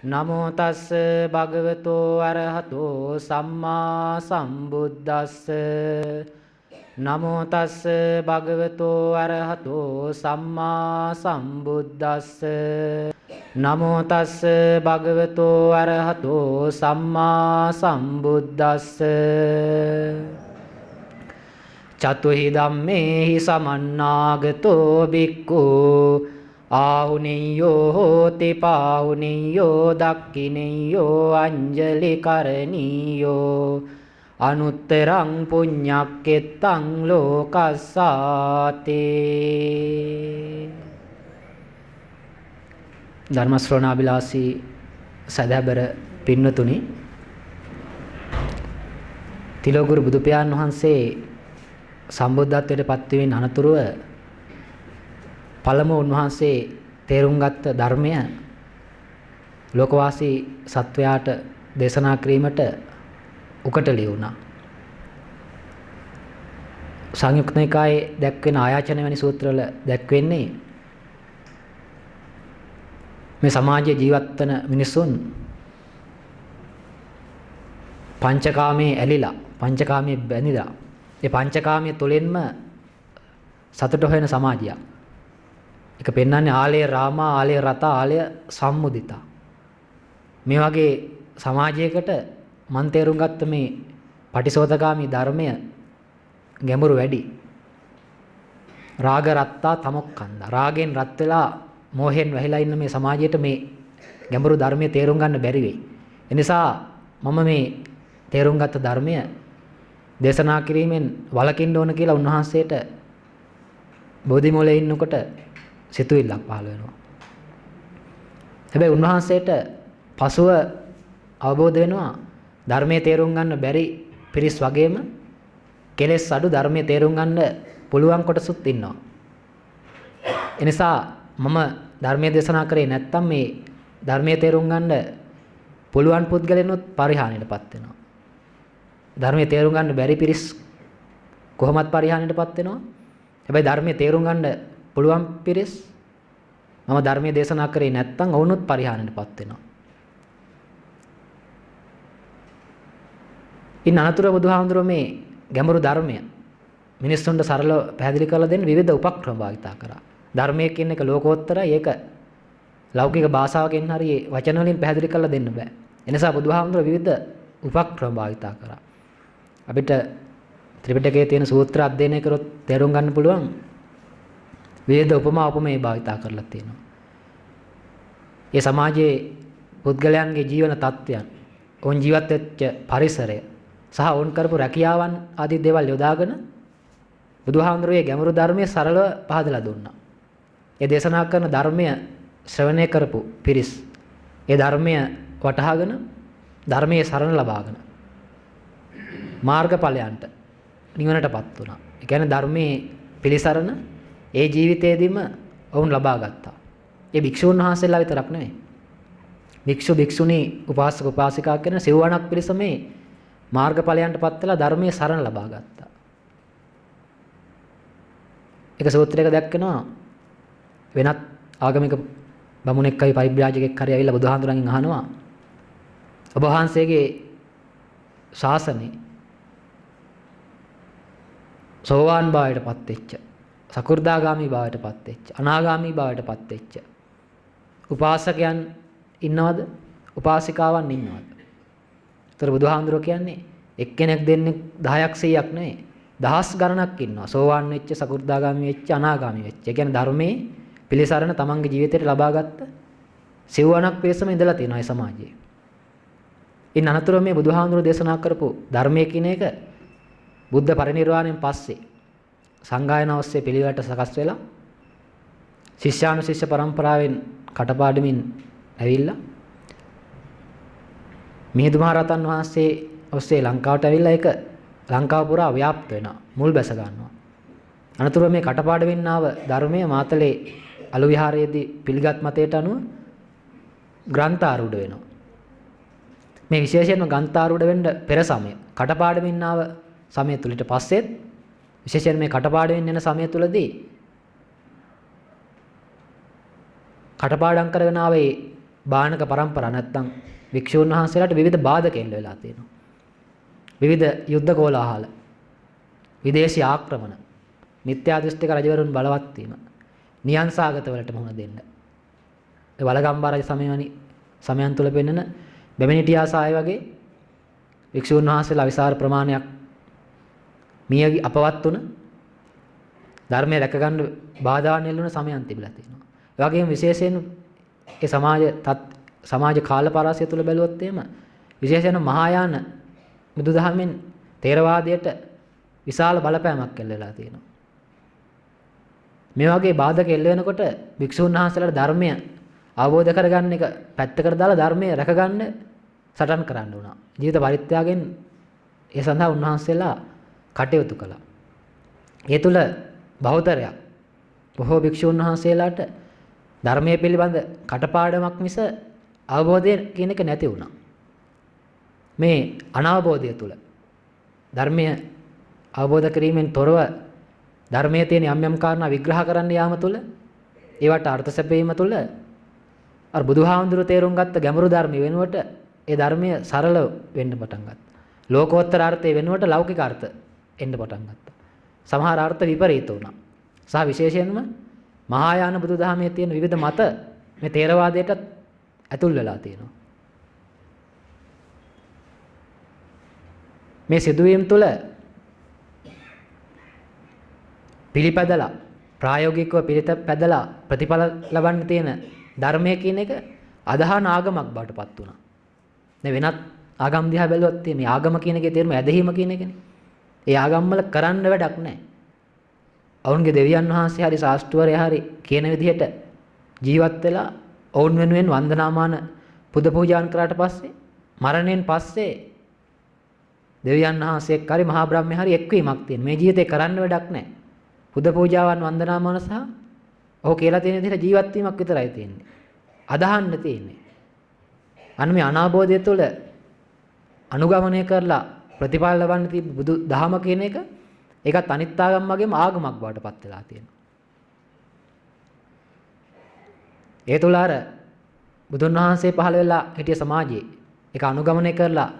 නමෝ තස්ස භගවතෝ අරහතෝ සම්මා සම්බුද්දස්ස නමෝ තස්ස භගවතෝ අරහතෝ සම්මා සම්බුද්දස්ස නමෝ තස්ස භගවතෝ අරහතෝ සම්මා සම්බුද්දස්ස චතුහි ධම්මේහි සමන්නාගතෝ බික්ඛු ආහුනියෝ හෝති පාහුනියෝ දක්ඛිනියෝ අංජලි කරණීයෝ අනුත්තරං පුඤ්ඤක්කෙත්තං ලෝකස්සාති. ධර්ම ශ්‍රවණාබිලාසී සදහබර පින්නතුනි, තිලෝගුරු බුදු පියාණන් වහන්සේ සම්බුද්ධත්වයට පත්වීමෙන් අනතුරුව පළමුව උන්වහන්සේ තේරුම් ගත්ත ධර්මය ලෝකවාසී සත්වයාට දේශනා කිරීමට උකටලි වුණා. සංයුක්ත නිකායේ දැක්වෙන ආයාචන වැනි සූත්‍රවල දැක්වෙන්නේ මේ සමාජයේ ජීවත් වන මිනිසුන් පංචකාමයේ ඇලිලා, පංචකාමයේ බැඳිලා, ඒ පංචකාමයේ තුලින්ම සතුට හොයන සමාජයක්. එක පෙන්වන්නේ ආලය රාමා, ආලය රතා, ආලය සම්මුදිතා. මේ වගේ සමාජයකට මන් තේරුම් ගත්ත මේ පටිසෝතගාමී ධර්මය ගැඹුරු වැඩි. රාග රත්තා තමොක්කන්දා. රාගෙන් රත් වෙලා මෝහෙන් වැහිලා ඉන්න මේ සමාජයට මේ ගැඹුරු ධර්මයේ තේරුම් ගන්න බැරි වෙයි. ඒ නිසා මම මේ තේරුම් ගත්ත ධර්මය දේශනා කිරීමෙන් වළකින්න ඕන කියලා උන්වහන්සේට බෝධි මූලයේ ඉන්නකොට සිතුවිල්ලක් පහළ වෙනවා. හැබැයි උන්වහන්සේට පසුව අවබෝධ වෙනවා ධර්මයේ තේරුම් ගන්න බැරි පිරිස් වගේම කෙලෙස් අඩු ධර්මයේ තේරුම් ගන්න පුළුවන් කොටසුත් ඉන්නවා. ඒ නිසා මම ධර්මයේ දේශනා කරේ නැත්තම් මේ ධර්මයේ තේරුම් ගන්න පුළුවන් පුද්ගලයන්ොත් පරිහානියටපත් වෙනවා. ධර්මයේ තේරුම් ගන්න බැරි පිරිස් කොහොමත් පරිහානියටපත් වෙනවා. හැබැයි ධර්මයේ තේරුම් ගන්න පුළුවන් පිරිස් මම ධර්මයේ දේශනා කරේ නැත්තම් වුණොත් පරිහානියටපත් වෙනවා. ඉන් අනතුරු බුදුහාමුදුරුවෝ මේ ගැඹුරු ධර්මය මිනිස්සුන්ට සරලව පැහැදිලි කරලා දෙන්න විවිධ උපක්‍රම භාවිතා කරා. ධර්මයේ කියන එක ලෝකෝත්තරයි, ඒක ලෞකික භාෂාවකින් හරි වචන වලින් පැහැදිලි කරලා දෙන්න බෑ. ඒ නිසා බුදුහාමුදුරුවෝ විවිධ උපක්‍රම භාවිතා කරා. අපිට ත්‍රිපිටකයේ තියෙන සූත්‍ර අධ්‍යයනය කරොත් තේරුම් ගන්න පුළුවන් විවිධ උපමා උපමේ භාවිතා කරලා තියෙනවා. ඒ සමාජයේ පුද්ගලයන්ගේ ජීවන තත්ත්වයන්, ඔවුන් ජීවත් වෙච්ච පරිසරය සහ ඔවුන් කරපු රැකියාවන් ආදී දේවල් යොදාගෙන බුදුහාමුදුරුවෝ ගැඹුරු ධර්මයේ සරලව පහදලා දුන්නා. ඒ දේශනා කරන ධර්මය ශ්‍රවණය කරපු පිරිස් ඒ ධර්මය වටහාගෙන ධර්මයේ සරණ ලබාගෙන මාර්ගඵලයන්ට නිවනටපත් වුණා. ඒ කියන්නේ ධර්මයේ පිළිසරණ ඒ ජීවිතයේදීම වුන් ලබා ගත්තා. ඒ භික්ෂුන් වහන්සේලා විතරක් නෙවෙයි. භික්ෂු භික්ෂුණී උපාසක උපාසිකා කියන සිව්වණක් පිරිස මේ මාර්ගඵලයන්ටපත් වෙලා ධර්මයේ සරණ ලබා ගත්තා. එක සූත්‍රයක දැක්කනවා වෙනත් ආගමික බමුණෙක් හරි පරිබ්‍රාජකෙක් හරි ඇවිල්ලා බුදුහාඳුරන්ගෙන් අහනවා ඔබ වහන්සේගේ ශාසනේ සෝවාන් භාවයටපත් වෙච්ච, සකු르දාගාමි භාවයටපත් වෙච්ච, අනාගාමි භාවයටපත් වෙච්ච උපාසකයන් ඉන්නවද? උපාසිකාවන් ඉන්නවද? ඒතර බුදුහාඳුරෝ කියන්නේ එක්කෙනෙක් දෙන්නෙක් 10ක් 100ක් නෙවෙයි. දහස් ගණනක් ඉන්නවා. සෝවාන් වෙච්ච, සකු르දාගාමි වෙච්ච, අනාගාමි වෙච්ච. ඒ කියන්නේ ධර්මයේ පිළිසරණ තමන්ගේ ජීවිතයට ලබාගත්ත සිව්වණක් පිරිසම ඉඳලා තියෙනවා ඒ සමාජයේ. ඉන් අනතුරුව මේ බුදුහාඳුරෝ දේශනා කරපු ධර්මයේ කියන එක බුද්ධ පරිනිර්වාණයෙන් පස්සේ සංගායන ඔස්සේ පිළිවෙලට සකස් වෙලා ශිෂ්‍යානුශිෂ්‍ය පරම්පරාවෙන් කටපාඩමින් ඇවිල්ලා මිහිඳු මහ රහතන් වහන්සේ ඔස්සේ ලංකාවට ඇවිල්ලා ඒක ලංකාව පුරා ව්‍යාප්ත වෙනවා, මුල් බැස ගන්නවා. අනතුරුව මේ කටපාඩමින් ආව ධර්මය මාතලේ අලු විහාරයේදී පිළිගත් මතයට අනුව ග්‍රන්ථාරූඪ වෙනවා. මේ විශේෂයෙන්ම ග්‍රන්ථාරූඪ වෙන්න පෙර සමය කටපාඩමින් ආව සමය තුලට පස්සෙත් විශේෂයෙන් මේ කටපාඩමින් යන සමය තුලදී කටපාඩම් කරගෙන ආවේ බාණක પરම්පරා නැත්තම් වික්ෂුන් වහන්සේලාට විවිධ බාධක එල්ල වෙලා තියෙනවා. විවිධ යුද්ධ කෝලාහල, විදේශී ආක්‍රමණ, මිත්‍යා දෘෂ්ටික රජවරුන් බලවත් වීම, නියංසාගත වලට මුහුණ දෙන්න. ඒ වලගම්බා රජ සමයන් තුල පෙන්වන බෙමණිටියාසාය වගේ වික්ෂුන් වහන්සේලා විශාල ප්‍රමාණයක් මිය අපවත් වුණ ධර්මය රැක ගන්න බාධාන් එල්ලුණ සමයන් තිබිලා තියෙනවා. ඒ වගේම විශේෂයෙන් ඒ සමාජ කාලපරාසය තුල බැලුවොත් එහෙම විශේෂයෙන් මහායාන බුදුදහමෙන් තේරවාදයට විශාල බලපෑමක් එල්ල වෙලා තියෙනවා. මේ වගේ බාධක එල්ල වෙනකොට භික්ෂුන් වහන්සේලාට ධර්මය අවබෝධ කරගන්න එක පැත්තකට දාලා ධර්මය රැකගන්න සටන් කරන්න උනා. ජීවිත පරිත්‍යාගයෙන් ඒ සඳහා උන්වහන්සේලා කටයුතු කළා. ඒ තුල බහුතරයක් බොහෝ භික්ෂුන් වහන්සේලාට ධර්මයේ පිළිබඳ කටපාඩමක් මිස අවබෝධය කියන එක නැති වුණා. මේ අනවබෝධය තුල ධර්මය අවබෝධ කිරීමෙන් තොරව ධර්මයේ තියෙන යම් යම් කාරණා විග්‍රහ කරන්න යාම තුල ඒවට අර්ථ සැපීම තුල අර බුදුහාමුදුරුවෝ තේරුම් ගත්ත ගැඹුරු ධර්මය වෙනුවට ඒ ධර්මය සරල වෙන්න පටන් ගත්තා. ලෝකෝත්තර අර්ථය වෙනුවට ලෞකික අර්ථ එන්න පටන් ගත්තා. සමහර අර්ථ විපරීත වුණා. සහ විශේෂයෙන්ම මහායාන බුදුදහමේ තියෙන විවිධ මත මේ තේරවාදයට ඇතුල් වෙලා තියෙනවා. මේ සිදුවීම් තුළ පිළිපැදලා ප්‍රායෝගිකව පිළිපැදලා ප්‍රතිඵල ලබන්න තියෙන ධර්මය කියන එක අදහන ආගමක් බවට පත් වුණා. මේ වෙනත් ආගම් දිහා බැලුවොත් මේ ආගම කියන එකේ තේරුම ඇදහිම කියන එකනේ. ඒ ආගම් වල කරන්න වැඩක් නැහැ. ඔවුන්ගේ දෙවියන් වහන්සේ හරි ශාස්ත්‍රවරයා හරි කියන විදිහට ජීවත් වෙලා ඔවුන් වෙනුවෙන් වන්දනාමාන පුද පූජාන් කරාට පස්සේ මරණයෙන් පස්සේ දෙවියන් වහන්සේ එක්ක හරි මහා බ්‍රහ්මයා හරි එක්වීමක් තියෙන. මේ ජීවිතේ කරන්න වැඩක් නැහැ. පුද පූජාවන් වන්දනාමාන සහ ඔහු කියලා තියෙන විදිහට ජීවත් වීමක් විතරයි තියෙන්නේ. අදහන්න තියෙන්නේ. අන්න මේ අනාබෝධය තුළ අනුගමනය කරලා ප්‍රතිඵල ලබන්න තිබු බුදු දහම කියන එක ඒකත් අනිත් ආගම් වගේම ආගමක් බවට පත් වෙලා තියෙනවා. ඒ තුළ අර බුදුන් වහන්සේ පහළ වෙලා හිටිය සමාජයේ ඒක අනුගමනය කරලා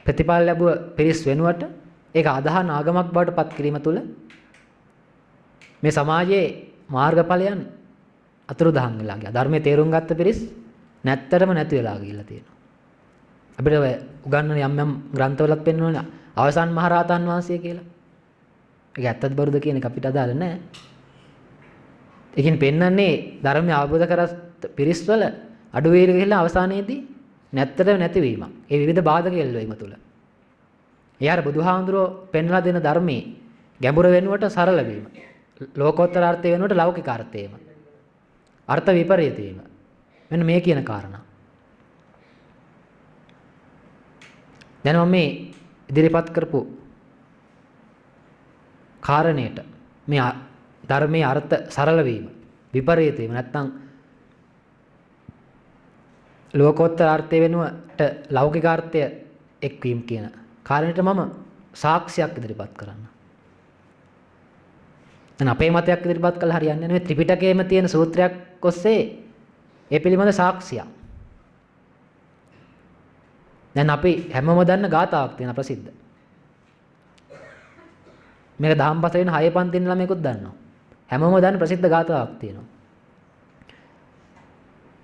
ප්‍රතිඵල ලැබුව පිරිස් වෙනුවට ඒක අදහන ආගමක් බවට පත් කිරීම තුළ මේ සමාජයේ මාර්ගඵලයන් අතුරුදහන් වෙලා ගියා. ධර්මයේ තේරුම් ගත්ත පිරිස් නැත්තරම නැති වෙලා ගිහිල්ලා තියෙනවා. අපිට ඔය උගන්වන යම් යම් ග්‍රන්ථවලත් පෙන්වනවා අවසන් මහරහතන් වහන්සේ කියලා. ඒක ඇත්තද බොරුද කියන එක අපිට අදාළ නැහැ. ඒකෙන් පෙන්වන්නේ ධර්මය අවබෝධ කරගත් පිරිස් වල අඩු වේල ගිහිල්ලා අවසානයේදී නැත්තරම නැතිවීමක්. ඒ විවිධ බාධක එල්ලවීම තුළ. ඒ අර බුදුහාමුදුරුවෝ පෙන්වලා දෙන ධර්මයේ ගැඹුර වෙනුවට සරල වීම. ලෝකෝත්තර අර්ථය වෙනුවට ලෞකික අර්ථයම. අර්ථ විපරීත වීම. මෙන්න මේ කියන කාරණා. දැන් මම මේ ඉදිරිපත් කරපු කාරණේට මේ ධර්මයේ අර්ථ සරල වීම විපරීත වීම නැත්නම් ලෝකෝත්තර අර්ථය වෙනුවට ලෞකික අර්ථය එක්වීම කියන කාරණේට මම සාක්ෂියක් ඉදිරිපත් කරන්න. දැන් අපේ මතයක් ඉදිරිපත් කළා හරියන්නේ නැහැ. ත්‍රිපිටකයේම තියෙන සූත්‍රයක් ඔස්සේ ඒ පිළිබඳ සාක්ෂියක්. දැන් අපි හැමෝම දන්න ගාථාවක් තියෙන ප්‍රසිද්ධ. මේක දහම් පාසලේ වෙන 6 පන්ති ඉන්න ළමයෙකුත් දන්නවා. හැමෝම දන්න ප්‍රසිද්ධ ගාථාවක් තියෙනවා.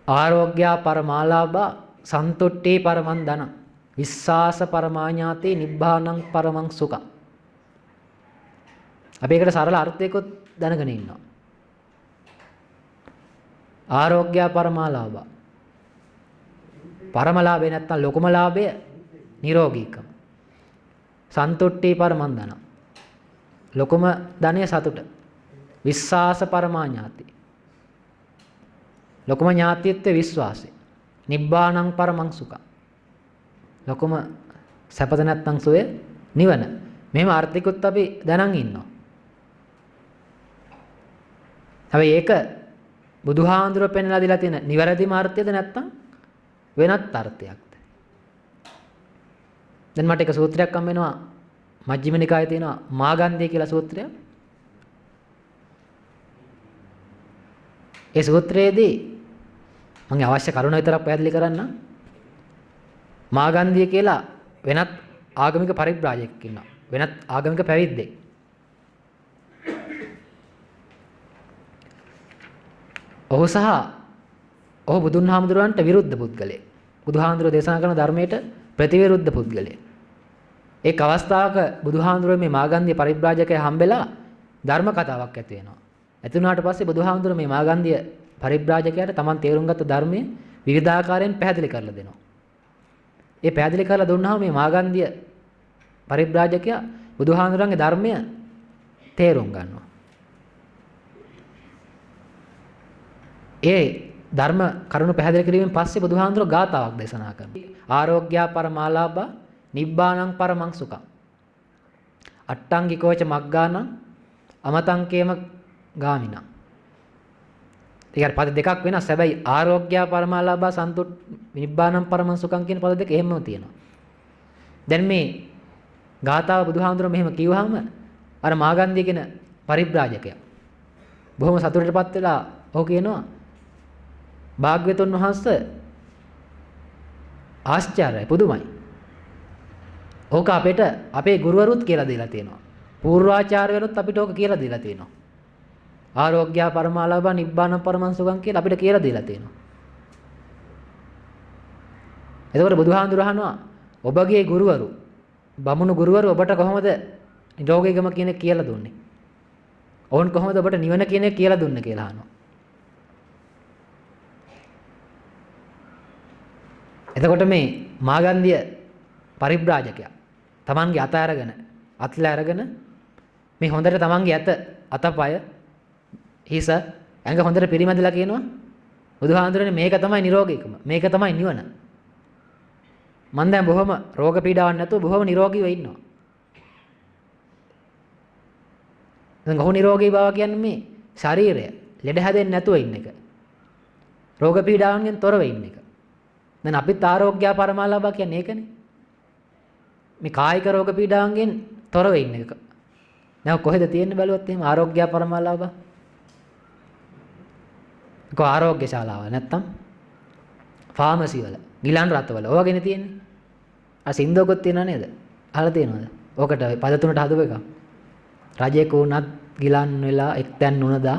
ආරෝග්‍ය පරමාලාභා සන්තුට්ඨි පරමං ධන විස්සාස පරමාඥාති නිබ්බානං පරමං සුඛ. අපි ඒකට සරල අර්ථයකොත් දැනගෙන ඉන්නවා. ආරෝග්‍ය පරමාලාභා පරමලාභය නැත්තම් ලොකුම ලාභය නිරෝගීකම. සන්තුට්ඨි පරමං ධන ලොකුම ධනය සතුට. විස්සාස පරමාඥාති ලොකුම ඥාතිත්වයේ විශ්වාසය. නිබ්බානං පරමං සුඛ ලොකුම සැපත නැත්තම් සෝය නිවන. මෙහෙම අර්ථිකුත් අපි දැනන් ඉන්නවා. හැබැයි ඒක බුදුහාඳුර පෙන්ලා දීලා තියෙන නිවැරදිම අර්ථයද නැත්තම් වෙනත් අර්ථයක්ද? දැන් මට එක සූත්‍රයක් හම් වෙනවා මජ්ක්‍ධිම නිකායේ තියෙනවා මාගන්ධය කියලා සූත්‍රයක්. ඒ සූත්‍රයේදී මම අවශ්‍ය කරුණ විතරක් පැහැදිලි කරන්නම්. මාගන්ධිය කියලා වෙනත් ආගමික පරිබ්‍රාජකෙක් ඉන්නවා. වෙනත් ආගමික පැවිද්දෙක්. ඔහු සහ ඔහු බුදුන් හාමුදුරුවන්ට විරුද්ධ පුද්ගලයෙක්. බුදුහාමුදුරුවෝ දේශනා කරන ධර්මයට ප්‍රතිවිරුද්ධ පුද්ගලයෙක්. එක් අවස්ථාවක බුදුහාමුදුරුවෝ මේ මාගන්ධිය පරිබ්‍රාජකයා හම්බෙලා ධර්ම කතාවක් ඇති වෙනවා. ඇති වුණාට පස්සේ බුදුහාමුදුරුවෝ මේ මාගන්ධිය පරිබ්‍රාජකයාට Taman තේරුම් ගත්ත ධර්මයේ විවිධාකාරයෙන් පැහැදිලි කරලා දෙනවා. ඒ පැහැදිලි කරලා දුන්නාම මේ මාගන්ධිය පරිබ්‍රාජකයා බුදුහාමුදුරන්ගේ ධර්මය තේරුම් ගන්නවා. ඒ ධර්ම කරුණු පැහැදිලි කිරීමෙන් පස්සේ බුදුහාමුදුරෝ ගාථාවක් දේශනා කරනවා. ආරෝග්‍යා පරමාලාභා නිබ්බානං පරමං සුඛං. අට්ටංගිකෝච මග්ගානං අමතංකේම ගාමිනං. ඊගර පද දෙකක් වෙනස්. හැබැයි ආරෝග්‍යා පරමාලාභා සන්තුත් නිබ්බානං පරමං සුඛං කියන පද දෙක එහෙමම තියෙනවා. දැන් මේ ගාථාව බුදුහාමුදුරුවෝ මෙහෙම කිව්වහම අර මාගන්ධිය කියන පරිබ්‍රාජකයා බොහොම සතුටටපත් වෙලා ඔහු කියනවා භාග්‍යවතුන් වහන්සේ ආශ්චර්යයි පුදුමයි. ඕක අපිට අපේ ගුරුවරුත් කියලා දීලා තියෙනවා. පූර්වාචාර්යවරුත් අපිට ඕක කියලා දීලා තියෙනවා. ආරෝග්‍යා පරමාලාභා නිබ්බාන පරමං සුඛං කියලා අපිට කියලා දීලා තියෙනවා. එතකොට බුදුහාමුදුරුවෝ අහනවා ඔබගේ ගුරුවරු බමුණු ගුරුවරු ඔබට කොහොමද නිරෝගීකම කියන එක කියලා දුන්නේ? ඔවුන් කොහොමද ඔබට නිවන කියන එක කියලා දුන්නේ කියලා අහනවා. එතකොට මේ මාගන්ධිය පරිබ්‍රාජකයා තමන්ගේ අතලා අරගෙන මේ හොඳට තමන්ගේ අතපය හිස ඇඟ හොඳට පිරිමැදලා කියනවා බුදුහාමුදුරනේ මේක තමයි නිරෝගීකම. මේක තමයි නිවන. මම දැන් බොහොම රෝග පීඩාවක් නැතුව බොහොම නිරෝගීව ඉන්නවා. දැන් ඔහු නිරෝගී බව කියන්නේ මේ ශරීරය ලෙඩ හැදෙන්නේ නැතුව ඉන්න එක. රෝග පීඩාවන්ගෙන් තොරව ඉන්න එක. දැන් අපිත් ආරෝග්‍ය පරමාලාභ කියන්නේ ඒකනේ. මේ කායික රෝග පීඩාවන්ගෙන් තොරව ඉන්න එක. දැන් කොහෙද තියෙන්නේ බැලුවොත් එහෙම ආරෝග්‍ය පරමාලාභ? කො ආරෝග්‍ය ශාලාව නැත්තම් ෆාමසි වල ගිලන් රත්වල ඕවගෙන තියෙන්නේ. අර සින්දුවකුත් තියෙනව නේද? අහලා තියෙනවද? ඕකට පද තුනට හදපු එක. රජෙක් වුණත් ගිලන් වෙලා එක්තැන් නුනදා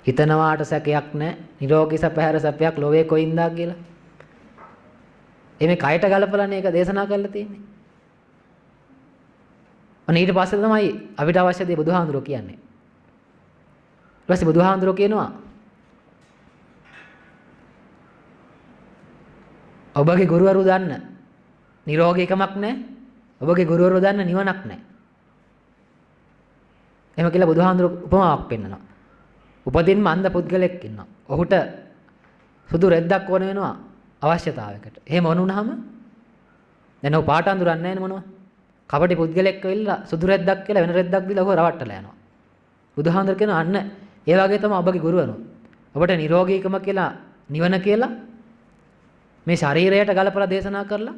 හිතනවාට සැකයක් නැහැ. නිරෝගී සැපහැර සැපයක් ලෝවේ කොයින්දා කියලා. එමේ කයට ගලපලානේ ඒක දේශනා කරලා තියෙන්නේ. අන්න ඊට පස්සේ තමයි අපිට අවශ්‍ය දේ බුදුහාඳුරෝ කියන්නේ. ඊට පස්සේ බුදුහාඳුරෝ කියනවා ඔබගේ ගුරුවරු දන්න නිරෝගීකමක් නැහැ. ඔබගේ ගුරුවරු දන්න නිවනක් නැහැ. එහෙම කියලා බුදුහාඳුරෝ උපමාවක් පෙන්නනවා. උපදින්ම අන්ධ පුද්ගලෙක් ඉන්නවා. ඔහුට සුදු රෙද්දක් ඕන වෙනවා අවශ්‍යතාවයකට. එහෙම වුණාම දැන් ඔහු පාට අඳුරන්නේ නැහැ නේ මොනවා. කපටි පුද්ගලෙක් වෙilla සුදු රෙද්දක් කියලා වෙන රෙද්දක් දීලා ඔහු රවට්ටලා යනවා. බුදුහාඳුර කියනවා අන්න ඒ වගේ තමයි ඔබගේ ගුරුවරු. ඔබට නිරෝගීකම කියලා නිවන කියලා මේ ශරීරයට ගලපලා දේශනා කරලා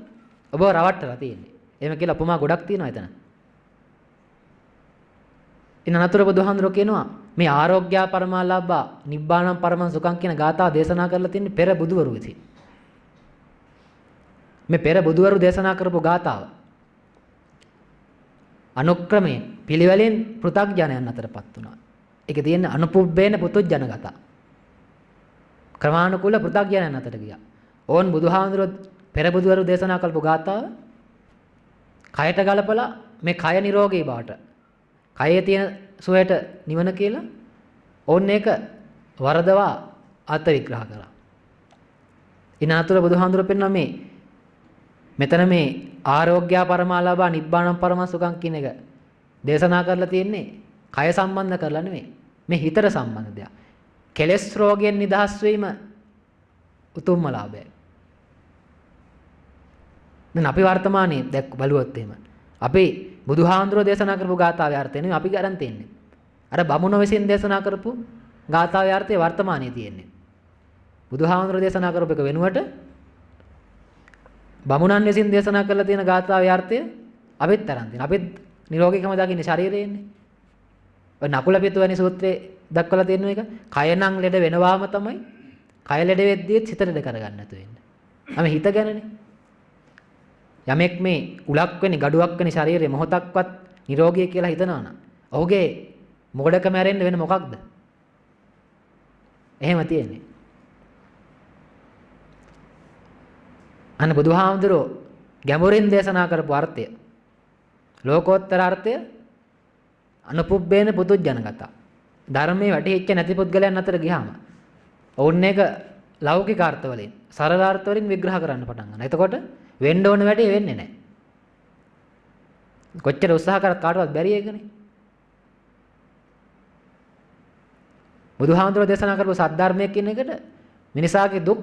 ඔබව රවට්ටලා තියෙන්නේ. එහෙම කියලා උපමා ගොඩක් තියෙනවා එතන. ඉන්න නතර බුදුහාඳුර කියනවා මේ ආරෝග්‍ය පරමාලාභා නිබ්බාණං පරමං සුඛං කියන ගාථා දේශනා කරලා තින්නේ පෙර බුදුවරු විසින්. මේ පෙර බුදුවරු දේශනා කරපු ගාථාව අනුක්‍රමයෙන් පිළිවෙලින් පෘථග්ජනයන් අතරපත් වුණා. ඒක තියෙන්නේ අනුපුබ්බේන පුතුජන ගත. ක්‍රමානුකූල පෘථග්ජනයන් අතට ගියා. ඕන් බුදුහාමුදුරුවෝ පෙර බුදුවරු දේශනා කළපු ගාථාව කයට ගලපලා මේ කය නිරෝගී බවට කයේ තියෙන සුවයට නිවන කියලා ඕන් ඒක වරදවා අර්ථ විග්‍රහ කරා. ඉන අතුර බුදුහාමුදුරුවෝ පෙන්වන මේ මෙතන මේ ආරෝග්‍ය පරමාලාභා නිබ්බාණං පරමං සුඛං කියන එක දේශනා කරලා තියෙන්නේ කය සම්බන්ධ කරලා නෙමෙයි. මේ හිතට සම්බන්ධ දෙයක්. කෙලෙස් රෝගයෙන් නිදහස් වීම උතුම්ම ලාභයයි. දැන් අපි වර්තමානයේ දැක් බලුවොත් එහෙම අපි බුදුහාඳුරෝ දේශනා කරපු ගාථාවේ අර්ථය නෙමෙයි අපි ගන්න තියෙන්නේ. අර බමුණ විසින් දේශනා කරපු ගාථාවේ අර්ථය වර්තමානයේ තියෙන්නේ. බුදුහාඳුරෝ දේශනා කරපු එක වෙනුවට බමුණන් විසින් දේශනා කරලා තියෙන ගාථාවේ අර්ථය අපිත් තරන් තියෙනවා. අපිත් නිරෝගීකම දකින්නේ ශරීරයෙන්නේ. ඔය නකුල පිටුවැනි සූත්‍රයේ දක්වලා තියෙන එක කය නම් ලෙඩ වෙනවාම තමයි කය ලෙඩ වෙද්දිත් හිත ලෙඩ කරගන්න නැතු වෙන්න. අපි හිත ගැනනේ. යමෙක් මේ උලක් වෙනි gaduwak වෙනි ශරීරය මොහොතක්වත් නිරෝගී කියලා හිතනවා නම් ඔහුගේ මොකඩකම ඇරෙන්න වෙන මොකක්ද? එහෙම තියෙන්නේ. අන්න බුදුහාමුදුරෝ ගැඹුරින් දේශනා කරපු අර්ථය ලෝකෝත්තර අර්ථය අනුපුබ්බේන පුදුජනගත. ධර්මයේ වැටහිච්ච නැති පුද්ගලයන් අතර ගියාම ඔවුන් එක ලෞකික අර්ථ වලින් සරල අර්ථ වලින් විග්‍රහ කරන්න පටන් ගන්නවා. එතකොට වෙන්න ඕන වැඩේ වෙන්නේ නැහැ. කොච්චර උත්සාහ කරත් කාටවත් බැරි එකනේ. බුදුහාමුදුරෝ දේශනා කරපු සද්ධර්මයේ කියන එකට මිනිසාගේ දුක්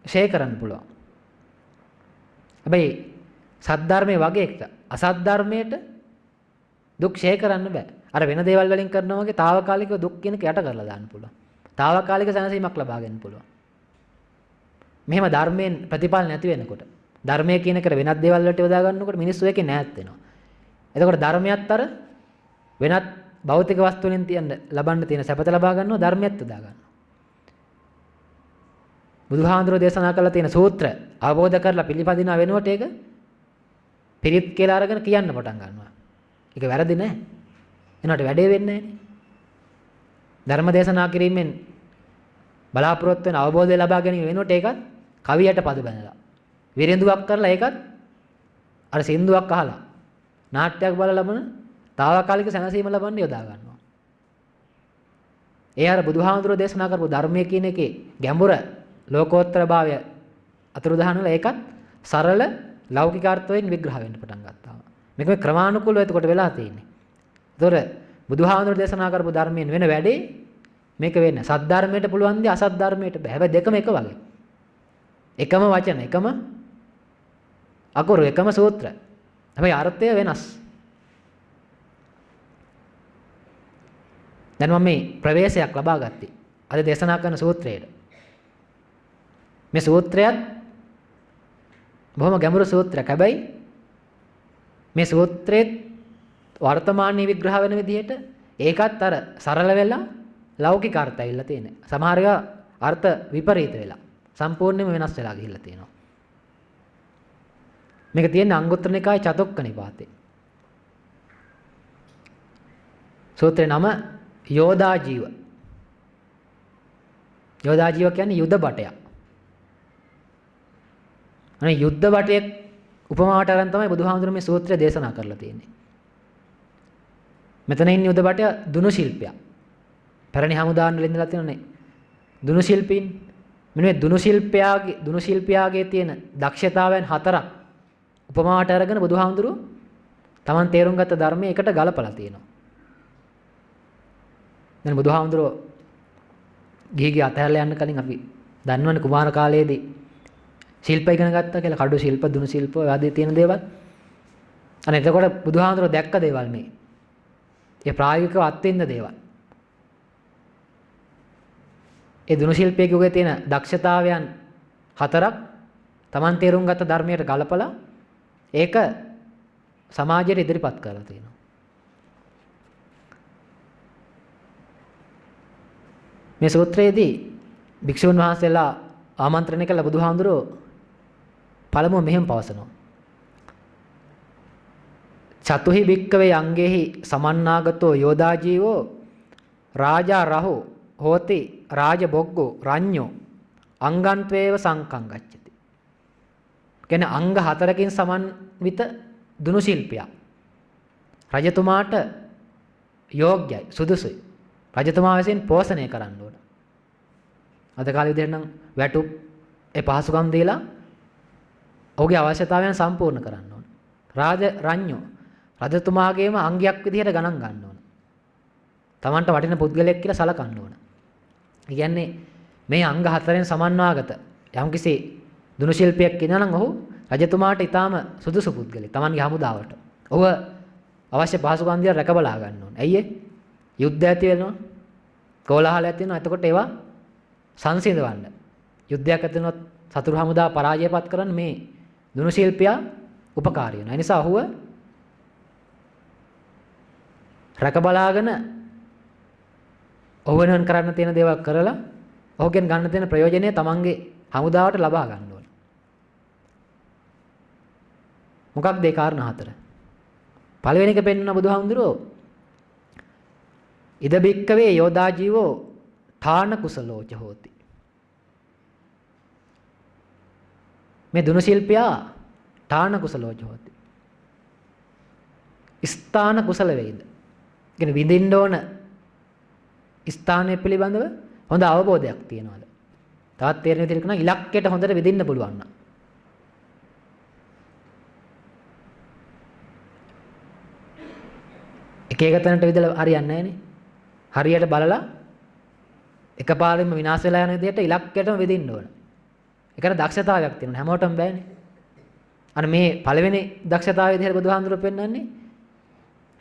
ෂේ කරන්න පුළුවන්. හැබැයි සද්ධර්මයේ වගේ එකට අසද්ධර්මයට දුක් ෂේ කරන්න බෑ. අර වෙන දේවල් වලින් කරනවා වගේ తాවකාලික දුක් කියන එක යට කරලා දාන්න පුළුවන්. తాවකාලික සැනසීමක් ලබා ගන්න පුළුවන්. මෙහෙම ධර්මයෙන් ප්‍රතිඵල නැති වෙනකොට ධර්මයේ කියන එකට වෙනත් දේවල් වලට යොදා ගන්නකොට මිනිස්සු එකේ නැත් වෙනවා. එතකොට ධර්මයත් අර වෙනත් භෞතික වස්තු වලින් ලබන්න තියෙන සැපත ලබා ගන්නවා ධර්මයත් යොදා ගන්නවා. බුදුහාඳුරෝ දේශනා කරලා තියෙන සූත්‍ර අවබෝධ කරලා පිළිපදින වෙනුවට ඒක පිරිත් කියලා අරගෙන කියන්න පටන් ගන්නවා. ඒක වැරදි නෑ. එනකොට වැඩේ වෙන්නේ නෑනේ. ධර්ම දේශනා කිරීමෙන් බලාපොරොත්තු වෙන අවබෝධය ලබා ගැනීම වෙනුවට ඒකත් කවියට පද බැනලා විරිඳුවක් කරලා ඒකත් අර සින්දුවක් අහලා නාට්‍යයක් බලලා ලබන తాවකාලික සැනසීම ලබන්න යොදා ගන්නවා. ඒ අර බුදුහාමුදුරෝ දේශනා කරපු ධර්මයේ කියන එකේ ගැඹුර ලෝකෝත්තර භාවය අතුරුදහන් වෙලා ඒකත් සරල ලෞකික අර්ථයෙන් විග්‍රහ වෙන්න පටන් ගත්තා. මේක මේ ක්‍රමානුකූලව එතකොට වෙලා තියෙන්නේ. ඒතොර බුදුහාමුදුරෝ දේශනා කරපු ධර්මයෙන් වෙන වැඩේ මේක වෙන්නේ. සත් ධර්මයට පුළුවන් දී අසත් ධර්මයට බෑ. හැබැයි දෙකම එක වගේ. එකම වචන, එකම අකුරු, එකම සූත්‍ර. හැබැයි අර්ථය වෙනස්. දැන් මම මේ ප්‍රවේශයක් ලබා ගත්තේ අද දේශනා කරන සූත්‍රයට. මේ සූත්‍රයත් බොහොම ගැඹුරු සූත්‍රයක්. හැබැයි මේ සූත්‍රයේ වර්තමානයේ විග්‍රහ වෙන විදිහට ඒකත් අර සරල වෙලා ලෞකික අර්ථය ඇවිල්ලා තියෙන. සමහර ඒවා අර්ථ විපරීත වෙලා සම්පූර්ණයෙන්ම වෙනස් වෙලා ගිහිල්ලා තියෙනවා. මේක තියෙන්නේ අංගුත්තර නිකායේ චතුක්ක නිපාතේ. සූත්‍රේ නම යෝදා ජීව. යෝදා ජීව කියන්නේ යුද බටයක්. අනේ යුද්ධ බටයක් උපමාවට අරන් තමයි බුදුහාමුදුරුවෝ මේ සූත්‍රය දේශනා කරලා තියෙන්නේ. මෙතන ඉන්නේ යුද බටය දුනු ශිල්පියා. පැරණි හමුදාන් වල ඉඳලා තියෙනනේ දුනු ශිල්පීන්. මෙන්න මේ දුනු ශිල්පියාගේ තියෙන දක්ෂතාවයන් හතරක් උපමාවට අරගෙන බුදුහාමුදුරුවෝ Taman තේරුම් ගත්ත ධර්මයේ එකට ගලපලා තියෙනවා. දැන් බුදුහාමුදුරුවෝ ගිහි අතහැරලා යන්න කලින් අපි දන්නවනේ කුමාර කාලයේදී ශිල්ප ඉගෙන ගත්තා කියලා කඩු ශිල්ප, දුනු ශිල්ප ආදී තියෙන දේවල්. අනේ එතකොට බුදුහාමුදුරුවෝ දැක්ක දේවල් මේ. ඒ ප්‍රායෝගිකව අත්විඳ දේවල්. ඒ දුනු ශිල්පයේ තියෙන දක්ෂතාවයන් හතරක් Taman තේරුම් ගත්ත ධර්මයට ගලපලා ඒක සමාජයට ඉදිරිපත් කරලා තියෙනවා. මේ සූත්‍රයේදී භික්ෂුන් වහන්සේලා ආමන්ත්‍රණය කළ බුදුහාමුදුරුවෝ පළමුව මෙහෙම පවසනවා. චතුහි භික්කවේ අංගෙහි සමන්නාගතෝ යෝදා ජීවෝ රාජා රහෝ හෝති රාජ බොග්ගෝ රඤ්ඤෝ අංගන්ත්වේව සංකං ගච්ඡති. කියන්නේ අංග හතරකින් සමන්විත දුනු ශිල්පියා. රජතුමාට යෝග්‍යයි, සුදුසුයි. රජතුමා විසින් පෝෂණය කරන්න ඕන. අද කාලේ විදිහට නම් වැටුප් ඒ පහසුකම් දීලා ඔහුගේ අවශ්‍යතාවයන් සම්පූර්ණ කරන්න ඕන. රාජ රඤ්ඤෝ රජතුමාගේම අංගයක් විදිහට ගණන් ගන්න ඕන. Tamanට වටින පුද්ගලයෙක් කියලා සලකන්න ඕන. ඒ කියන්නේ මේ අංග හතරෙන් සමන්වාගත යම්කිසි දුනු ශිල්පියෙක් ඉන්නා නම් ඔහු රජතුමාට ඊටාම සුදුසු පුද්ගලෙක්. Tamanගේ හමුදාවට. ඔහු අවශ්‍ය පහසුකම් දීලා රැකබලා ගන්න ඕන. ඇයි ඒ? යුද්ධ ඇති වෙනවා. කෝලාහල ඇති වෙනවා. එතකොට ඒවා සංසිඳවන්න. යුද්ධයක් ඇති වෙනොත් සතුරු හමුදා පරාජයපත් කරන්න මේ දුනු ශිල්පියා උපකාරී වෙනවා. ඒ නිසා ඔහුව රැකබලාගෙන ඔහු වෙනුවෙන් කරන්න තියෙන දේවල් කරලා ඔහුගෙන් ගන්න තියෙන ප්‍රයෝජනය තමන්ගේ හමුදාවට ලබා ගන්න ඕන. මොකක්ද ඒ කාරණා හතර? පළවෙනි එක පෙන්වන බුදුහාමුදුරුවෝ ඉද බික්කවේ යෝදා ජීවෝ ඨාන කුසලෝච හෝති. මේ දුනු ශිල්පියා ඨාන කුසලෝච හෝති. ස්ථාන කුසල වේද. කියන්නේ විඳින්න ඕන ස්ථානය පිළිබඳව හොඳ අවබෝධයක් තියනවාද? තවත් තේරෙන විදිහට කියනවා ඉලක්කයට හොඳට විඳින්න පුළුවන් නම්. එක එක තැනට විදලා හරියන්නේ නැහනේ. හරියට බලලා එකපාරින්ම විනාශ වෙලා යන විදිහට ඉලක්කයටම විදින්න ඕන. ඒකට දක්ෂතාවයක් තියෙනවා. හැමෝටම බෑනේ. අර මේ පළවෙනි දක්ෂතාවය විදිහට බුදුහාමුදුරුවෝ පෙන්වන්නේ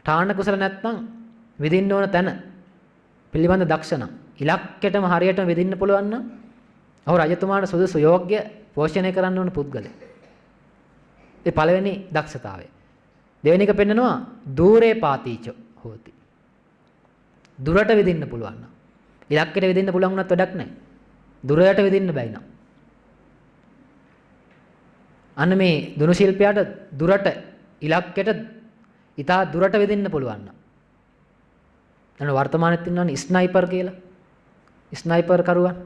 ඨාන කුසල නැත්නම් විදින්න ඕන තැන පිළිබඳ දක්ෂණම්. ඉලක්කයටම හරියටම විදින්න පුළුවන් නම් ඔහු රජතුමාට සුදුසු යෝග්‍ය පෝෂණය කරන්න ඕන පුද්ගලයෙක්. ඒ පළවෙනි දක්ෂතාවය. දෙවෙනි එක පෙන්නනවා দূරේ පාතිච හෝති. දුරට විදින්න පුළුවන් නම්. ඉලක්කයට විදින්න පුළුවන් වුණත් වැඩක් නැහැ. දුරයට විදින්න බැයි නම්. අන්න මේ දුනු ශිල්පියාට දුරට ඉලක්කයට ඉතා දුරට විදින්න පුළුවන් නම්. අන්න වර්තමානයේ ඉන්නවනේ ස්නයිපර් කියලා. ස්නයිපර් කරුවන්.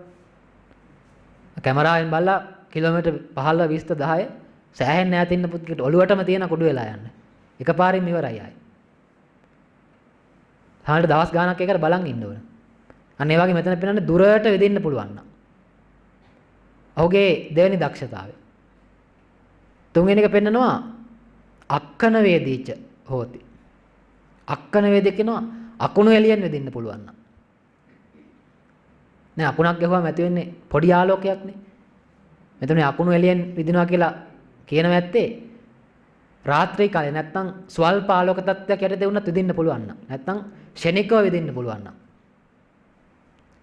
කැමරාවෙන් බලලා කිලෝමීටර් 15 20 10 සෑහෙන ඈත ඉන්න පුද්ගලට ඔළුවටම තියෙන කුඩු වෙලා යන්නේ. එකපාරින්ම ඉවරයි ආයේ. සාමාන්‍යයෙන් දවස් ගාණක් එකට බලන් ඉන්න ඕන. අන්න ඒ වගේ මෙතන පෙන්නන්නේ දුරට විදින්න පුළුවන් නම්. ඔහුගේ දෙවෙනි දක්ෂතාවය. තුන්වෙනි එක පෙන්නනවා අක්කන වේදීච හෝති. අක්කන වේදී කියනවා අකුණු එළියෙන් විදින්න පුළුවන් නම්. නේ අකුණක් ගහුවම ඇති වෙන්නේ පොඩි ආලෝකයක්නේ. මෙතන අකුණු එළියෙන් විදිනවා කියලා කියනවා ඇත්තේ රාත්‍රී කාලේ නැත්තම් ස්වල්ප ආලෝක තත්ත්වයක් යටතේ වුණත් විදින්න පුළුවන් නම්. නැත්තම් ෂණිකව විදින්න පුළුවන් නම්.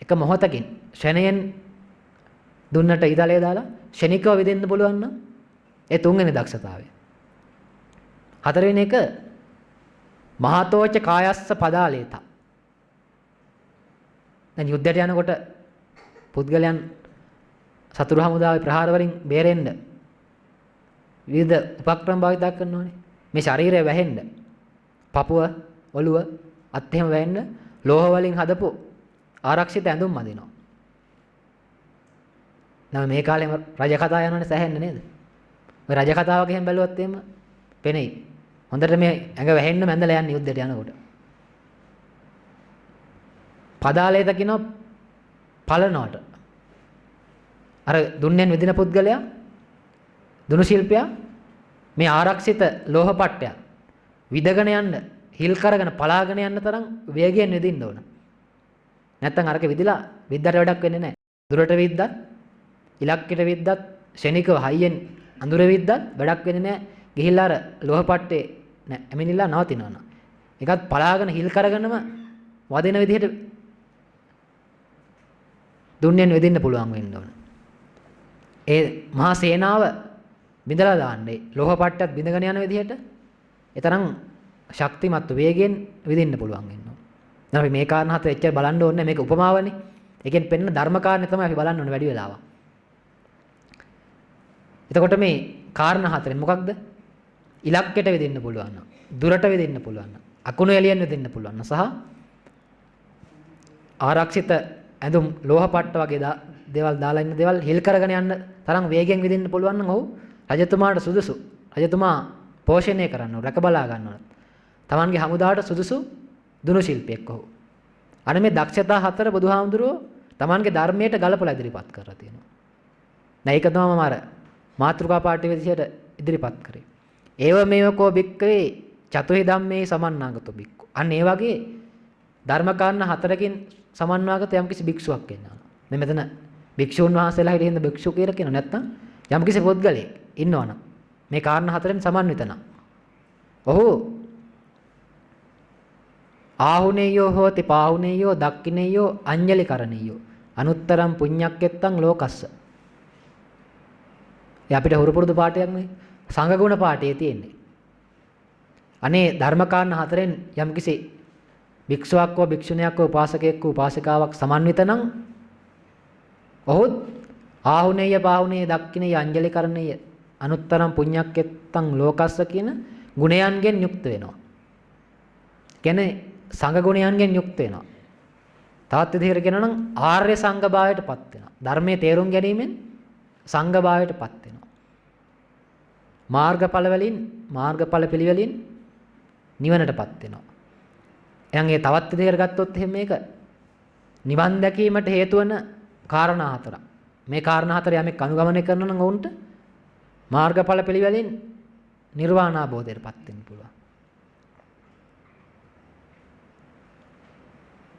එක මොහොතකින් ෂණයෙන් දුන්නට ඉදලේ දාලා ෂණිකව විදින්න පුළුවන් නම් ඒ තුන්වෙනි දක්ෂතාවය. හතරවෙනි එක මහතෝච කායස්ස පදාලේත. දැන් යුද්ධයට යනකොට පුද්ගලයන් සතුරු හමුදාවේ ප්‍රහාර වලින් බේරෙන්න විවිධ උපක්‍රම භාවිත කරනවානේ. මේ ශරීරය වැහෙන්න, පපුව, ඔළුව, අත් එහෙම වැහෙන්න ලෝහ වලින් හදපු ආරක්ෂිත ඇඳුම් අඳිනවා. නම් මේ කාලේ රජ කතා යනවනේ සැහෙන්න නේද? ඔය රජ කතාවක එහෙම බැලුවත් එහෙම පෙනෙයි. හොඳට මේ ඇඟ වැහෙන්න මැඳලා යන්නේ යුද්ධයට යනකොට. පදාලේත කියනවා පලනවට. අර දුන්නෙන් විදින පුද්ගලයා දුනු ශිල්පියා මේ ආරක්ෂිත ලෝහ පට්ටය විදගෙන යන්න හිල් කරගෙන පලාගෙන යන්න තරම් වේගයෙන් විදින්න ඕන. නැත්තම් අරක විදිලා විද්දට වැඩක් වෙන්නේ නැහැ. දුරට විද්දත් ඉලක්කයට විද්දත් ෂණිකව හයියෙන් අඳුර විද්දත් වැඩක් වෙන්නේ නැහැ. ගිහිල්ලා අර ලෝහ පට්ටේ ඇමිනිලා නවතිනවා න ะ. ඒකත් පලාගෙන හිල් කරගෙනම වදින විදිහට දුන්නෙන් විදින්න පුළුවන් වෙන්න ඕන. ඒ මහා සේනාව බිඳලා දාන්නේ ලෝහ පට්ටත් බිඳගෙන යන විදිහට ඒ තරම් ශක්තිමත් වේගෙන් විදින්න පුළුවන් වෙන්න ඕන. දැන් අපි මේ කාරණා හතර එච්චර බලන්න ඕනේ මේක උපමාවනේ. ඒකෙන් පෙන්න ධර්ම කාරණේ තමයි අපි බලන්න ඕනේ වැඩි වෙලාවක්. එතකොට මේ කාරණා හතරෙන් මොකක්ද? ඉලක්කයට විදින්න පුළුවන් නම්, දුරට විදින්න පුළුවන් නම්, අකුණු එළියෙන් විදින්න පුළුවන් නම් සහ ආරක්ෂිත ඇඳුම් ලෝහ පට්ට වගේ දේවල් දාලා ඉන්න දේවල් හිල් කරගෙන යන්න තරම් වේගෙන් විදින්න පුළුවන් නම් ඔව් රජතුමාට සුදුසු. රජතුමා පෝෂණය කරන්න ඕන, රැක බලා ගන්න ඕන. තමන්ගේ හමුදාවට සුදුසු දුනු ශිල්පියෙක් ඔහු. අර මේ දක්ෂතා හතර බුදුහාමුදුරුවෝ තමන්ගේ ධර්මයට ගලපලා ඉදිරිපත් කරලා තියෙනවා. දැන් ඒක තමයි මම අර මාතෘකා පාඨය විදිහට ඉදිරිපත් කරේ. ඒව මේව කෝ බික්කවේ චතුහි ධම්මේ සමන්නාගතෝ බික්කු. අන්න ඒ වගේ ධර්මකාරණ හතරකින් සමන්වාගත යම්කිසි භික්ෂුවක් ඉන්නවා. දැන් මෙතන භික්ෂුන් වහන්සේලා හිටින්න ඉන්න භික්ෂු කියලා කියනවා. නැත්නම් යම්කිසි පුද්ගලයෙක් ඉන්නවනම් මේ කාරණා හතරෙන් සමන්විත නම් ඔහු ආහුනේයෝ හෝති පාහුනේයෝ දක්ඛිනේයෝ අඤ්ඤලි කරණේයෝ අනුත්තරම් පුඤ්ඤක්කෙත්තං ලෝකස්ස. ඒ අපිට හුරු පුරුදු පාඩයක් නේ. සංඝගුණ පාඩයේ තියෙන්නේ. අනේ ධර්මකාරණ හතරෙන් යම්කිසි භික්ෂුවක් හෝ භික්ෂුණියක් හෝ උපාසකයෙක් හෝ උපාසිකාවක් සමන්විත නම් ඔහුත් ආහුනේය පාහුනේය දක්ඛිනේය අංජලි කරණේය අනුත්තරම් පුඤ්ඤක්කෙත්තං ලෝකස්ස කියන ගුණයන්ගෙන් යුක්ත වෙනවා. කියන්නේ සංඝ ගුණයන්ගෙන් යුක්ත වෙනවා. තවත් විදිහකට කියනවා නම් ආර්ය සංඝ භාවයටපත් වෙනවා. ධර්මයේ තේරුම් ගැනීමෙන් සංඝ භාවයටපත් වෙනවා. මාර්ගඵල පිළිවෙලින් නිවනටපත් වෙනවා. එහෙනම් ඒ තවත් විදිහකට ගත්තොත් එහෙනම් මේක නිවන් දැකීමට හේතු වන කාරණා හතරක්. මේ කාරණා හතර යමෙක් අනුගමනය කරනවා නම් ඔවුන්ට මාර්ගඵල පිළිවෙලින් නිර්වාණ අවබෝධයටපත් වෙන්න පුළුවන්.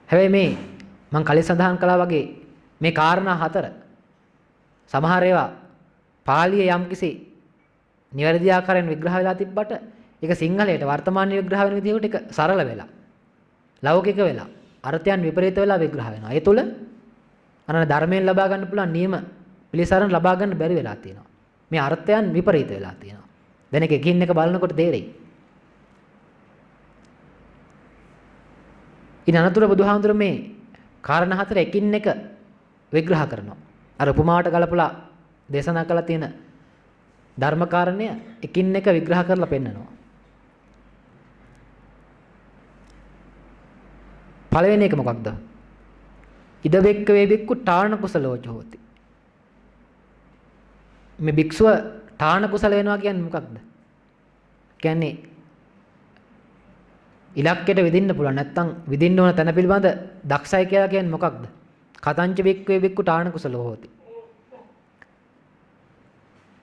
හැබැයි මේ මම කලින් සඳහන් කළා වගේ මේ කාරණා හතර සමහර ඒවා පාලියේ යම්කිසි නිවැරදි ආකාරයෙන් විග්‍රහ වෙලා තිබ්බට ඒක සිංහලයට වර්තමාන විග්‍රහ වෙන විදිහකට ඒක සරල වෙලා ලෞකික වෙලා අර්ථයන් විපරීත වෙලා විග්‍රහ වෙනවා. ඒ තුල අනන ධර්මයෙන් ලබා ගන්න පුළුවන් නියම පිළිසරණ ලබා ගන්න බැරි වෙලා තියෙනවා. මේ අර්ථයන් විපරීත වෙලා තියෙනවා. දැන් එක එකින් එක බලනකොට තේරෙයි. ඉතින් අනතුර බුදුහාමුදුර මේ කාරණා හතර එකින් එක විග්‍රහ කරනවා. අර උපමාවට ගලපලා දේශනා කළා තියෙන ධර්ම කාරණය එකින් එක විග්‍රහ කරලා පෙන්නනවා. පළවෙනි එක මොකක්ද? ඉද වෙක්ක වේ බික්කු ඨාන කුසලෝච හෝති. මේ භික්ෂුව ඨාන කුසල වෙනවා කියන්නේ මොකක්ද? කියන්නේ ඉලක්කයට විදින්න පුළුවන් නැත්නම් විදින්න ඕන තැන පිළිබඳ දක්ෂයි කියලා කියන්නේ මොකක්ද? කතංච වික්කවේ බික්කු ඨාන කුසලෝ හෝති.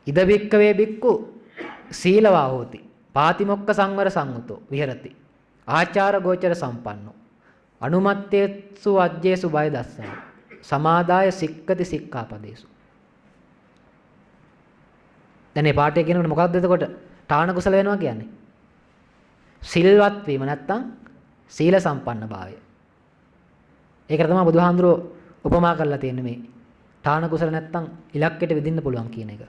ඉද වික්කවේ බික්කු සීලවා හෝති. පාතිමොක්ක සංවර සංවතෝ විහෙරති. ආචාර ගෝචර සම්පන්නෝ. අනුමත්තේසු අජ්ජේසු බය දස්සන. සමාදාය සික්කති සික්ඛාපදේසු. දැන් මේ පාඩේ කියනකොට මොකක්ද එතකොට ඨාන කුසල වෙනවා කියන්නේ? සිල්වත් වීම නැත්තම් සීල සම්පන්න භාවය. ඒකට තමයි බුදුහාඳුරෝ උපමා කරලා තියෙන්නේ මේ ඨාන කුසල නැත්තම් ඉලක්කයට විදින්න පුළුවන් කියන එක.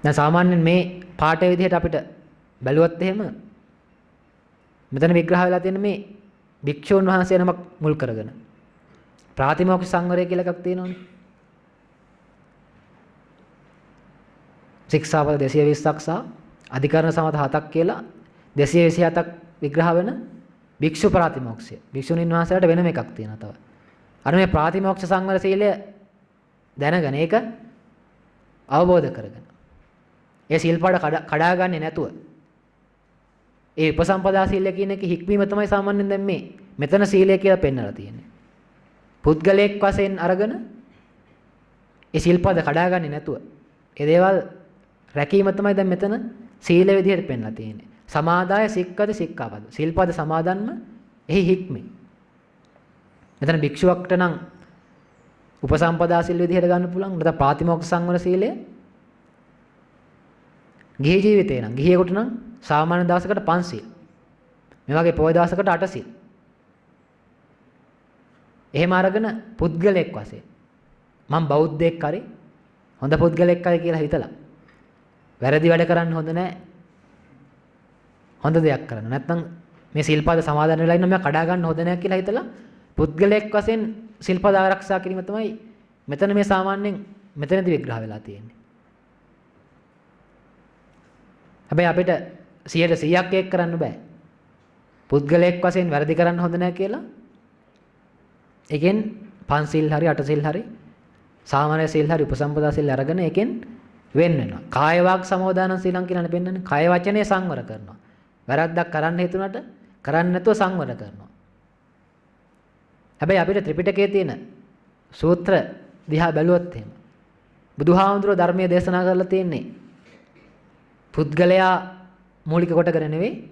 දැන් සාමාන්‍යයෙන් මේ පාඩේ විදිහට අපිට බැලුවොත් එහෙම මෙතන විග්‍රහ වෙලා තියෙන මේ භික්ෂුන් වහන්සේ නමක් මුල් කරගෙන ප්‍රාතිමෝක්ෂ සංවරය කියලා එකක් තියෙනවනේ. ශික්ෂාපද 220ක් සහ අධිකරණ සමත 7ක් කියලා 227ක් විග්‍රහ වෙන භික්ෂු ප්‍රාතිමෝක්ෂය. භික්ෂුණීන් වහන්සේලාට වෙනම එකක් තියෙනවා තව. අර මේ ප්‍රාතිමෝක්ෂ සංවර සීලය දැනගෙන ඒක අවබෝධ කරගෙන ඒ සීල්පඩ කඩාගන්නේ නැතුව ඒ උපසම්පදා සීලය කියන එක හික්මීම තමයි සාමාන්‍යයෙන් දැන් මේ මෙතන සීලය කියලා පෙන්වලා තියෙන්නේ. පුද්ගලයෙක් වශයෙන් අරගෙන ඒ සීල්පද කඩාගන්නේ නැතුව ඒ දේවල් රැකීම තමයි දැන් මෙතන සීල විදිහට පෙන්වලා තියෙන්නේ. සමාදාය සික්කති සික්ඛාපද. සීල්පද සමාදන්ම එහි හික්මේ. මෙතන භික්ෂුවක්ට නම් උපසම්පදා සීල විදිහට ගන්න පුළුවන්. නැත්නම් ප්‍රාතිමෝක්ෂ සංවර සීලය ගිහි ජීවිතේ නම් ගිහියෙකුට නම් සාමාන්‍ය දවසකට 5 සීල්. මේ වගේ පොය දවසකට 8 සීල්. එහෙම අරගෙන පුද්ගලයෙක් වශයෙන් මම බෞද්ධයෙක් හරි හොඳ පුද්ගලයෙක් හරි කියලා හිතලා වැරදි වැඩ කරන්න හොඳ නැහැ. හොඳ දෙයක් කරන්න. නැත්නම් මේ සිල්පද සමාදන් වෙලා ඉන්න මම කඩා ගන්න හොඳ නැහැ කියලා හිතලා පුද්ගලයෙක් වශයෙන් සිල්පද ආරක්ෂා කිරීම තමයි මෙතන මේ සාමාන්‍යයෙන් මෙතනදී විග්‍රහ වෙලා තියෙන්නේ. හැබැයි අපිට 100%ක් ඒක කරන්න බෑ. පුද්ගලයෙක් වශයෙන් වැරදි කරන්න හොඳ නැහැ කියලා එකෙන් පන්සිල් හරි අටසිල් හරි සාමාන්‍ය සිල් හරි උපසම්පදා සිල් අරගෙන එකෙන් වෙන් වෙනවා. කාය වාග් සමෝදාන සීලං කියලානේ පෙන්නන්නේ. කාය වචනේ සංවර කරනවා. වැරද්දක් කරන්න හිතුණාට කරන්නේ නැතුව සංවර කරනවා. හැබැයි අපිට ත්‍රිපිටකයේ තියෙන සූත්‍ර දිහා බැලුවොත් එහෙම බුදුහාමුදුරුවෝ ධර්මයේ දේශනා කරලා තියෙන්නේ පුද්ගලයා මූලික කොටගෙන නෙවෙයි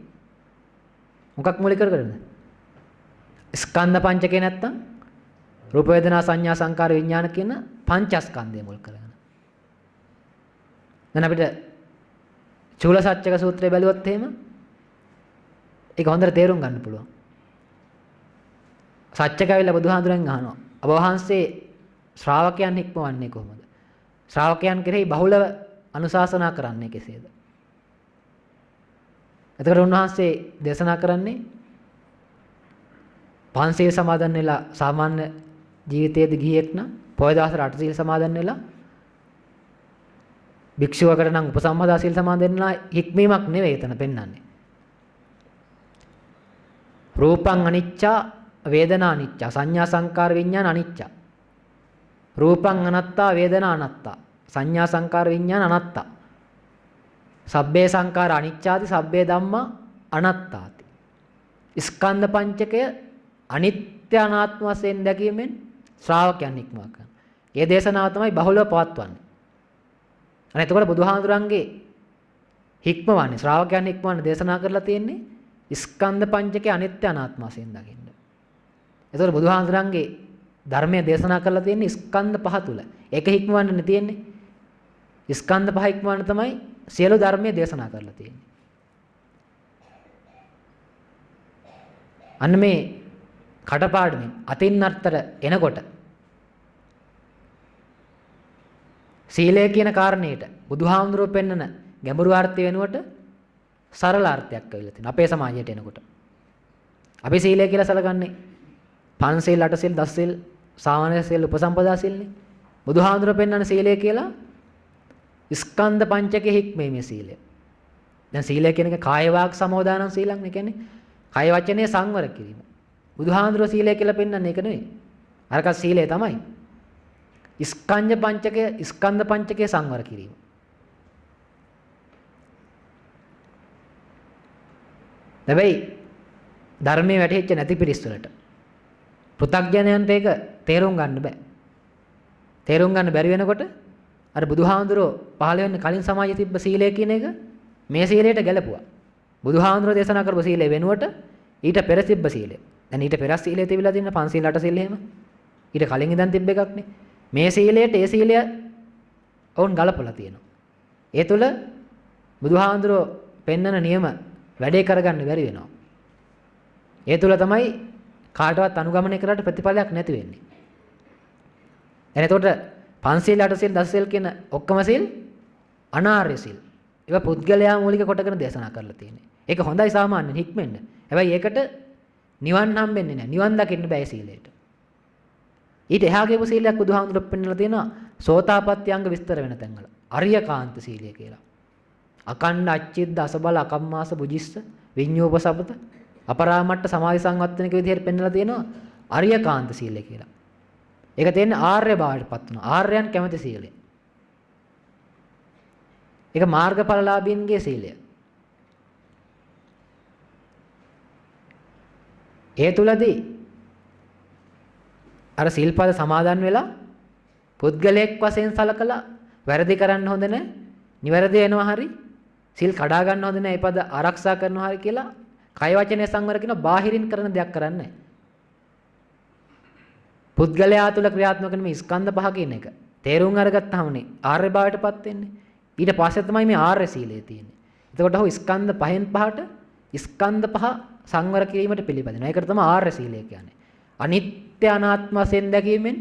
මොකක් මූලික කරගෙනද? ස්කන්ධ පංචකේ නැත්තම් රූප වේදනා සංඥා සංකාර විඥාන කියන පංචස්කන්ධය මුල් කරගෙන. දැන් අපිට චූලසච්චක සූත්‍රය බැලුවොත් එහෙම ඒක හොඳට තේරුම් ගන්න පුළුවන්. සච්චක ඇවිල්ලා බුදුහාඳුරෙන් අහනවා. ඔබ වහන්සේ ශ්‍රාවකයන් හික්මවන්නේ කොහොමද? ශ්‍රාවකයන් කෙරෙහි බහුලව අනුශාසනා කරන්නේ කෙසේද? එතකොට උන්වහන්සේ දේශනා කරන්නේ පංචශීල සමාදන් වෙලා සාමාන්‍ය ජීවිතයේදී ගියෙක් නම් පොය දවසට අටසීල සමාදන් වෙලා භික්ෂුවකට නම් උපසම්පදා සීල සමාදන් වෙලා හික්මීමක් නෙවෙයි එතන පෙන්වන්නේ. රූපං අනිච්චා වේදනා අනිච්චා සංඥා සංකාර විඥාන අනිච්චා. රූපං අනත්තා වේදනා අනත්තා සංඥා සංකාර විඥාන අනත්තා. සබ්බේ සංකාර අනිච්චාති සබ්බේ ධම්මා අනත්තාති. ස්කන්ධ පංචකය අනිත්‍ය අනාත්ම වශයෙන් දැකීමෙන් ශ්‍රාවකයන් ඉක්මවා ගන්න. මේ දේශනාව තමයි බහුලව පවත්වන්නේ. අනේ එතකොට බුදුහාඳුරන්ගේ හික්මවන්නේ ශ්‍රාවකයන් ඉක්මවන්න දේශනා කරලා තියෙන්නේ ස්කන්ධ පංචකය අනිත්‍ය අනාත්ම වශයෙන් දකින්න. එතකොට බුදුහාඳුරන්ගේ ධර්මයේ දේශනා කරලා තියෙන්නේ ස්කන්ධ පහ තුල. ඒක හික්මවන්න තියෙන්නේ. ස්කන්ධ පහ හික්මවන්න තමයි සියලු ධර්මයේ දේශනා කරලා තියෙන්නේ. අන්න මේ කටපාඩමින් අතින් අත්තර එනකොට සීලය කියන කාරණේට බුදුහාමුදුරුවෝ පෙන්නන ගැඹුරු අර්ථය වෙනුවට සරල අර්ථයක් ඇවිල්ලා තියෙනවා අපේ සමාජයට එනකොට. අපි සීලය කියලා සලකන්නේ පංචශීල, අටසීල, දසසීල, සාමාන්‍ය සීල, උපසම්පදා සීලනේ. බුදුහාමුදුරුවෝ පෙන්නන සීලය කියලා ස්කන්ධ පංචකයේ හික්මීමේ සීලය. දැන් සීලය කියන එක කාය වාග් සමෝදානං සීලං නේ කියන්නේ. කය වචනේ සංවර කිරීම. බුදුහාඳුරෝ සීලය කියලා පෙන්වන්නේ ඒක නෙවෙයි. අරක සීලය තමයි. ස්කන්ධ පංචකය සංවර කිරීම. හැබැයි ධර්මයේ වැටෙච්ච නැති පිරිස් වලට පෘථග්ජනයන්ට ඒක තේරුම් ගන්න බෑ. තේරුම් ගන්න බැරි වෙනකොට අර බුදුහාඳුරෝ පහළ වෙන්න කලින් සමාජයේ තිබ්බ සීලය කියන එක මේ සීලයට ගැලපුවා. බුදුහාඳුරෝ දේශනා කරපු සීලය වෙනුවට ඊට පෙර තිබ්බ සීලය. දැන් ඊට පෙර සීලය තිබිලා තියෙන පංචශීල අටසීල එහෙම. ඊට කලින් ඉඳන් තිබ්බ එකක් නේ. මේ සීලයට ඒ සීලය වුන් ගලපලා තියෙනවා. ඒ තුල බුදුහාඳුරෝ පෙන්නන නියම වැඩේ කරගන්න බැරි වෙනවා. ඒ තුල තමයි කාටවත් අනුගමනය කරලා ප්‍රතිඵලයක් නැති වෙන්නේ. එතකොට පංචශීල අටසීල දසසීල කියන ඔක්කොම සීල් අනාර්ය සීල්. ඒවා පුද්ගලයා මූලික කොටගෙන දේශනා කරලා තියෙන්නේ. ඒක හොඳයි සාමාන්‍යයෙන් හික්මෙන්න. හැබැයි ඒකට නිවන් හම්බෙන්නේ නැහැ. නිවන් දකින්න බෑ සීලයට. ඊට එහා ගියපු සීලයක් බුදුහාමුදුරුවෝ පෙන්නලා තියෙනවා සෝතාපට්ටි අංග විස්තර වෙන තැන්වල. අරියකාන්ත සීලය කියලා. අකණ්ඩ අච්චිද්ද අසබල අකම්මාස බුජිස්ස විඤ්ඤෝපසපත අපරාමට්ට සමාධි සංවත්තනික විදිහට පෙන්නලා තියෙනවා අරියකාන්ත සීලය කියලා. ඒක තියෙන්නේ ආර්ය භාවයටපත් වෙනවා. ආර්යයන් කැමති සීලය. ඒක මාර්ගඵලලාභීන්ගේ සීලය. ඒ තුලදී අර සිල්පද සමාදන් වෙලා පුද්ගලයෙක් වශයෙන් සලකලා වැරදි කරන්න හොඳ නැහැ. නිවැරදි වෙනවා හරි සිල් කඩා ගන්න හොඳ නැහැ. ඒ පද ආරක්ෂා කරනවා හරි කියලා කය වචනේ සංවර කියන බාහිරින් කරන දෙයක් කරන්නේ නැහැ. පුද්ගලයා තුල ක්‍රියාත්මක වෙන මේ ස්කන්ධ පහ කියන එක තේරුම් අරගත්තාමනේ ආර්ය භාවයටපත් වෙන්නේ. ඊට පස්සේ තමයි මේ ආර්ය සීලය තියෙන්නේ. එතකොට ඔහු ස්කන්ධ පහෙන් පහට ස්කන්ධ පහ සංවර කිරීමට පිළිපදිනවා. ඒකට තමයි ආර්ය සීලය කියන්නේ. අනිත්‍ය අනාත්ම වශයෙන් දැකීමෙන්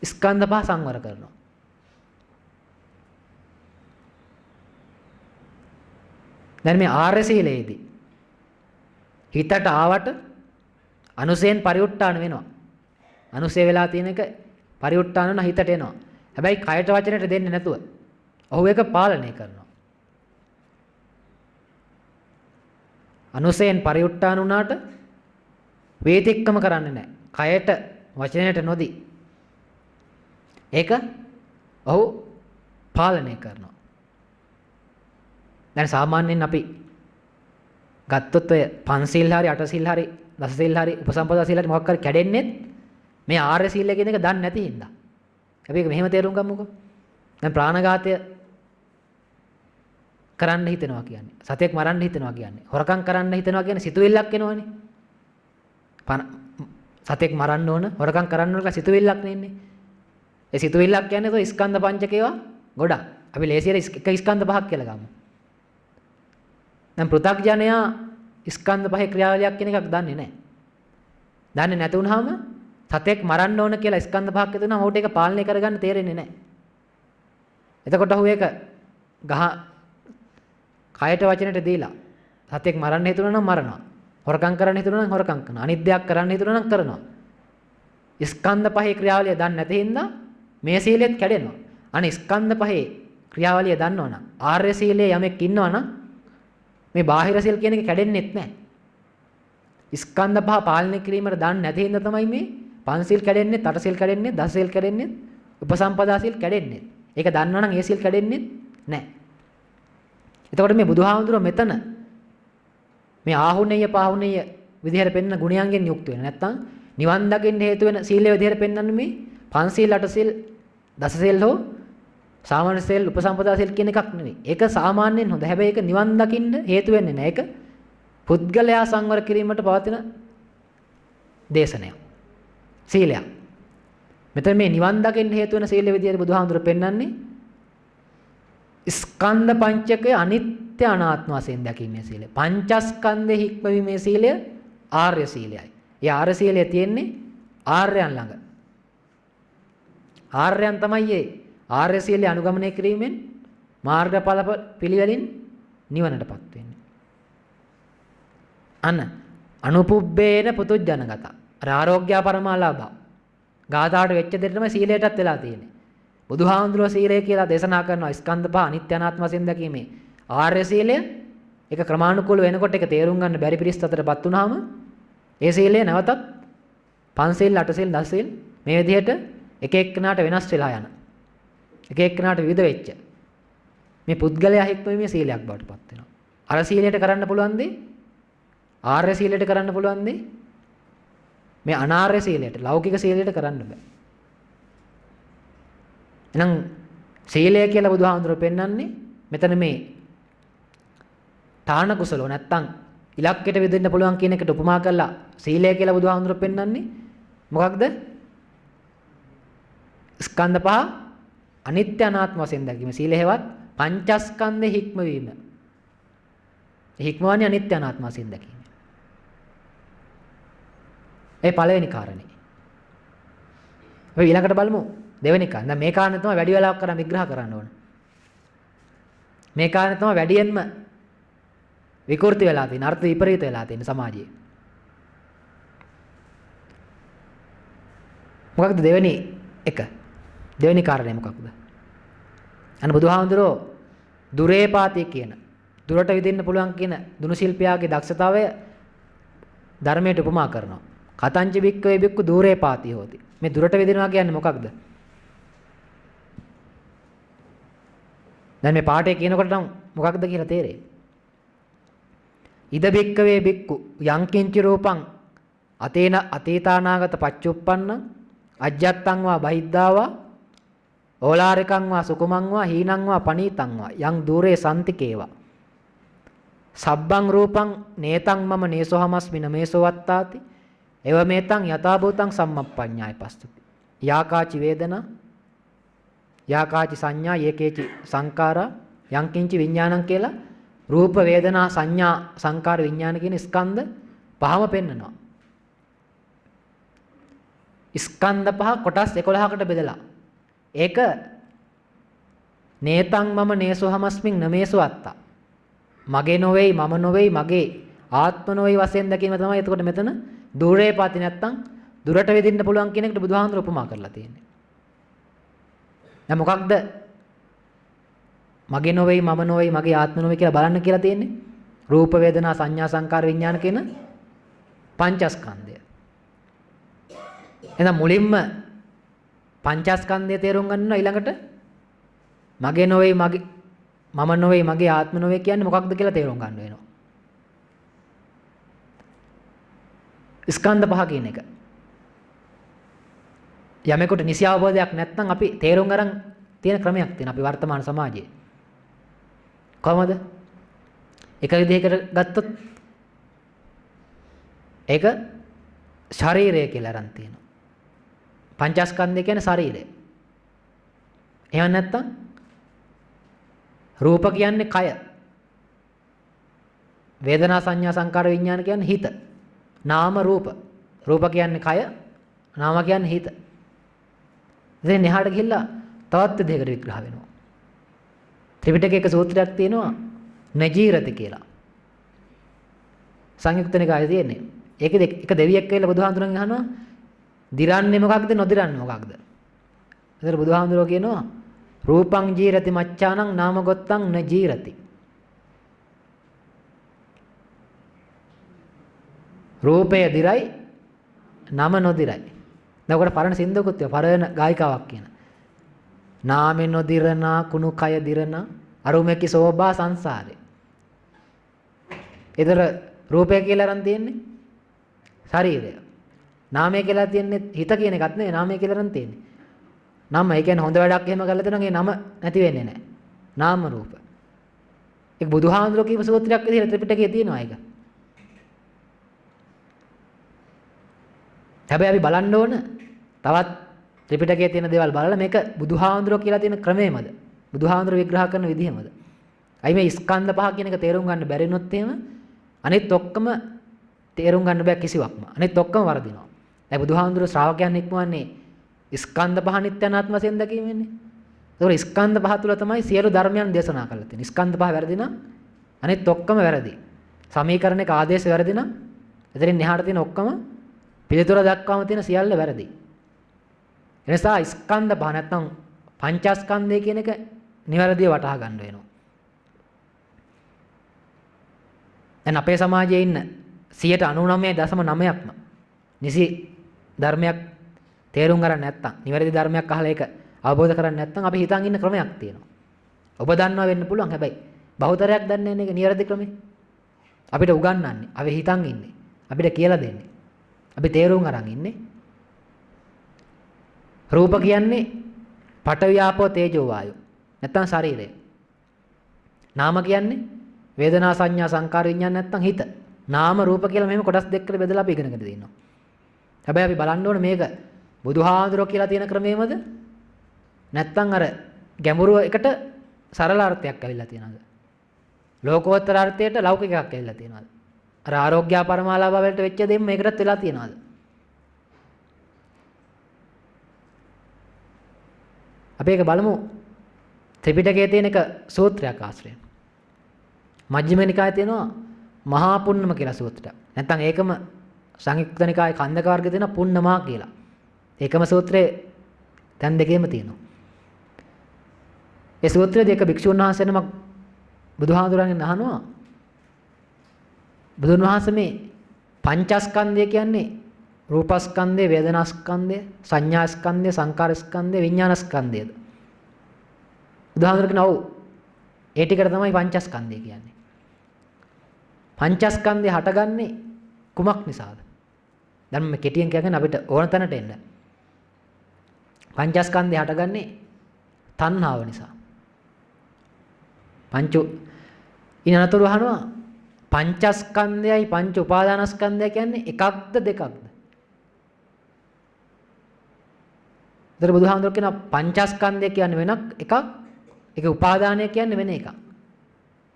ස්කන්ධ පහ සංවර කරනවා. දැන් මේ ආර්ය සීලයේදී හිතට ආවට අනුසයෙන් පරිඋත්තාන වෙනවා. අනුසය වෙලා තියෙන එක පරිඋත්තාන වෙන හිතට එනවා. හැබැයි කයට වචනයට දෙන්නේ නැතුව ඔහු ඒක පාලනය කරනවා. අනුසයෙන් පරිඋත්තාන වුණාට වේතික්කම කරන්නේ නැහැ. කයට වචනයට නොදී ඒක ඔහු පාලනය කරනවා. දැන් සාමාන්‍යයෙන් අපි ගත්තොත් ඔය පංචශීල හරි අටසීල හරි දසසීල හරි උපසම්පදා සීල හරි මොකක් හරි කැඩෙන්නේ මේ ආර්ය සීලය කියන එක දන්නේ නැති හින්දා. අපි ඒක මෙහෙම තේරුම් ගමුකෝ. දැන් ප්‍රාණඝාතය කරන්න හිතෙනවා කියන්නේ. සතෙක් මරන්න හිතෙනවා කියන්නේ. හොරකම් කරන්න හිතෙනවා කියන්නේ සිතුවිල්ලක් එනවනේ. සතෙක් මරන්න ඕන, හොරකම් කරන්න ඕන කියලා සිතුවිල්ලක් නෙන්නේ. ඒ සිතුවිල්ලක් කියන්නේ તો ස්කන්ධ පංචකේවා ගොඩක්. අපි ලේසියට එක ස්කන්ධ පහක් කියලා ගමු. දැන් පෘථග්ජනයා ස්කන්ධ පහේ ක්‍රියාවලියක් කියන එකක් දන්නේ නැහැ. දන්නේ නැති වුනහම සතෙක් මරන්න ඕන කියලා ස්කන්ධ පහක් හිතුනම ඔහුට ඒක පාලනය කරගන්න තේරෙන්නේ නැහැ. එතකොට ඔහු ඒක කයට වචනට දීලා සතෙක් මරන්න හිතුණා නම් මරනවා. හොරකම් කරන්න හිතුණා නම් හොරකම් කරනවා. අනිත් දෙයක් කරන්න හිතුණා නම් කරනවා. ස්කන්ධ පහේ ක්‍රියාවලිය දන්නේ නැති හින්දා මේ සීලෙත් කැඩෙනවා. අනේ ස්කන්ධ පහේ ක්‍රියාවලිය දන්නවනම් ආර්ය සීලයේ යමෙක් ඉන්නවනම් මේ බාහිර සීල් කියන එක කැඩෙන්නෙත් නැහැ. ස්කන්ධ පහ පාලනය කිරීමට දන්නේ නැති හින්දා තමයි මේ පංචශීල් කැඩෙන්නේ, අටශීල් කැඩෙන්නේ, දසශීල් කැඩෙන්නේ, උපසම්පදා සීල් කැඩෙන්නේ. ඒක දන්නවනම් ඒ සීල් කැඩෙන්නේ නැහැ. එතකොට මේ බුදුහාමුදුරුවෝ මෙතන මේ ආහුණේය පාහුණේය විදිහට පෙන්න ගුණයන්ගෙන් යුක්ත වෙන. නැත්තම් නිවන් දකින්න හේතු වෙන සීලය විදිහට පෙන්වන්නේ මේ පංචශීල්, අටශීල්, දසශීල් හෝ සාමාන්‍ය සීල්, උපසම්පදා සීල් කියන එකක් නෙවෙයි. ඒක සාමාන්‍යයෙන් හොඳ. හැබැයි ඒක නිවන් දකින්න හේතු වෙන්නේ නැහැ. ඒක පුද්ගලයා සංවර කිරීමට පවතින දේශනයක්. සීලයක්. මෙතන මේ නිවන් දකින්න හේතු වෙන සීල විදියට බුදුහාමුදුරුවෝ පෙන්වන්නේ ස්කන්ධ පංචකය අනිත්‍ය අනාත්ම වශයෙන් දකින්නේ සීලය. පංචස්කන්ධෙ හික්මවීමේ සීලය ආර්ය සීලයයි. ඒ ආර්ය සීලය තියෙන්නේ ආර්යයන් ළඟ. ආර්යයන් තමයි මේ ආර්ය සීලය අනුගමනය කිරීමෙන් මාර්ගඵල පිළිවෙලින් නිවනටපත් වෙන්නේ. අන්න අනුපුබ්බේන පුතුජනගත. ආරෝග්‍ය පරමාලාභ. ගාථාට වෙච්ච දෙයක් තමයි සීලයටත් වෙලා තියෙන්නේ. බුදුහාමුදුරුවෝ සීලය කියලා දේශනා කරනවා ස්කන්ධ පහ අනිත්‍ය අනාත්ම වශයෙන් දැකීමේ ආර්ය සීලය. ඒක ක්‍රමානුකූල වෙනකොට ඒක තේරුම් ගන්න බැරි පිරිස් අතරපත් වුනහම ඒ සීලය නැවතත් පංචශීල්, අටශීල්, දසශීල් මේ විදිහට එක එක්කෙනාට වෙනස් වෙලා යන. එක එක්කෙනාට විවිධ වෙච්ච මේ පුද්ගලයා හික්මීමේ සීලයක් බවට පත් වෙනවා. අර සීලයට කරන්න පුළුවන් දේ ආර්ය සීලයට කරන්න පුළුවන් දේ මේ අනාර්ය සීලයට, ලෞකික සීලයට කරන්න බෑ. එහෙනම් සීලය කියලා බුදුහාමුදුරුවෝ පෙන්වන්නේ මෙතන මේ තාන කුසලෝ නැත්තම් ඉලක්කයට විදින්න පුළුවන් කියන එකට උපමා කරලා සීලය කියලා බුදුහාමුදුරුවෝ පෙන්වන්නේ මොකක්ද? ස්කන්ධ පහ අනිත්‍ය අනාත්ම වශයෙන් දැකීම. සීලය හේවත් පංචස්කන්ධේ හික්මවීම. හික්මවන්නේ අනිත්‍ය අනාත්ම වශයෙන් දැකීම. ඒ පළවෙනි කාරණේ. අපි ඊළඟට බලමු දෙවෙනි කාරණේ. දැන් මේ කාරණේ තමයි වැඩි වෙලාවක් කරන් විග්‍රහ කරන්න ඕන. මේ කාරණේ තමයි වැඩියෙන්ම විකෘති වෙලා තියෙන, අර්ථ විපරීත වෙලා තියෙන සමාජයේ. මොකක්ද දෙවෙනි එක? දෙවෙනි කාරණේ මොකක්ද? අන්න බුදුහාමුදුරෝ දුරේපාතී කියන, දුරට විදින්න පුළුවන් කියන දුනු ශිල්පියාගේ දක්ෂතාවය ධර්මයට උපමා කරනවා. කතංච බික්කවේ බික්කු දුරේපාතී හොති. මේ දුරට විදිනවා කියන්නේ මොකක්ද? දැන් මේ පාඩේ කියනකොට නම් මොකක්ද කියලා තේරෙයි. ඉද බික්කවේ බික්කු යංකින්චි රූපං අතේන අතීතානාගත පච්චුප්පන්න අජ්ජත්තං වා බහිද්ධා වා ඕලාරිකං වා සුකුමං වා හීනං වා පනීතං වා යං දුරේ සම්තිකේවා සබ්බං රූපං නේතං මම නේසෝහමස්මින මේසෝවත්තාති එව මේතං යථාභූතං සම්මප්පඤ්ඤාය පස්සති යාකාචි වේදනා යාකාචි සංඥා යේකේචි සංකාරා යංකින්චි විඥානං කියලා රූප වේදනා සංඥා සංකාර විඥාන කියන ස්කන්ධ පහම පෙන්නනවා. ස්කන්ධ පහ කොටස් 11කට බෙදලා ඒක නේතං මම නේසෝහමස්මින් නමේසෝ අත්තා මගේ නොවේයි මම නොවේයි මගේ ආත්ම නොවේයි වශයෙන් දැකීම තමයි එතකොට මෙතන දුරේ පාති නැත්තම් දුරට වෙදින්න පුළුවන් කියන එකට බුදුහාමුදුරුවෝ උපමා කරලා තියෙන්නේ. දැන් මොකක්ද මගේ නොවේයි මම නොවේයි මගේ ආත්ම නොවේයි කියලා බලන්න කියලා තියෙන්නේ? රූප වේදනා සංඥා සංකාර විඥාන කියන පංචස්කන්ධය. එහෙනම් මුලින්ම පංචස්කන්ධය තේරුම් ගන්නවා ඊළඟට මගේ නොවේයි මගේ මම නොවේයි මගේ ආත්ම නොවේයි කියන්නේ මොකක්ද කියලා තේරුම් ගන්න වෙනවා. ස්කන්ධ පහ කියන එක. යමෙකුට නිසි අවබෝධයක් නැත්නම් අපි තේරුම් අරන් තියෙන ක්‍රමයක් තියෙනවා අපි වර්තමාන සමාජයේ. කොහොමද? එක විදිහකට ගත්තොත් ඒක ශරීරය කියලා අරන් තියෙනවා. පංචස්කන්ධය කියන්නේ ශරීරය. එහෙම නැත්නම් රූප කියන්නේ කය. වේදනා සංඥා සංකාර විඥාන කියන්නේ හිත. නාම රූප. රූප කියන්නේ කය, නාම කියන්නේ හිත. ඉතින් එහාට ගිහිල්ලා තවත් දෙයකට විග්‍රහ වෙනවා. ත්‍රිපිටකයක සූත්‍රයක් තියෙනවා නජීරති කියලා. සංයුක්ත නිකායේ තියෙන්නේ. ඒකෙද එක දෙවියෙක් කියලා බුදුහාඳුරන් අහනවා දිරන්නේ මොකක්ද නොදිරන්නේ මොකක්ද? ඒතර බුදුහාඳුරෝ කියනවා රූපං ජීරති මච්ඡානං නාම ගොත්තං න ජීරති. රූපය දිරයි නම නොදිරයි. දැන් ඔකට පරණ සින්දුවකුත් තියෙනවා. පරණ ගායිකාවක් කියන. නාමෙ නොදිරනා කුණු කය දිරනා අරුමෙකි සෝභා සංසාරේ. ඒතර රූපය කියලා අරන් තියෙන්නේ ශරීරය. නාමය කියලා තියෙන්නේ හිත කියන එකත් නෙවෙයි නාමය කියලා අරන් තියෙන්නේ. නම ඒ කියන්නේ හොඳ වැඩක් එහෙම කරලා තියෙනවා ඒ නම නැති වෙන්නේ නැහැ. නාම රූප. ඒක බුදුහාමුදුරුවෝ කියපු සූත්‍රයක් විදිහට ත්‍රිපිටකයේ තියෙනවා ඒක. හැබැයි අපි බලන්න ඕන තවත් ත්‍රිපිටකයේ තියෙන දේවල් බලලා මේක බුදුහාමුදුරුවෝ කියලා තියෙන ක්‍රමයමද? බුදුහාමුදුරුවෝ විග්‍රහ කරන විදිහමද? අයි මේ ස්කන්ධ පහ කියන එක තේරුම් ගන්න බැරි වුණොත් එහෙම අනිත් ඔක්කොම තේරුම් ගන්න බෑ කිසිවක්ම. අනිත් ඔක්කොම වර්ධිනවා. දැන් බුදුහාමුදුරුවෝ ශ්‍රාවකයන් ඉක්මවන්නේ ස්කන්ධ පහ නිත්‍ය අනාත්ම වශයෙන් දැකීමෙන්නේ. ඒතකොට ස්කන්ධ පහ තුල තමයි සියලු ධර්මයන් දේශනා කරලා තියෙන්නේ. ස්කන්ධ පහ වැරදි නම් අනිත් ඔක්කොම වැරදි. සමීකරණයක ආදේශ වැරදි නම් එතනින් එහාට තියෙන ඔක්කොම පිළිතුර දක්වාම තියෙන සියල්ල වැරදි. එනිසා ස්කන්ධ පහ නැත්නම් පංචස්කන්ධය කියන එක නිවැරදිව වටහා ගන්න වෙනවා. දැන් අපේ සමාජයේ ඉන්න 99.9%ක්ම නිසි ධර්මයක් තේරුම් ගන්න නැත්නම් නිවැරදි ධර්මයක් අහලා ඒක අවබෝධ කරගන්න නැත්නම් අපි හිතන් ඉන්න ක්‍රමයක් තියෙනවා. ඔබ දන්නවා වෙන්න පුළුවන්. හැබැයි බහුතරයක් දන්නේ නැහැ මේක නිවැරදි ක්‍රමය. අපිට උගන්වන්නේ, අපි හිතන් ඉන්නේ. අපිට කියලා දෙන්නේ. අපි තේරුම් අරන් ඉන්නේ. රූප කියන්නේ පඨවි ආපෝ තේජෝ වායෝ. නැත්නම් ශරීරය. නාම කියන්නේ වේදනා සංඥා සංකාර විඥාන නැත්නම් හිත. නාම රූප කියලා මෙහෙම කොටස් දෙකකට බෙදලා අපි ඉගෙනගෙන තියෙනවා. හැබැයි අපි බලන්න ඕනේ මේක බුදුහාඳුරෝ කියලා තියෙන ක්‍රමයේමද? නැත්නම් අර ගැඹුරු එකට සරල අර්ථයක් ඇවිල්ලා තියෙනවද? ලෝකෝත්තර අර්ථයට ලෞකික එකක් ඇවිල්ලා තියෙනවද? අර ආරෝග්‍ය පරමාලාභ වලට වෙච්ච දෙයක් මේකටත් වෙලා තියෙනවද? අපි ඒක බලමු ත්‍රිපිටකයේ තියෙන එක සූත්‍රයක් ආශ්‍රයෙන්. මජ්ක්‍ධිම නිකායේ තියෙනවා මහා පුන්නම කියලා සූත්‍රයක්. නැත්නම් ඒකම සංයුක්ත නිකායේ කන්දක වර්ගයේ තියෙන පුන්නමා කියලා. ඒකම සූත්‍රයේ තැන් දෙකේම තියෙනවා. ඒ සූත්‍රයේදී එක භික්ෂුන් වහන්සේ නමක් බුදුහාඳුරන්ගෙන් අහනවා බුදුන් වහන්සේ මේ පංචස්කන්ධය කියන්නේ රූපස්කන්ධය, වේදනාස්කන්ධය, සංඥාස්කන්ධය, සංකාරස්කන්ධය, විඥානස්කන්ධයද? බුදුහාඳුරගෙන ඔව්. ඒ ටිකට තමයි පංචස්කන්ධය කියන්නේ. පංචස්කන්ධය හටගන්නේ කුමක් නිසාද? දැන් මම කෙටියෙන් කියන්නේ අපිට ඕන තැනට එන්න. පංචස්කන්ධය හටගන්නේ තණ්හාව නිසා. ඊනතුරු අහනවා පංචස්කන්ධයයි පංච උපාදානස්කන්ධය කියන්නේ එකක්ද දෙකක්ද? දර බුදුහාමුදුරුවෝ කියන පංචස්කන්ධය කියන්නේ වෙනක් එකක්, ඒක උපාදානය කියන්නේ වෙන එකක්.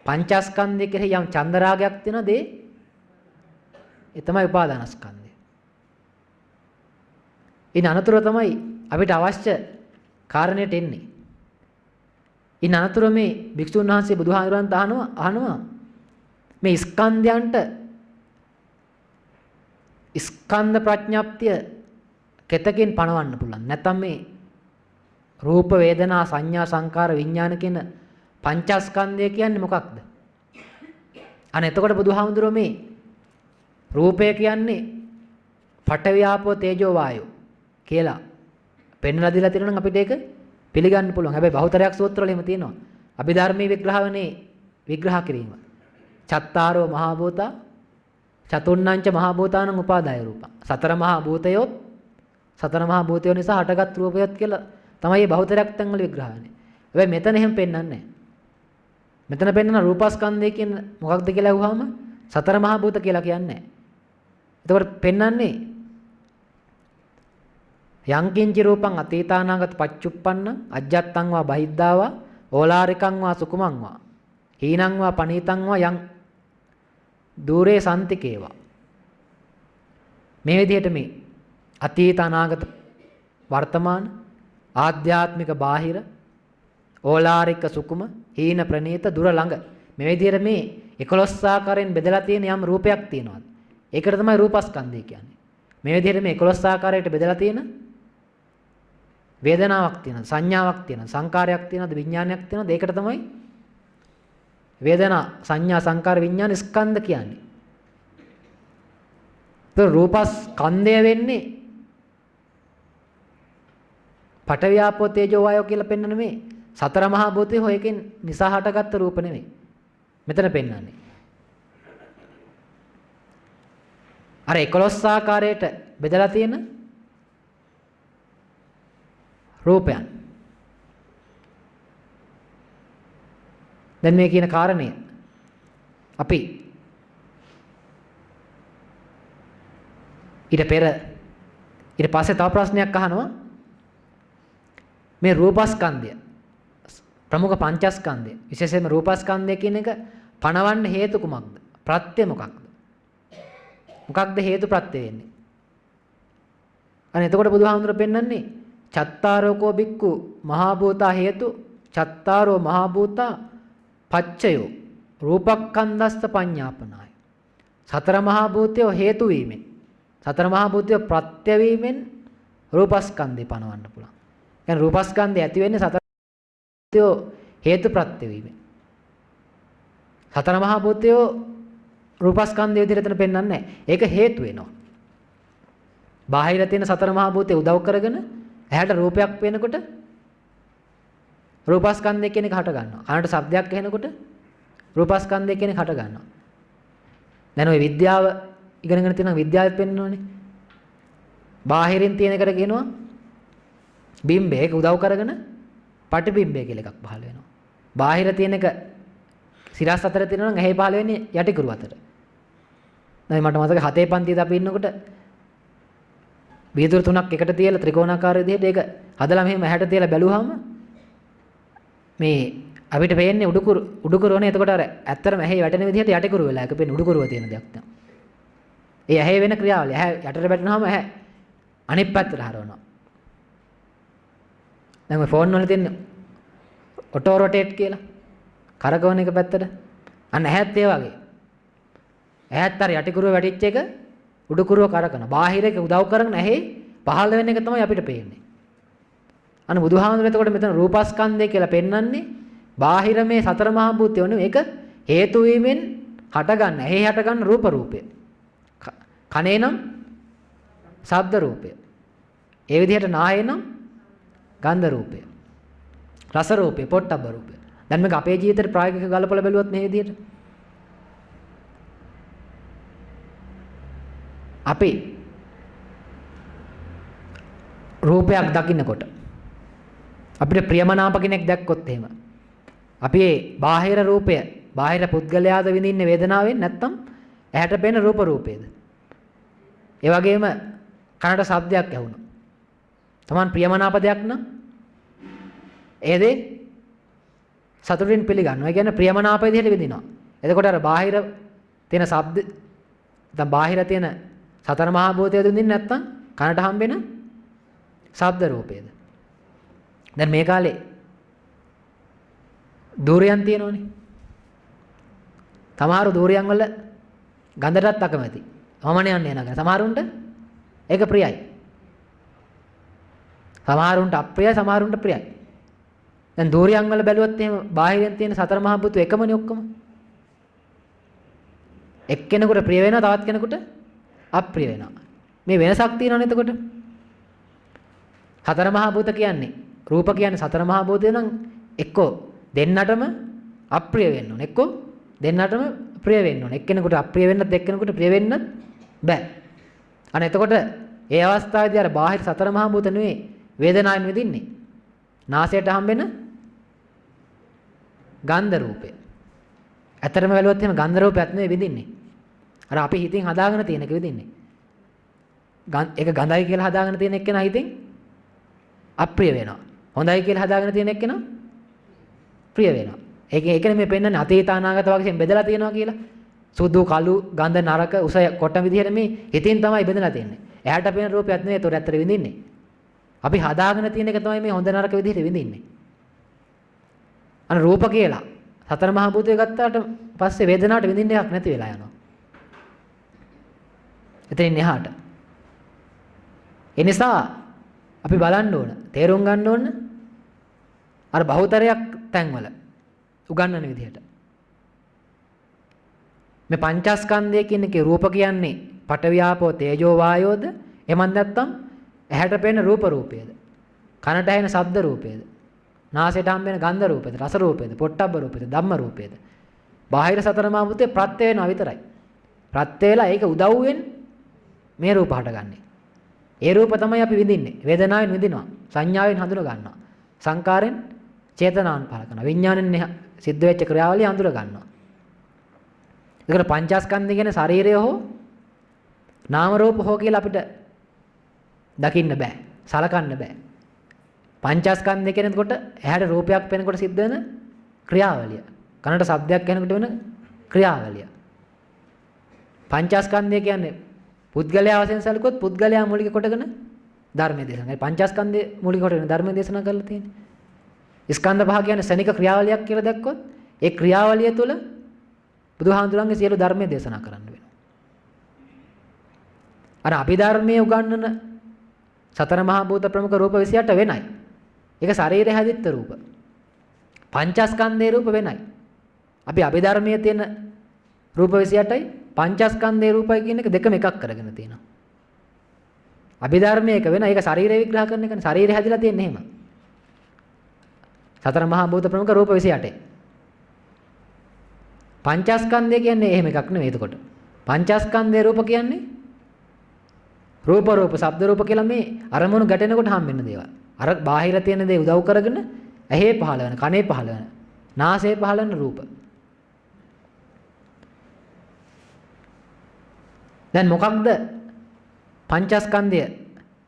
පංචස්කන්ධය කෙරෙහි යම් චන්දරාගයක් තියෙනද ඒ තමයි උපාදානස්කන්ධය. ඉන් අනතුරු තමයි අපිට අවශ්‍ය කාරණයට එන්නේ. ඉන් අනතුරු මේ භික්ෂුන් වහන්සේ බුදුහාමුදුරන්ට අහනවා මේ ස්කන්ධයන්ට ස්කන්ධ ප්‍රඥාප්තිය කෙතකින් පණවන්න පුළුවන්. නැත්නම් මේ රූප වේදනා සංඥා සංකාර විඥාන කියන පංචස්කන්ධය කියන්නේ මොකක්ද? අනේ එතකොට බුදුහාමුදුරුවෝ මේ රූපය කියන්නේ පඨවි ආපෝ තේජෝ වායෝ කියලා පෙන්වලා දීලා තියෙනවා නම් අපිට ඒක පිළිගන්න පුළුවන්. හැබැයි බහුතරයක් සූත්‍රවල එහෙම තියෙනවා. අභිධර්මයේ විග්‍රහවනේ විග්‍රහ කිරීම. චත්තාරෝ මහා භූතා චතුර්ණංච මහා භූතානං උපාදාය රූපං. සතර මහා භූතයොත් සතර මහා භූතයෝ නිසා හටගත් රූපයොත් කියලා තමයි මේ බහුතරයක් තැන්වල විග්‍රහ වෙන්නේ. හැබැයි මෙතන එහෙම පෙන්වන්නේ නැහැ. මෙතන පෙන්වන රූපස්කන්ධය කියන්නේ මොකක්ද කියලා අහුවාම සතර මහා භූත කියලා කියන්නේ නැහැ. එතකොට පෙන්වන්නේ යංකින්චි රූපං අතීතානාගත පච්චුප්පන්න අජ්ජත්තං වා බහිද්ධාවා ඕලාරිකං වා සුකුමං වා හීනං වා පනීතං වා යං දූරේ සම්තිකේවා. මේ විදිහට මේ අතීත අනාගත වර්තමාන ආධ්‍යාත්මික බාහිර ඕලාරික සුකුම හීන ප්‍රනීත දුර ළඟ මේ විදිහට මේ 11 ආකාරයෙන් බෙදලා තියෙන යම් රූපයක් තියෙනවා. ඒකට තමයි රූපස්කන්ධය කියන්නේ. මේ විදිහට මේ 11 ආකාරයට බෙදලා තියෙන වේදනාවක් තියෙනවා, සංඥාවක් තියෙනවා, සංකාරයක් තියෙනවා, විඥානයක් තියෙනවා. ඒකට තමයි වේදනා, සංඥා, සංකාර, විඥාන ස්කන්ධ කියන්නේ. તો රූපස්කන්ධය වෙන්නේ පඨවි ආපෝ තේජෝ වායෝ කියලා පෙන්වන මේ සතර මහා භූතේ හොයකින් නිසා හටගත්ත රූප නෙමෙයි. මෙතන පෙන්වන්නේ. අර 11 ආකාරයට බෙදලා තියෙන රූපයන්. දැන් මේ කියන කාරණය අපි ඊට පස්සේ තව ප්‍රශ්නයක් අහනවා. මේ රූපස්කන්ධය ප්‍රමුඛ පංචස්කන්ධය විශේෂයෙන්ම රූපස්කන්ධය කියන එක පණවන්න හේතු කුමක්ද? ප්‍රත්‍ය මොකක්ද? මොකක්ද හේතු ප්‍රත්‍ය වෙන්නේ? අනේ එතකොට බුදුහාමුදුරුවෝ පෙන්වන්නේ චත්තාරෝකෝ බික්කු මහා භූතා හේතු චත්තාරෝ මහා භූතා පච්චයෝ රූපක්ඛන්ධස්ස පඤ්ඤාපනාය. සතර මහා භූතය හේතු වීමෙන් සතර මහා භූතය ප්‍රත්‍ය වීමෙන් රූපස්කන්ධය පණවන්න පුළුවන්. يعني රූපස්කන්ධය ඇති වෙන්නේ සතර හේතු ප්‍රත්‍ය වීමෙන්. සතර මහා භූතය රූපස්කන්ධය විදිහට එතන පෙන්වන්නේ නැහැ. ඒක හේතු වෙනවා. බාහිර තියෙන සතර මහා භූතය උදව් කරගෙන ඇහැට රූපයක් පේනකොට රූපස්කන්ධය කියන එක හට ගන්නවා. කනට ශබ්දයක් ඇහෙනකොට රූපස්කන්ධය කියන එක හට ගන්නවා. දැන් ওই විද්‍යාව ඉගෙනගෙන තියෙන විද්‍යාවෙත් පෙන්වනවානේ. බාහිරින් තියෙන එකට කියනවා බිම්බය. ඒක උදව් කරගෙන පටිබිම්බය කියලා එකක් පහළ වෙනවා. බාහිර තියෙන එක සිරස් අතර තියෙනවා නම් ඇහි පහළ වෙන්නේ යටිකුරු අතර. දැන් මට මතක 7 පන්තියේදී අපි ඉන්නකොට වීදුරු තුනක් එකට තියලා ත්‍රිකෝණාකාර විදිහට ඒක හදලා මෙහෙම ඇහැට තියලා බැලුවාම මේ අපිට පේන්නේ උඩුකුරුවනේ. එතකොට අර ඇත්තටම ඇහි වැටෙන විදිහට යටිකුරු වෙලා ඒක පේන්නේ උඩුකුරුව තියෙන දෙයක් තමයි. ඒ ඇහි වෙන ක්‍රියාවලිය. ඇහැ යටට වැටෙනවාම ඇහැ අනිත් පැත්තට හරවනවා. දැන් මේ ෆෝන් වල තියෙන ඔටෝ රොටේට් කියලා කරකවන එක පැත්තට අන්න ඇහත් ඒ වගේ. ඇහත් අර යටිකුරුව වැටිච්ච එක උඩුකුරුව කරකන. බාහිර එක උදව් කරගෙන ඇහි පහළ වෙන එක තමයි අපිට පේන්නේ. අන්න බුදුහාමුදුරුවෝ එතකොට මෙතන රූපස්කන්ධය කියලා පෙන්වන්නේ බාහිර මේ සතර මහා භූතය නෙවෙයි. ඒක හේතු වීමෙන් හටගන්න. ඇහි හටගන්න රූප රූපය. කනේ නම් ශබ්ද රූපය. ඒ විදිහට නාහේ නම් ගන්ධ රූපය. රස රූපය, පොට්ටබ්බ රූපය. දැන් මේක අපේ ජීවිතේට ප්‍රායෝගිකව ගලපලා බැලුවොත් මේ විදිහට අපි රූපයක් දකින්නකොට අපිට ප්‍රියමනාප කෙනෙක් දැක්කොත් එහෙම අපි ඒ බාහිර රූපය, බාහිර පුද්ගලයාද විඳින්නේ වේදනාවෙන් නැත්නම් ඇහැට පෙනෙන රූප රූපේද? ඒ වගේම කනට ශබ්දයක් ඇහුණා. Taman ප්‍රියමනාප දෙයක් නම් ඒ දේ සතුටින් පිළිගන්නවා. ඒ කියන්නේ ප්‍රියමනාප විදිහට විඳිනවා. එතකොට අර බාහිර තියෙන ශබ්ද නැත්නම් බාහිර තියෙන සතර මහා භූතයද විඳින්නේ නැත්නම් කනට හම්බෙන ශබ්ද රූපේද? දැන් මේ කාලේ දූරයන් තියෙනවනේ. සමහර දූරයන් වල ගඳටත් අකමැති. මමනේ යන්නේ නගන. සමහරුන්ට ඒක ප්‍රියයි. සමහරුන්ට අප්‍රියයි, සමහරුන්ට ප්‍රියයි. දැන් දූරයන් වල බැලුවොත් එහෙම බාහිරෙන් තියෙන සතර මහා භූත එකමනේ ඔක්කොම. එක්කෙනෙකුට ප්‍රිය වෙනවා, තවත් කෙනෙකුට අප්‍රිය වෙනවා. මේ වෙනසක් තියෙනවනේ එතකොට. සතර මහා භූත කියන්නේ රූප කියන්නේ සතර මහා භූතය නම් එක්කෝ දෙන්නටම අප්‍රිය වෙන්න ඕනේ. එක්කෝ දෙන්නටම ප්‍රිය වෙන්න ඕනේ. එක්කෙනෙකුට අප්‍රිය වෙන්නත් එක්කෙනෙකුට ප්‍රිය වෙන්නත් බෑ. අනේ එතකොට ඒ අවස්ථාවේදී අර බාහිර සතර මහා භූත නෙවෙයි වේදනාවෙන් විඳින්නේ. නාසයට හම්බෙන ගන්ධ රූපය. ඇත්තටම බැලුවොත් එහෙම ගන්ධ රූපයක් නෙවෙයි විඳින්නේ. අර අපි හිතින් හදාගෙන තියෙන එක විඳින්නේ. ඒක ගඳයි කියලා හදාගෙන තියෙන එක්කෙනා හිතින් අප්‍රිය වෙනවා. හොඳයි කියලා හදාගෙන තියෙන එක්කෙනා ප්‍රිය වෙනවා. ඒකනේ මේ පෙන්වන්නේ අතීත අනාගත වශයෙන් බෙදලා තියෙනවා කියලා. සුදු කළු ගඳ නරක උස කොට විදිහට මේ හිතින් තමයි බෙදලා තියෙන්නේ. එයාට පේන රූපයක් නෙවෙයි ඒතොර ඇත්තට විඳින්නේ. අපි හදාගෙන තියෙන එක තමයි මේ හොඳ නරක විදිහට විඳින්නේ. අන රූප කියලා සතර මහා භූතය ගත්තාට පස්සේ වේදනාවට විඳින්න එකක් නැති වෙලා යනවා. එතනින් එහාට. ඒ නිසා අපි බලන්න ඕන, තේරුම් ගන්න ඕන අර බහුතරයක් තැන්වල උගන්වන විදිහට. මේ පංචස්කන්ධය කියන එකේ රූප කියන්නේ පඨවි ආපෝ තේජෝ වායෝද? එහෙමත් නැත්නම් ඇහැට පෙනෙන රූප රූපයේද? කනට ඇහෙන ශබ්ද රූපයේද? නාසයට හම්බෙන ගන්ධ රූපයේද? රස රූපයේද? පොට්ටබ්බ රූපයේද? ධම්ම රූපයේද? බාහිර සතර මහා භූතේ ප්‍රත්‍ය වෙනවා විතරයි. ප්‍රත්‍ය වෙලා ඒක උදව්වෙන් මේ රූප හටගන්නේ. ඒ රූප තමයි අපි විඳින්නේ. වේදනාවෙන් විඳිනවා. සංඥාවෙන් හඳුන ගන්නවා. සංකාරෙන් චේතනාවන් පහල කරනවා. විඥාණයෙන් සිද්ධ වෙච්ච ක්‍රියාවලිය හඳුන ගන්නවා. ඒකට පංචස්කන්ධය කියන්නේ ශරීරය හෝ නාම රූප හෝ කියලා අපිට දකින්න බෑ. සලකන්න බෑ. පංචස්කන්ධය කියනකොට ඇහැට රූපයක් පෙනෙනකොට සිද්ධ වෙන ක්‍රියාවලිය. කනට ශබ්දයක් ඇහෙනකොට වෙන ක්‍රියාවලිය. පංචස්කන්ධය කියන්නේ පුද්ගලයා වශයෙන් සැලකුවොත් පුද්ගලයා මූලික කොටගෙන ධර්මයේ දේශනා. පංචස්කන්ධය මූලික කොටගෙන ධර්මයේ දේශනා කරලා තියෙන්නේ. ස්කන්ධ පහ කියන්නේ ශනික ක්‍රියාවලියක් කියලා දැක්කොත් ඒ ක්‍රියාවලිය තුළ බුදුහාමුදුරන්ගේ සියලු ධර්මයේ දේශනා කරන්න වෙනවා. අර අභිධර්මයේ උගන්වන සතර මහා භූත ප්‍රමුඛ රූප 28 වෙනයි. ඒක ශරීරය හැදිච්ච රූප. පංචස්කන්ධයේ රූප වෙනයි. අපි අභිධර්මයේ තියෙන රූප 28යි පංචස්කන්ධයේ රූපයි කියන එක දෙකම එකක් කරගෙන තියෙනවා. අභිධර්මයේ එක වෙන ඒක ශරීරය විග්‍රහ කරන එකනේ. ශරීරය හැදිලා තියෙන්නේ එහෙම. සතර මහා භූත ප්‍රමුඛ රූප 28. පංචස්කන්ධය කියන්නේ එහෙම එකක් නෙවෙයි එතකොට. පංචස්කන්ධයේ රූප කියන්නේ රූප රූප ශබ්ද රූප කියලා මේ අරමුණු ගැටෙනකොට හම්බෙන්න දේවල්. අර බාහිර තියෙන දේ උදව් කරගෙන ඇහි පහළ වෙන, කනේ පහළ වෙන, නාසයේ පහළ වෙන රූප. දැන් මොකක්ද පංචස්කන්ධය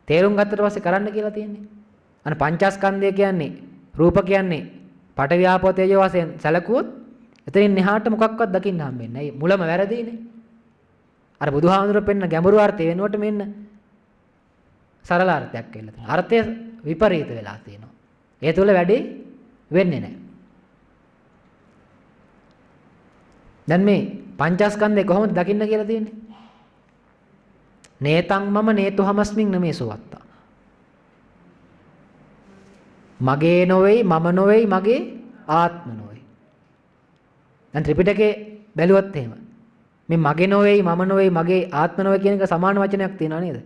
තේරුම් ගත්තට පස්සේ කරන්න කියලා තියෙන්නේ? අන්න පංචස්කන්ධය කියන්නේ රූප කියන්නේ පඨවි ආපෝ තේජෝ වශයෙන් සැලකුවොත් එතනින් එහාට මොකක්වත් දකින්න හම්බෙන්නේ නැහැ. මුලම වැරදීනේ. අර බුදුහාමුදුරුවෝ පෙන්න ගැඹුරු අර්ථය වෙනුවට මෙන්න සරල අර්ථයක් කියලා තියෙනවා. අර්ථය විපරීත වෙලා තියෙනවා. ඒ තුල වැඩේ වෙන්නේ නැහැ. දැන් මේ පංචස්කන්ධය කොහොමද දකින්න කියලා තියෙන්නේ? නේතං මම නේතු හමස්මින් නමේසෝ වත්තා. මගේ නොවේයි, මම නොවේයි, මගේ ආත්ම නොවේයි. දැන් ත්‍රිපිටකේ බැලුවොත් එහෙම මේ මගේ නොවේයි, මම නොවේයි, මගේ ආත්ම නොවේ කියන එක සමාන වචනයක් තියෙනවා නේද?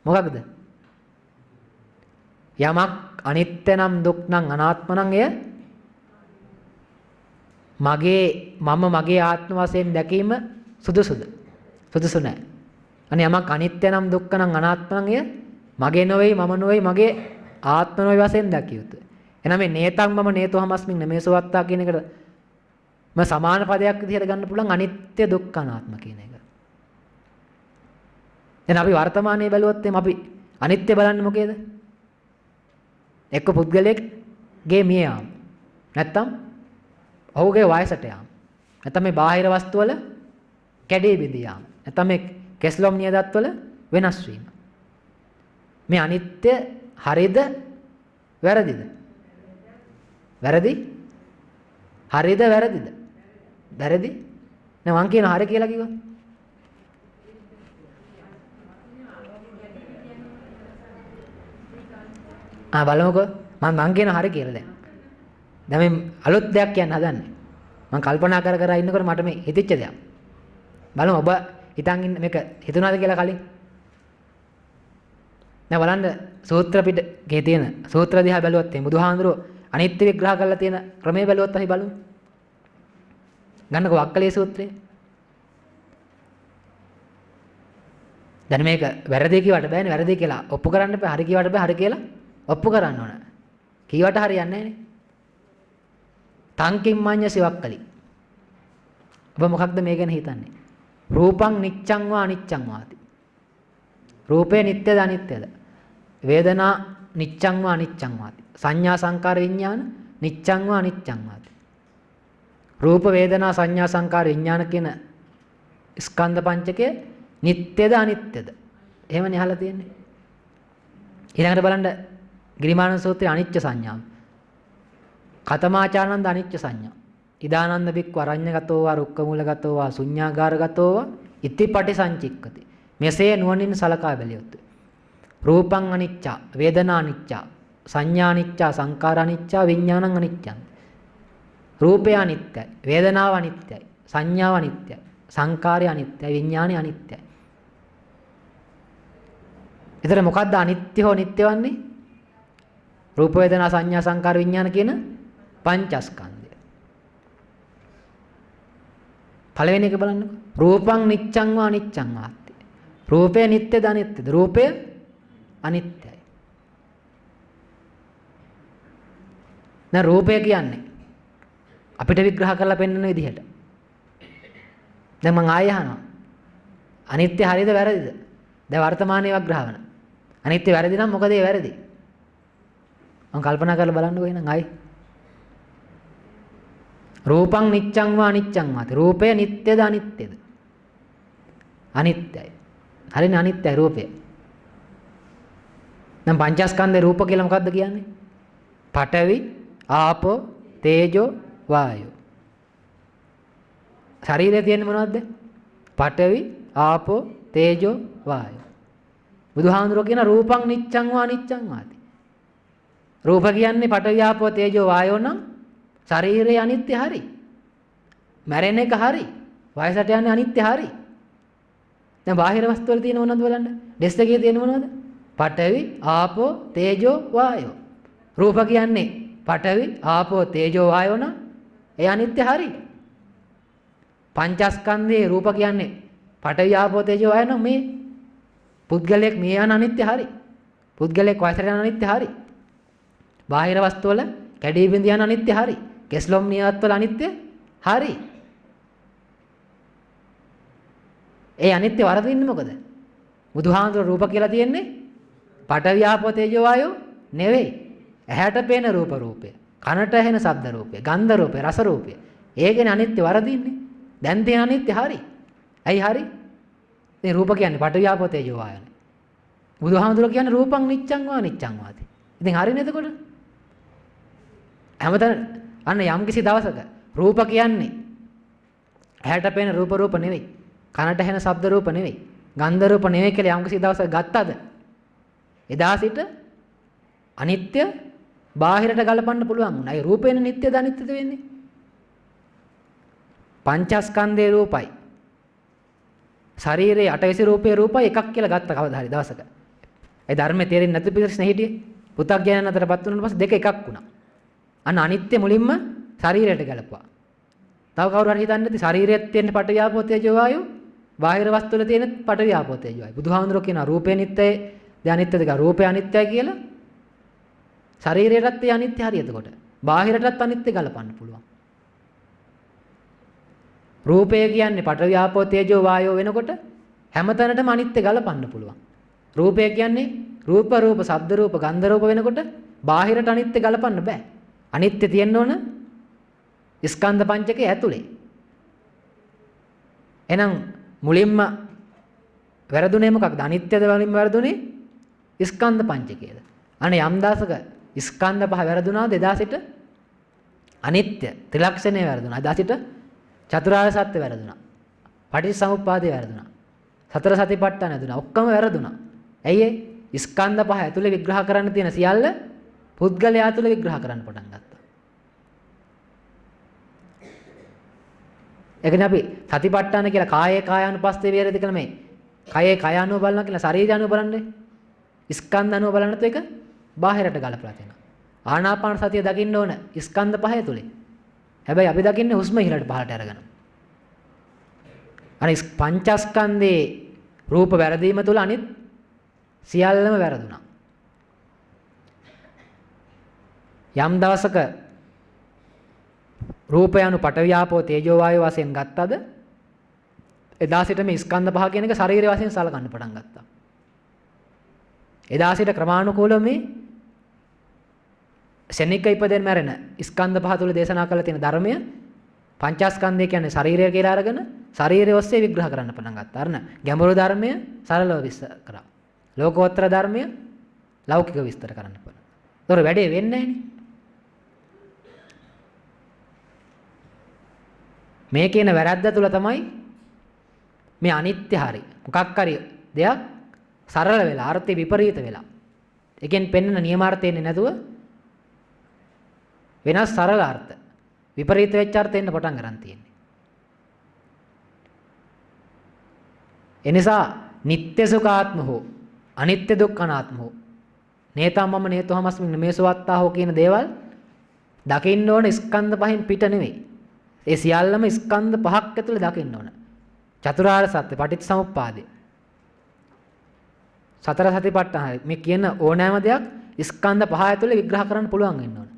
මොකක්ද? යමක් අනිත්‍ය නම් දුක් නම් අනාත්ම නම් එය මගේ මම මගේ ආත්ම වශයෙන් දැකීම සුදුසුද? සුදුසු නැහැ. අනේ යමක් අනිත්‍ය නම් දුක්ඛ නම් අනාත්ම නම් එය මගේ නොවේයි, මම නොවේයි, මගේ ආත්ම නොවේ වශයෙන් දැකිය යුතුයි. එහෙනම් මේ නේතං මම නේතෝ හමස්මින් නමේසෝ වත්තා කියන එකට සමාන පදයක් විදිහට ගන්න පුළුවන් අනිත්‍ය දුක්ඛ අනාත්ම කියන එක. දැන් අපි වර්තමානයේ බැලුවොත් එම් අපි අනිත්‍ය බලන්නේ මොකේද? එක්ක පුද්ගලයෙක්ගේ මිය යාම. නැත්තම් ඔහුගේ වයසට යාම. නැත්තම් මේ බාහිර වස්තු වල කැඩී බිඳී යාම. නැත්තම් මේ කෙස්ලොම් නියදත් වල වෙනස් වීම. මේ අනිත්‍ය හරිද වැරදිද? වැරදි? හරිද වැරදිද? වැරදි. නෑ මං කියන හරි කියලා කිව්වා. බලමුකෝ මං කියන හරි කියලා දැන්. දැන් මේ අලුත් දෙයක් කියන්න හදන්නේ. මං කල්පනා කර කර ඉන්නකොට මට මේ හිතෙච්ච දෙයක්. බලමු ඔබ හිතන් ඉන්න මේක හිතුණාද කියලා කලින්. දැන් බලන්න සූත්‍ර පිටකේ තියෙන සූත්‍ර දිහා බැලුවොත් මේ බුදුහාඳුරෝ අනිත්‍ය විග්‍රහ කරලා තියෙන ක්‍රමයේ බැලුවොත් අපි බලමු. ගන්නකො වක්කලී සූත්‍රය. දැන් මේක වැරදි කියවට බෑනේ වැරදි කියලා ඔප්පු කරන්න බෑ හරි කියවට බෑ හරි කියලා ඔප්පු කරන්න ඕන. කීවට හරියන්නේ නැහනේ. තංකින් මඤ්ඤසි වක්කලි. ඔබ මොකක්ද මේ ගැන හිතන්නේ? රූපං නිච්ඡං වා අනිච්ඡං වාති. රූපේ නිට්ටයද අනිත්‍යද? වේදනා නිච්ඡං වා අනිච්ඡං වාති. සංඥා සංකාර විඥාන නිච්ඡං වා අනිච්ඡං වාති. රූප වේදනා සංඥා සංකාර විඥාන කියන ස්කන්ධ පංචකය නිට්ටයද අනිත්‍යද? එහෙමනේ අහලා තියෙන්නේ. ඊළඟට බලන්න ගිරිමානන්ද සූත්‍රයේ අනිච්ච සංඥාව. කතමාචානන්ද අනිච්ච සංඥා. ඉදානන්ද බික්ඛු අරඤ්‍යගතෝ වා රුක්කමූලගතෝ වා ශුඤ්ඤාගාරගතෝ වා ඉතිපටි සංචික්කති. මෙසේ නුවණින් සලකා බැලියොත් රූපං අනිච්චා, වේදනා අනිච්චා, සංඥා අනිච්චා, සංකාර අනිච්චා, විඥානං අනිච්චං. රූපය අනිත්‍යයි, වේදනාව අනිත්‍යයි, සංඥාව අනිත්‍යයි, සංකාරය අනිත්‍යයි, විඥානය අනිත්‍යයි. එතන මොකද්ද අනිත්‍ය හෝ නිට්ටය වන්නේ? රූප වේදනා සංඥා සංකාර විඥාන කියන පංචස්කන්ධය. පළවෙනි එක බලන්නකෝ. රූපං නිච්ඡං වා අනිච්ඡං වාති. රූපය නිට්ටයද අනිත්‍යද? රූපය අනිත්‍යයි. දැන් රූපය කියන්නේ අපිට විග්‍රහ කරලා පෙන්වන විදිහට. දැන් මම ආයෙ අහනවා. අනිත්‍ය හරියද වැරදිද? දැන් වර්තමානයේ විග්‍රහවන. අනිත්‍ය වැරදි නම් මොකද ඒ වැරදි? මම කල්පනා කරලා බලන්නකෝ එහෙනම් ආයි. රූපං නිච්ඡං වා අනිච්ඡං වාති. රූපය නිට්ටයද අනිත්‍යද? අනිත්‍යයි. හරිනේ අනිත්‍යයි රූපය. දැන් පංචස්කන්ධේ රූප කියලා මොකද්ද කියන්නේ? පඨවි, ආපෝ, තේජෝ, වායෝ. ශරීරයේ තියෙන්නේ මොනවද? පඨවි, ආපෝ, තේජෝ, වායෝ. බුදුහාමුදුරුවෝ කියන රූපං නිච්ඡං වා අනිච්ඡං වාති. රූප කියන්නේ පඨවි ආපෝ තේජෝ වායෝ නම් ශරීරය අනිත්‍ය හරි. මැරෙන එක හරි. වයසට යන්නේ අනිත්‍ය හරි. දැන් බාහිර වස්තු වල තියෙන මොනවද බලන්න. ඩෙස් එකේ තියෙන මොනවද? පඨවි ආපෝ තේජෝ වායෝ. රූප කියන්නේ පඨවි ආපෝ තේජෝ වායෝ නම් ඒ අනිත්‍ය හරි. පංචස්කන්ධේ රූප කියන්නේ පඨවි ආපෝ තේජෝ වායෝ නම් මේ පුද්ගලයෙක් මේ යන අනිත්‍ය හරි. පුද්ගලයෙක් වයසට යන අනිත්‍ය හරි. බාහිර වස්තු වල කැඩී බිඳ යන අනිත්‍ය හරි. කෙස්ලොම් නියත් වල අනිත්‍ය හරි. ඒ අනිත්‍ය වරදින්නේ මොකද? බුදුහාමුදුර රූප කියලා තියෙන්නේ පඨවි ආපෝ තේජෝ වායෝ නෙවෙයි. ඇහැට පේන රූපය. කනට ඇහෙන ශබ්ද රූපය. ගන්ධ රූපය, රස රූපය. ඒකනේ අනිත්‍ය වරදින්නේ. දැන් තියෙන අනිත්‍ය හරි. ඇයි හරි? මේ රූප කියන්නේ පඨවි ආපෝ තේජෝ වායෝනේ. බුදුහාමුදුර කියන්නේ රූපං නිච්ඡං වා නිච්ඡං වාති. ඉතින් හරිනේ එතකොට? හැමතැන අන්න යම්කිසි දවසක රූප කියන්නේ ඇහැට පේන රූප නෙවෙයි. කනට ඇහෙන ශබ්ද රූප නෙවෙයි. ගන්ධ රූප නෙවෙයි කියලා යම්කිසි දවසක ගත්තද? එදා සිට අනිත්‍ය බාහිරට ගලපන්න පුළුවන් වුණා. ඒ රූපේන නිට්ටයද අනිත්‍යද වෙන්නේ? පංචස්කන්ධේ රූපයි. ශරීරයේ අටවිසි රූපේ රූපයි එකක් කියලා ගත්ත කවදා හරි දවසක. ඒ ධර්මයේ තේරෙන්නේ නැති පිළිස්නේ හිටියේ. පු탁ඥයන් අතරපත් වුණාට පස්සේ දෙක එකක් වුණා. අන්න අනිත්‍ය මුලින්ම ශරීරයට ගැලපුවා. තව කවුරු හරි හිතන්නේ නැති ශරීරයේත් තියෙන පඨවි ආපෝ තේජෝ වායෝ බාහිර වස්තු වල තියෙන පඨවි ආපෝ තේජෝ වායෝ. බුදුහාමුදුරුවෝ කියනවා රූපේ නිට්ටයයි ද අනිත්‍යද කියලා. රූපේ අනිත්‍යයි කියලා ශරීරයටත් ඒ අනිත්‍ය හරි එතකොට. බාහිරටත් අනිත්‍ය ගලපන්න පුළුවන්. රූපය කියන්නේ පඨවි ආපෝ තේජෝ වායෝ වෙනකොට හැමතැනටම අනිත්‍ය ගලපන්න පුළුවන්. රූපය කියන්නේ රූප ශබ්ද රූප ගන්ධ රූප වෙනකොට බාහිරට අනිත්‍ය ගලපන්න බෑ. අනිත්‍ය තියෙන්න ඕන ස්කන්ධ පංචකයේ ඇතුලේ. එහෙනම් මුලින්ම වැරදුනේ මොකක්ද? අනිත්‍යද වලින්ම වැරදුනේ ස්කන්ධ පංචකයේද? අනේ යම් දාසක ස්කන්ධ පහ වැරදුනාද එදා සිට අනිත්‍ය ත්‍රිලක්ෂණය වැරදුනා. එදා සිට චතුරාර්ය සත්‍ය වැරදුනා. පටිච්චසමුප්පාදය වැරදුනා. සතර සතිපට්ඨාන වැරදුනා. ඔක්කොම වැරදුනා. ඇයි ඒ? ස්කන්ධ පහ ඇතුලේ විග්‍රහ කරන්න තියෙන සියල්ල පුද්ගලයා තුළ විග්‍රහ කරන්න පටන් ගත්තා. ඒකනේ අපි සතිපට්ඨාන කියලා කායේ කායානුපස්සේ විහෙරති කියලා මේ කයේ කය අනුව බලනවා කියලා ශරීරය අනුව බලන්නේ. ස්කන්ධ අනුව බලනත් එක බාහිරට ගලපලා තියෙනවා. ආනාපාන සතිය දකින්න ඕන ස්කන්ධ පහේ තුලේ. හැබැයි අපි දකින්නේ හුස්ම ඉහළට පහළට අරගෙන. අනිත් පංචස්කන්ධේ රූප වැරදීම තුල අනිත් සියල්ලම වැරදුනා. යම් දවසක රූපය anu පඨවි ආපෝ තේජෝ වායෝ වශයෙන් ගත්තද එදා සිට මේ ස්කන්ධ පහ කියන එක ශරීරය වශයෙන් සලකන්න පටන් ගත්තා. එදා සිට ක්‍රමානුකූලව මේ ශනික ඉපදෙන මැරෙන ස්කන්ධ පහ තුල දේශනා කරලා තියෙන ධර්මය පංචස්කන්ධය කියන්නේ ශරීරය කියලා අරගෙන ශරීරය ඔස්සේ විග්‍රහ කරන්න පටන් ගත්තා. අරන ගැඹුරු ධර්මය සරලව විස්තර කරා. ලෝකෝත්තර ධර්මය ලෞකික විස්තර කරන්න පුළුවන්. ඒතොර වැඩේ වෙන්නේ නැහනේ. මේ කියන වැරද්ද තුල තමයි මේ අනිත්‍ය හරි මොකක් හරි දෙයක් සරල වෙලා අර්ථය විපරීත වෙලා. එකෙන් පෙන්වන නියමාර්ථය එන්නේ නැතුව වෙනස් සරල අර්ථ විපරීත වෙච්ච අර්ථ එන්න පටන් ගන්න තියෙන්නේ. එනිසා නিত্য සුඛාත්ම හෝ අනිත්‍ය දුක්ඛනාත්ම හෝ නේතම් මම නේතෝහමස්මින් නමේසවත්තා හෝ කියන දේවල් දකින්න ඕන ස්කන්ධ පහෙන් පිට නෙවෙයි. ඒ සියල්ලම ස්කන්ධ පහක් ඇතුළේ දකින්න ඕන. චතුරාර්ය සත්‍ය පටිච්චසමුප්පාදය. සතර සතිපට්ඨාන මේ කියන ඕනෑම දෙයක් ස්කන්ධ පහ ඇතුළේ විග්‍රහ කරන්න පුළුවන් වෙන්න ඕන.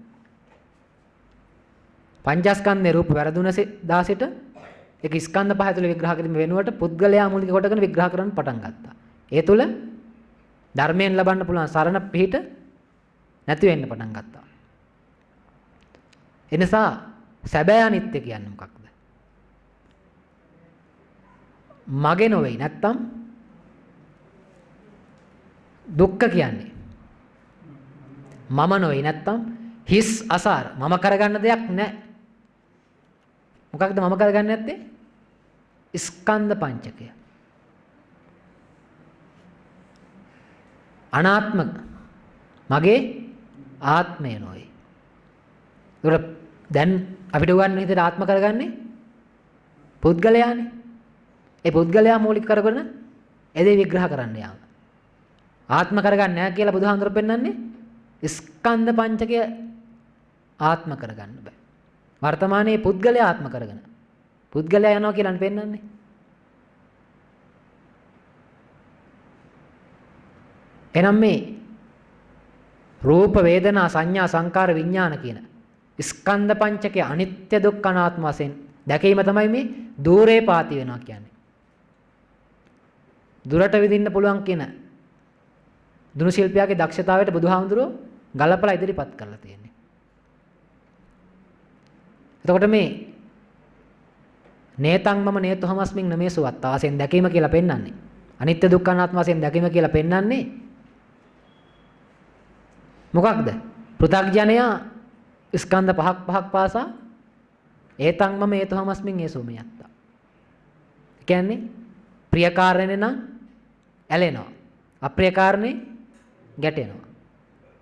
පංචස්කන්ධේ රූප වැරදුන 16ට ඒක ස්කන්ධ පහ ඇතුළේ විග්‍රහ කිරීම වෙනුවට පුද්ගලයා මූලික කොටගෙන විග්‍රහ කරන්න පටන් ගත්තා. ඒ තුල ධර්මයෙන් ලබන්න පුළුවන් සරණ පිහිට නැති වෙන්න පටන් ගත්තා. එනිසා සැබෑ අනිත්‍ය කියන්නේ මොකක්ද? මගේ නොවේ නැත්තම් දුක්ඛ කියන්නේ මම නොවේ නැත්තම් හිස් අසාර මම කරගන්න දෙයක් නැහැ. මොකක්ද මම කරගන්නේ නැත්තේ? ස්කන්ධ පංචකය. අනාත්ම මගේ ආත්මය නොවේ. ඒකට දැන් අපිට උගන්වන විදිහට ආත්ම කරගන්නේ පුද්ගලයානේ. ඒ පුද්ගලයා මූලික කරගෙන එදේ විග්‍රහ කරන්න යාම. ආත්ම කරගන්නේ නැහැ කියලා බුදුහාමුදුරුවෝ පෙන්වන්නේ ස්කන්ධ පංචකය ආත්ම කරගන්න බෑ. වර්තමානයේ පුද්ගලයා ආත්ම කරගෙන පුද්ගලයා යනවා කියලා පෙන්වන්නේ. එනම් මේ රූප වේදනා සංඥා සංකාර විඥාන කියන ස්කන්ධ පංචකය අනිත්‍ය දුක්ඛ අනාත්ම වශයෙන් දැකීම තමයි මේ দূරේ පාති වෙනවා කියන්නේ. දුරට විඳින්න පුළුවන් කියන දුනු ශිල්පියාගේ දක්ෂතාවයට බුදුහාමුදුරුවෝ ගලපලා ඉදිරිපත් කරලා තියෙන්නේ. එතකොට මේ නේතං මම නේතෝහමස්මින් නමේසුවත්තා වශයෙන් දැකීම කියලා පෙන්වන්නේ. අනිත්‍ය දුක්ඛ අනාත්ම වශයෙන් දැකීම කියලා පෙන්වන්නේ මොකක්ද? පෘථග්ජනයා ස්කන්ධ පහක් පාසා ඒතං මම ඒතෝහමස්මින් ඒසෝමයත්තා. කියන්නේ ප්‍රිය කාරණේ නම් ඇලෙනවා. අප්‍රිය කාරණේ ගැටෙනවා.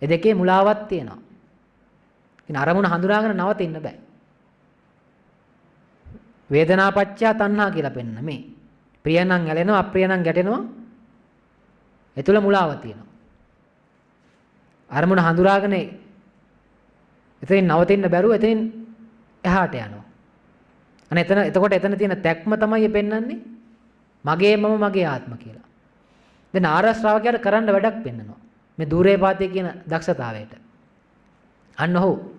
ඒ දෙකේ මුලාවක් තියෙනවා. ඉතින් අරමුණ හඳුනාගෙන නවතින්න බෑ. වේදනාපච්චය තණ්හා කියලා පෙන්න මේ. ප්‍රිය නම් ඇලෙනවා, අප්‍රිය නම් ගැටෙනවා. ඒ තුල මුලාව තියෙනවා. අරමුණ හඳුනාගෙන එතනින් නවතින්න බැරුව එතනින් එහාට යනවා. අනේ එතකොට එතන තියෙන තැක්ම තමයි පෙන්වන්නේ මගේ මම මගේ ආත්ම කියලා. දැන් ආර්ය ශ්‍රාවකයාට කරන්න වැඩක් පෙන්නනවා. මේ দূරේ පාතේ කියන දක්ෂතාවයට. අන්න ඔහු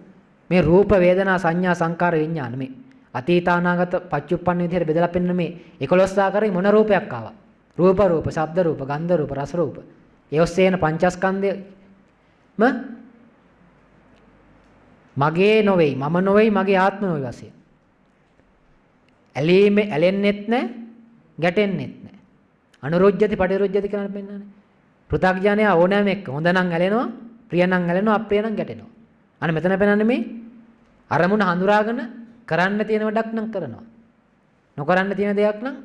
මේ රූප වේදනා සංඥා සංකාර විඥාන මේ අතීත අනාගත පච්චුප්පන්න විදිහට බෙදලා පෙන්න මේ 11 ආකාරයේ මොන රූපයක් ආවා. රූප රූප, ශබ්ද රූප, ගන්ධ රූප, රස රූප. ඒ ඔස්සේන පංචස්කන්ධයම මගේ නොවේයි, මම නොවේයි, මගේ ආත්ම නොවේ වශයෙන්. ඇලෙන්නෙත් නැහැ, ගැටෙන්නෙත් නැහැ. අනුරුජ්ජති පටිරුජ්ජති කියලා පෙන්නන්නේ. පෘථග්ජනයා ඕනෑම එක්ක හොඳ නම් ඇලෙනවා, ප්‍රිය නම් ඇලෙනවා, අප්‍රිය නම් ගැටෙනවා. අන්න මෙතන පෙන්නන්නේ මේ අරමුණ හඳුනාගෙන කරන්න තියෙන වැඩක් නම් කරනවා. නොකරන්න තියෙන දෙයක් නම්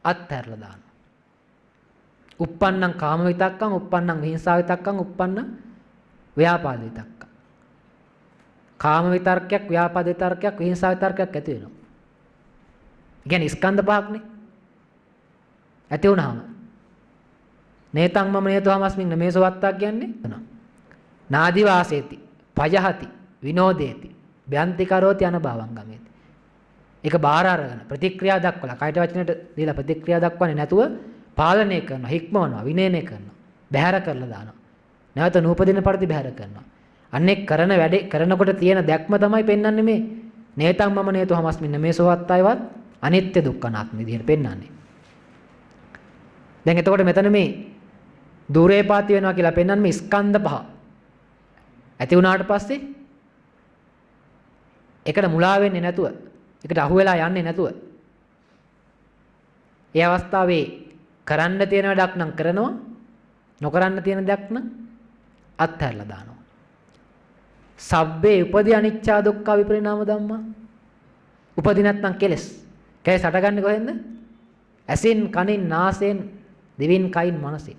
අත්හැරලා දානවා. uppannam කාම විතක්කං, uppannam විහිංසා විතක්කං, uppannam ව්‍යාපාද විතක්කං. කාම විතර්කයක්, ව්‍යාපාද විතර්කයක්, විහිංසා විතර්කයක් ඇති වෙනවා. ඒ කියන්නේ ස්කන්ධ පහක්නේ. ඇති වුණාම නේතං මම නේතෝහමස්මින් නමේසවත්තා කියන්නේ නාදි වාසේති, පජහති, විනෝදේති, බ්‍යන්ති කරෝති අනභවං ගමේති. ඒක බාහිර අරගෙන ප්‍රතික්‍රියා දක්වලා කයට වචනයට දීලා ප්‍රතික්‍රියා දක්වන්නේ නැතුව පාලනය කරනවා, හික්මවනවා, විනයනය කරනවා, බැහැර කරලා දානවා. නැවත නූපදින පරිදි බැහැර කරනවා. අන්නේ කරන වැඩේ කරනකොට තියෙන දැක්ම තමයි පෙන්වන්නේ මේ නේතං මම නේතෝහමස්මින් නමේසවත්තයිවත් අනිත්‍ය දුක්ඛ අනාත්ම විදිහට පෙන්වන්නේ. දැන් එතකොට මෙතන මේ দূරේ පාති වෙනවා කියලා පෙන්වන්නේ මේ ස්කන්ධ පහ. ඇති වුණාට පස්සේ ඒකට මුලා වෙන්නේ නැතුව, ඒකට අහු වෙලා යන්නේ නැතුව. ඒ අවස්ථාවේ කරන්න තියෙන වැඩක් නම් කරනවා, නොකරන්න තියෙන දෙයක් නම් අත්හැරලා දානවා. සබ්බේ උපදී අනිච්චා දුක්ඛ විපරිණාම ධම්මා. උපදී නැත්නම් කෙලස්. කෙලස් හටගන්නේ කොහෙන්ද? ඇසින්, කනින්, නාසයෙන්, දිවෙන්, කයින්, මනසෙන්.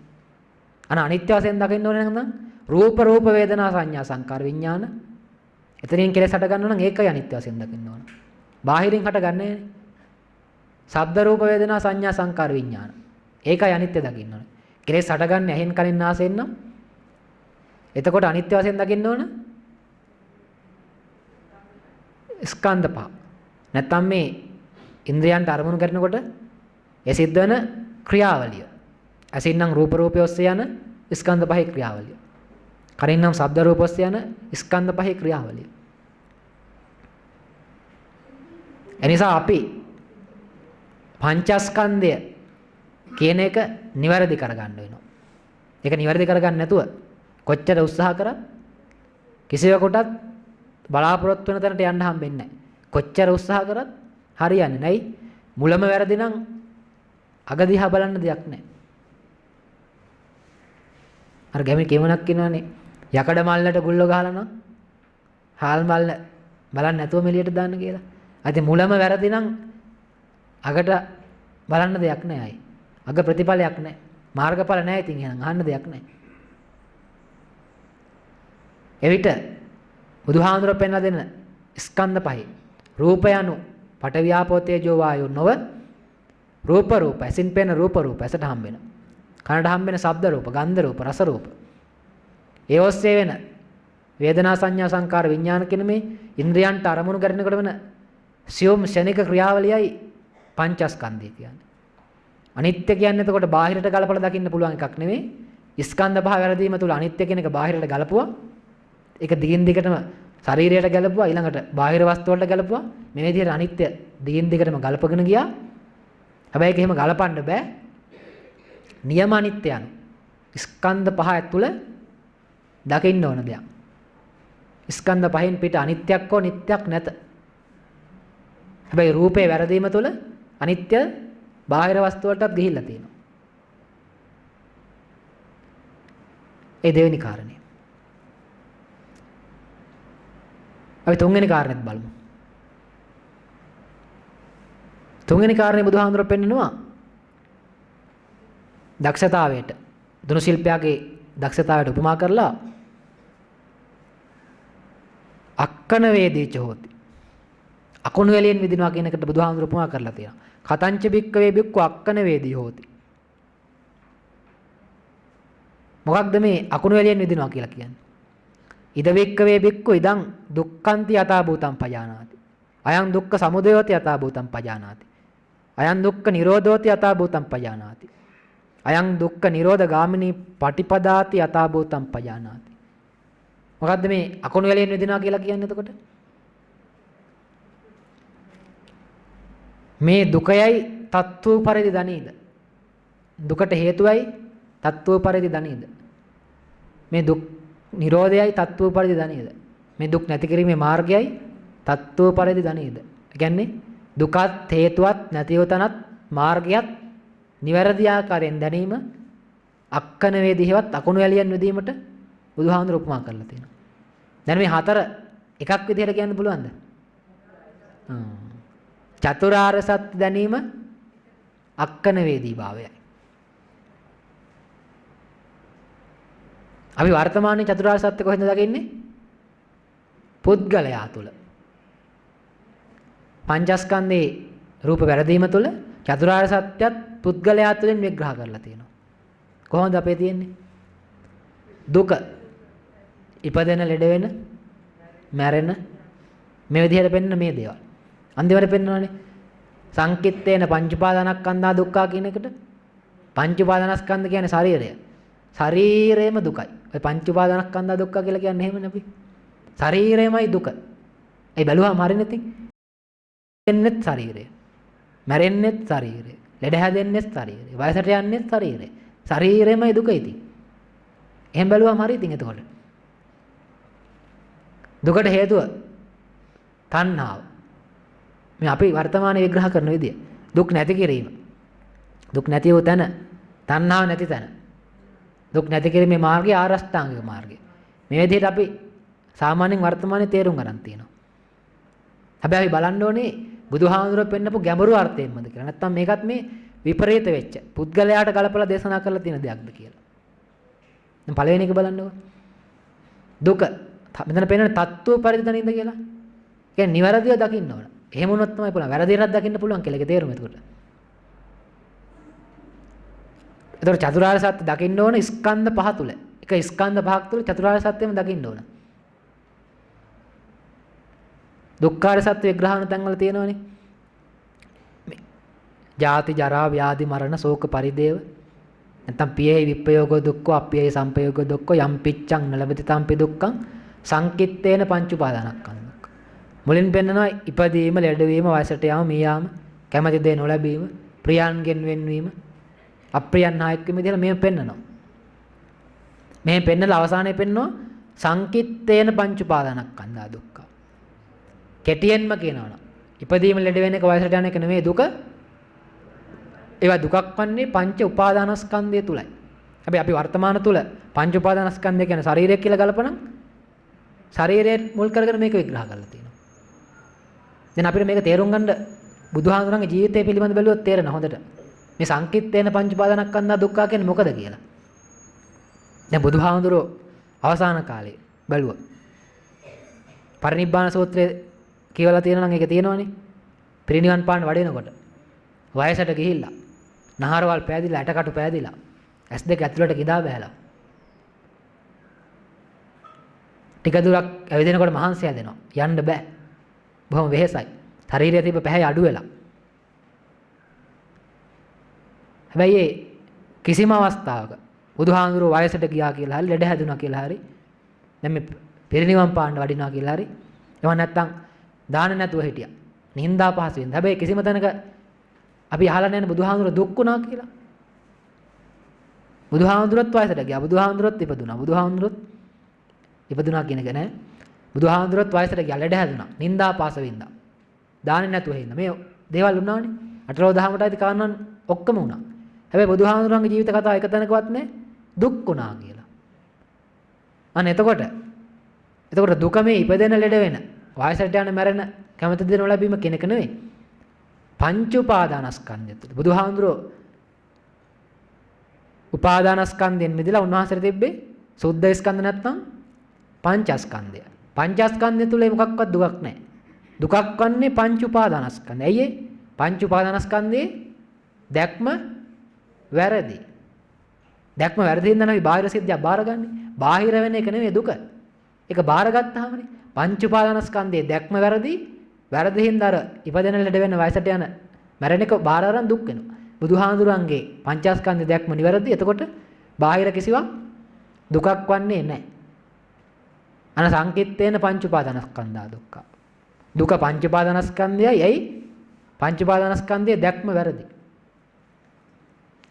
අනිත්‍ය වශයෙන් දකින්න ඕනේ නම් රූප වේදනා සංඥා සංකාර විඥාන. එතනින් කෙලස් හටගන්නවා නම් ඒකයි අනිත්‍ය වශයෙන් දකින්න ඕන. බාහිරින් හටගන්නේ නැහැ. ශබ්ද රූප වේදනා සංඥා සංකාර විඥාන. ඒකයි අනිත්‍ය දකින්න ඕනේ. කෙලස් හටගන්නේ ඇහෙන්, කනින්, නාසයෙන් නම් එතකොට අනිත්‍ය වශයෙන් දකින්න ඕන ස්කන්ධ පහ. නැත්නම් මේ ඉන්ද්‍රයන්ට අරමුණු කරනකොට ඒ සිද්ධ වෙන ක්‍රියාවලිය. ඇසින් නම් රූප රූපය ඔස්සේ යන ස්කන්ධ පහේ ක්‍රියාවලිය. කනින් නම් ශබ්ද රූප ඔස්සේ යන ස්කන්ධ පහේ ක්‍රියාවලිය. එනිසා අපි පංචස්කන්ධය කියන එක නිවැරදි කරගන්න වෙනවා. ඒක නිවැරදි කරගන්න නැතුව කොච්චර උත්සාහ කරත් කිසිවෙකුටත් බලාපොරොත්තු වෙන තැනට යන්න හම්බෙන්නේ නැහැ. කොච්චර උත්සාහ කරත් හරියන්නේ නැයි. මුලම වැරදි නම් අග දිහා බලන්න දෙයක් නැහැ. අර ගැමි කෙමනක් කියනවානේ යකඩ මල්ලට ගුල්ල ගහලා නම් හාල් මල්ල බලන්න නැතුව මෙලියට දාන්න කියලා. අද මුලම වැරදි නම් අගට බලන්න දෙයක් නැහැ අය. අග ප්‍රතිඵලයක් නැහැ. මාර්ගඵල නැහැ. ඉතින් එහෙනම් අහන්න දෙයක් නැහැ. එවිට බුදුහාඳුර පෙන්ලා දෙන ස්කන්ධ පහේ රූප යනු පඨවි ආපෝ තේජෝ වායෝ නොව රූප ඇසින් පෙනෙන රූප ඇසට හම්බ වෙන. කනට හම්බ වෙන ශබ්ද රූප, ගන්ධ රූප, රස රූප. ඒ ඔස්සේ වෙන වේදනා සංඥා සංකාර විඥාන කියන මේ ඉන්ද්‍රයන්ට අරමුණු කරනකොට වෙන සියුම් ශනික ක්‍රියාවලියයි පංචස්කන්ධය කියන්නේ. අනිත්‍ය කියන්නේ එතකොට බාහිරට ගලපලා දකින්න පුළුවන් එකක් නෙවෙයි. ස්කන්ධ පහ වැරදීම තුල අනිත්‍ය කියන එක බාහිරට ගලපුවා. ඒක දිගින් දිගටම ශරීරයට ගැලපුවා, ඊළඟට බාහිර වස්තු වලට ගැලපුවා. මේ විදිහට අනිත්‍ය දිගින් දිගටම ගලපගෙන ගියා. හැබැයි ඒක එහෙම ගලපන්න බෑ. නියම අනිත්‍යයන් ස්කන්ධ පහ ඇතුළ දකින්න ඕන දෙයක්. ස්කන්ධ පහෙන් පිට අනිත්‍යක් හෝ නිට්ටයක් නැත. හැබැයි රූපේ වැරදීම තුළ අනිත්‍ය බාහිර වස්තු වලටත් ගිහිල්ලා තියෙනවා. ඒ දෙවෙනි කාරණය. අපි තුන්වෙනි කාරණෙත් බලමු. තුන්වෙනි කාරණේ බුදුහාමුදුරුවෝ පෙන්නනවා දක්ෂතාවයට දුනු ශිල්පයාගේ දක්ෂතාවයට උපමා කරලා අක්කන වේදීච හෝති. අකුණු වලින් විදිනවා කියන එකට බුදුහාමුදුරුවෝ උපමා කරලා තියෙනවා. කතංච බික්කවේ බික්කු අක්කන වේදී හෝති. මොකක්ද මේ අකුණු වලින් විදිනවා කියලා කියන්නේ? ඉද බික්කවේ බික්කු ඉදං දුක්ඛන්ති යථා භූතං පජානාති. අයං දුක්ඛ සමුදයෝති යථා භූතං පජානාති. අයං දුක්ඛ නිරෝධෝති යථා භූතං පජානාති. අයං දුක්ඛ නිරෝධ ගාමිනී පටිපදාති යථා භූතං පජානාති. මොකද්ද මේ අකුණු වලින් විදිනවා කියලා කියන්නේ එතකොට? මේ දුකයයි තත්ත්ව පරිදි දනීද? දුකට හේතුවයි තත්ත්ව පරිදි දනීද? මේ දුක් නිරෝධයයි තත්ත්ව පරිදි දනීද? මේ දුක් නැති කිරීමේ මාර්ගයයි තත්ත්ව පරිදි දනීද? ඒ කියන්නේ දුකත් හේතුවත් නැතිව තනත් මාර්ගයත් නිවැරදි ආකාරයෙන් දැනීම අක්කන වේදීවත් අකුණු වැලියන් විදීමට බුදුහාමුදුරු උපමා කරලා තියෙනවා. දැන් මේ හතර එකක් විදිහට කියන්න පුළුවන්ද? චතුරාර්ය සත්‍ය දැනීම අක්කන වේදී භාවයයි. අපි වර්තමානයේ චතුරාර්ය සත්‍ය කොහෙන්ද දකින්නේ? පුද්ගලයා තුල. පංචස්කන්ධේ රූප වැරදීම තුල චතුරාර්ය සත්‍යත් පුද්ගලයා තුළින් විග්‍රහ කරලා තියෙනවා. කොහොමද අපේ තියෙන්නේ? දුක ඉපදෙන, ලෙඩ වෙන, මැරෙන මේ විදිහට පෙන්න මේ දේවල්. අන්තිමට පෙන්නනවානේ සංකිට්ඨේන පංච උපාදානස්කන්ධා දුක්ඛා කියන එකට. පංච උපාදානස්කන්ධ කියන්නේ ශරීරය. ශරීරයම දුකයි. ඔය පංච උපාදානස්කන්ධා දුක්ඛා කියලා කියන්නේ එහෙමනේ අපි. ශරීරයමයි දුක. ඒ බැලුවාම හරිනේ ඉතින්. එන්නෙත් ශරීරය. මැරෙන්නෙත් ශරීරය. ලෙඩ හැදෙන්නෙත් ශරීරය. වයසට යන්නෙත් ශරීරය. ශරීරයමයි දුක ඉතින්. එහෙම බැලුවාම හරි ඉතින් එතකොට. දුකට හේතුව තණ්හාව. මේ අපි වර්තමානයේ විග්‍රහ කරන විදිය. දුක් නැති කිරීම. දුක් නැති වූ තැන, තණ්හාව නැති තැන. දුක් නැති කිරීමේ මාර්ගය ආරෂ්ඨාංගික මාර්ගය. මේ විදිහට අපි සාමාන්‍යයෙන් වර්තමානයේ තේරුම් ගන්න තියෙනවා. හැබැයි අපි බලන්න ඕනේ බුදුහාමුදුරුවෝ පෙන්නපු ගැඹුරු අර්ථයෙන්මද කියලා. නැත්නම් මේකත් මේ විපරීත වෙච්ච පුද්ගලයාට ගලපලා දේශනා කරලා තියෙන දෙයක්ද කියලා. දැන් පළවෙනි එක බලන්නකෝ. දුක. මෙතන පෙන්නන තත්ත්ව පරිදි දනින්ද කියලා. කියන්නේ නිවැරදිව දකින්න ඕන. එහෙම වුණොත් තමයි පුළුවන්. වැරදිරක් දකින්න පුළුවන් කියලා. ඒක තේරුම එතකොට. එතකොට චතුරාර්ය සත්‍ය දකින්න ඕන ස්කන්ධ පහ තුල. එක ස්කන්ධ පහක් තුල චතුරාර්ය සත්‍යම දකින්න ඕන. දුක්ඛාර සත්‍ය විග්‍රහණ තැන්වල තියෙනවනේ. ජාති ජරා ව්‍යාධි මරණ ශෝක පරිදේව නැත්නම් පියෙහි විප්පයෝගෝ දුක්ඛෝ අප්පියෙහි සම්පයෝගෝ දුක්ඛෝ යම් පිච්ඡං නලබති තම්පි දුක්ඛං සංකිට්ඨේන පංච උපාදානස්කන්ධ. මුලින් පෙන්නනවා ඉපදීම, ලෙඩවීම, වයසට යාම, මිය යාම, කැමැති දේ නොලැබීම, ප්‍රියයන්ගෙන් වෙන්වීම, අප්‍රියයන් නායක වීම කියලා මේ පෙන්නනවා. මේ පෙන්නලා අවසානයේ පෙන්නනවා සංකිට්ඨේන පංච උපාදානස්කන්ධා දුක්ඛ. කෙටියෙන්ම කියනවනම් ඉපදීම, ලෙඩ වෙන එක, වයසට යන එක නෙමෙයි දුක. ඒවා දුකක් වන්නේ පංච උපාදානස්කන්ධය තුලයි. හැබැයි අපි වර්තමාන තුල පංච උපාදානස්කන්ධය කියන්නේ ශරීරය කියලා ගලපනම් ශරීරය මුල් කරගෙන මේක විග්‍රහ කරලා තියෙනවා. දැන් අපිට මේක තේරුම් ගන්න බුදුහාමුදුරන්ගේ ජීවිතය පිළිබඳ බැලුවොත් තේරෙනවා හොඳට. මේ සංකිට්ඨේන පංච උපාදානස්කන්ධා දුක්ඛ කියන්නේ මොකද කියලා. දැන් බුදුහාමුදුරෝ අවසාන කාලේ බැලුවා. පරිනිබ්බාන සූත්‍රයේ කියවලා තියෙනවා නම් ඒක තියෙනවනේ. පිරිනිවන් පාන්න වඩිනකොට වයසට ගිහිල්ලා නහරවල් පෑදිලා ඇටකටු පෑදිලා ඇස් දෙක ඇතුළට කිදා බෑලා ටික දුරක් ඇවිදිනකොට මහන්සි හැදෙනවා යන්න බෑ බොහොම වෙහෙසයි ශරීරයේ තිබ්බ පැහැ අඩු වෙලා හැබැයි කිසිම අවස්ථාවක බුදුහාඳුරෝ වයසට ගියා කියලා හරි ලෙඩ හැදුනා කියලා හරි දැන් මේ පිරිනිවන් පාන්න වඩිනවා කියලා හරි එවන් නැත්තම් දාන නැතුව හිටියා නින්දා පහස වෙන හැබැයි කිසිම තැනක අපි අහලා නැහැ බුදුහාමුදුරුවෝ දුක් වුණා කියලා. බුදුහාමුදුරුවෝත් වයසට ගියා. බුදුහාමුදුරුවෝත් ඉපදුනා. බුදුහාමුදුරුවෝත් ඉපදුනා කියන එක නෑ. බුදුහාමුදුරුවෝත් වයසට ගියා. ලෙඩ හැදුනා. නින්දා පාස වින්දා. දාන්නේ නැතුව හින්දා. මේ දේවල් වුණානේ. අටලෝ දහමට ඇති කාරණා ඔක්කොම වුණා. හැබැයි බුදුහාමුදුරුවන්ගේ ජීවිත කතාව එක තැනකවත් නෑ දුක් වුණා කියලා. අන්න එතකොට දුක මේ ඉපදෙන ලෙඩ වෙන වයසට යන මැරෙන කැමති දේ නොලැබීම කෙනෙක් නෙවෙයි. පංච උපාදානස්කන්ධය තුළ බුදුහාමුදුරෝ උපාදානස්කන්ධයෙන් මිදලා උන්වහන්සේට තිබ්බේ සුද්ධ ස්කන්ධ නැත්නම් පංචස්කන්ධය. පංචස්කන්ධය තුළ මොකක්වත් දුකක් නැහැ. දුකක් වන්නේ පංච උපාදානස්කන්ධය. ඇයි ඒ? පංච උපාදානස්කන්ධයේ දැක්ම වැරදි. දැක්ම වැරදි හින්දා අපි බාහිර සිද්ධිය බාරගන්නේ. බාහිර වෙන එක නෙමෙයි දුක. ඒක බාරගත්තාමනේ පංච උපාදානස්කන්ධයේ දැක්ම වැරදි. වැරදි හින්දා අර ඉපදෙන ලෙඩ වෙන වයසට යන මැරෙන එක බාර අරන් දුක් වෙනවා. බුදුහාඳුරන්ගේ පංචස්කන්ධ දැක්ම නිවැරදි. එතකොට බාහිර කිසිවක් දුකක් වන්නේ නැහැ. අන සංකිට්ඨේන පංච උපාදානස්කන්ධා දුක්ඛ. දුක පංච උපාදානස්කන්ධයයි. ඇයි? පංච උපාදානස්කන්ධයේ දැක්ම වැරදි.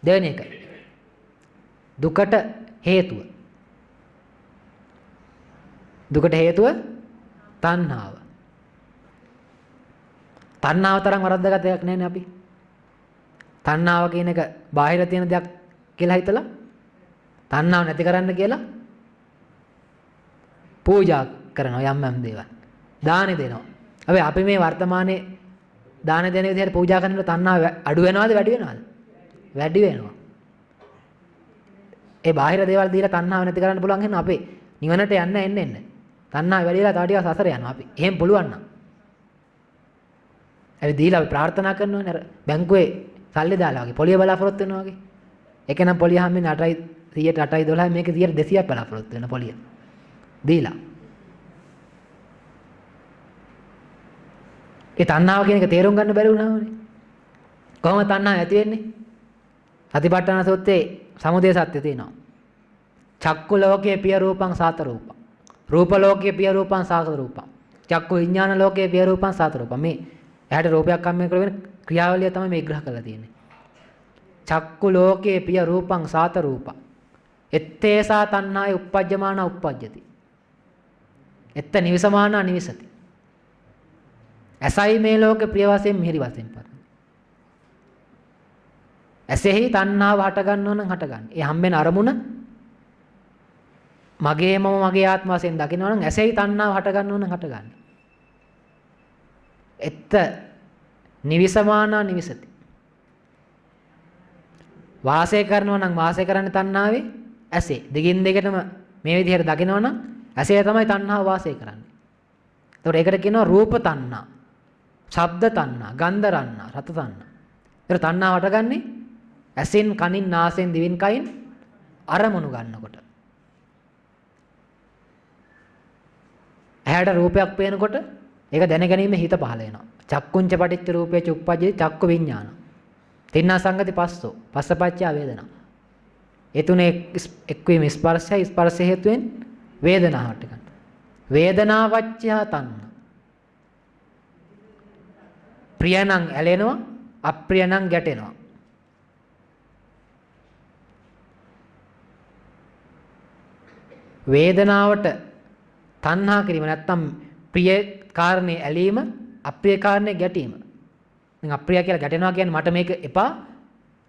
දෙවෙනි එක. දුකට හේතුව. දුකට හේතුව තණ්හාව. තණ්හාව තරම් වරද්දාගත දෙයක් නැහැ නේ අපි. තණ්හාව කියන එක බාහිර තියෙන දෙයක් කියලා හිතලා තණ්හාව නැති කරන්න කියලා පූජා කරනවා යම් යම් දේවල්. දානෙ දෙනවා. හැබැයි අපි මේ වර්තමානයේ දාන දෙන විදිහට පූජා කරනකොට තණ්හාව අඩු වෙනවද වැඩි වෙනවද? වැඩි වෙනවා. ඒ බාහිර දේවල් දීලා තණ්හාව නැති කරන්න පුළුවන් වෙන අපේ නිවනට යන්න එන්න. තණ්හාව වැඩි වෙලා තව ටිකක් සසර යනවා අපි. එහෙම පුළුවන් නම් අපි දීලා අපි ප්‍රාර්ථනා කරනවානේ අර බැංකුවේ සල්ලි දාලා වගේ පොලිය බලාපොරොත්තු වෙනවා වගේ. ඒක නම් පොලිය හැමෙන්නේ 8යි 100ට 8යි 12යි මේක 100ට 200ක් බලාපොරොත්තු වෙන පොලිය. දීලා. ඒ තණ්හාව කියන එක තේරුම් ගන්න බැරි වුණාමනේ. කොහොමද තණ්හාව ඇති වෙන්නේ? සතිපට්ඨාන සූත්‍රයේ සමුදය සත්‍ය තියෙනවා. චක්කු ලෝකයේ පිය රූපං සාත රූපං. රූප ලෝකයේ පිය රූපං සාත රූපං. චක්කු විඥාන ලෝකයේ පිය රූපං සාත රූපං. මේ එහාට රූපයක් අම්මේ කරගෙන ක්‍රියාවලිය තමයි මේ විග්‍රහ කරලා තියෙන්නේ. චක්කු ලෝකේ පිය රූපං සාත රූපං. ettesa තණ්හාය uppajjamana uppajjati. එත්ත නිවිසමානා නිවිසති. ඇසයි මේ ලෝකේ ප්‍රිය වශයෙන් මිහිරි වශයෙන් පරිදි. ඇසෙහි තණ්හාව හට ගන්නව නම් හට ගන්න. ඒ හම්බෙන අරමුණ මගේම මගේ ආත්ම වශයෙන් දකිනවා නම් ඇසෙහි තණ්හාව හට ගන්නව නම් හට ගන්න. එත්ත නිවිසමානා නිවිසති. වාසය කරනවා නම් වාසය කරන්නේ තණ්හාවේ ඇසේ. දිගින් දිගටම මේ විදිහට දකිනවා නම් ඇසේ තමයි තණ්හාව වාසය කරන්නේ. එතකොට ඒකට කියනවා රූප තණ්හා, ශබ්ද තණ්හා, ගන්ධ තණ්හා, රස තණ්හා. ඒතර තණ්හාව හටගන්නේ ඇසෙන්, කනින්, නාසයෙන්, දිවෙන්, කයින් අරමුණු ගන්නකොට. ඇහැට රූපයක් පේනකොට ඒක දැනගැනීම හිත පහළ වෙනවා. චක්කුංච පටිච්ච රූපේ චුප්පජ්ජේ චක්කු විඥාන. තින්නා සංගති පස්සෝ පස්සපච්චය වේදනා. ඒ තුනේ එක්වීම ස්පර්ශය, ස්පර්ශ හේතුවෙන් වේදනාවට ගන්න. වේදනාවච්චය තණ්හා. ප්‍රියනම් ඇලෙනවා, අප්‍රියනම් ගැටෙනවා. වේදනාවට තණ්හා කිරීම නැත්තම් ප්‍රිය කාරණේ ඇලීම, අප්‍රිය කාරණේ ගැටීම. දැන් අප්‍රිය කියලා ගැටෙනවා කියන්නේ මට මේක එපා,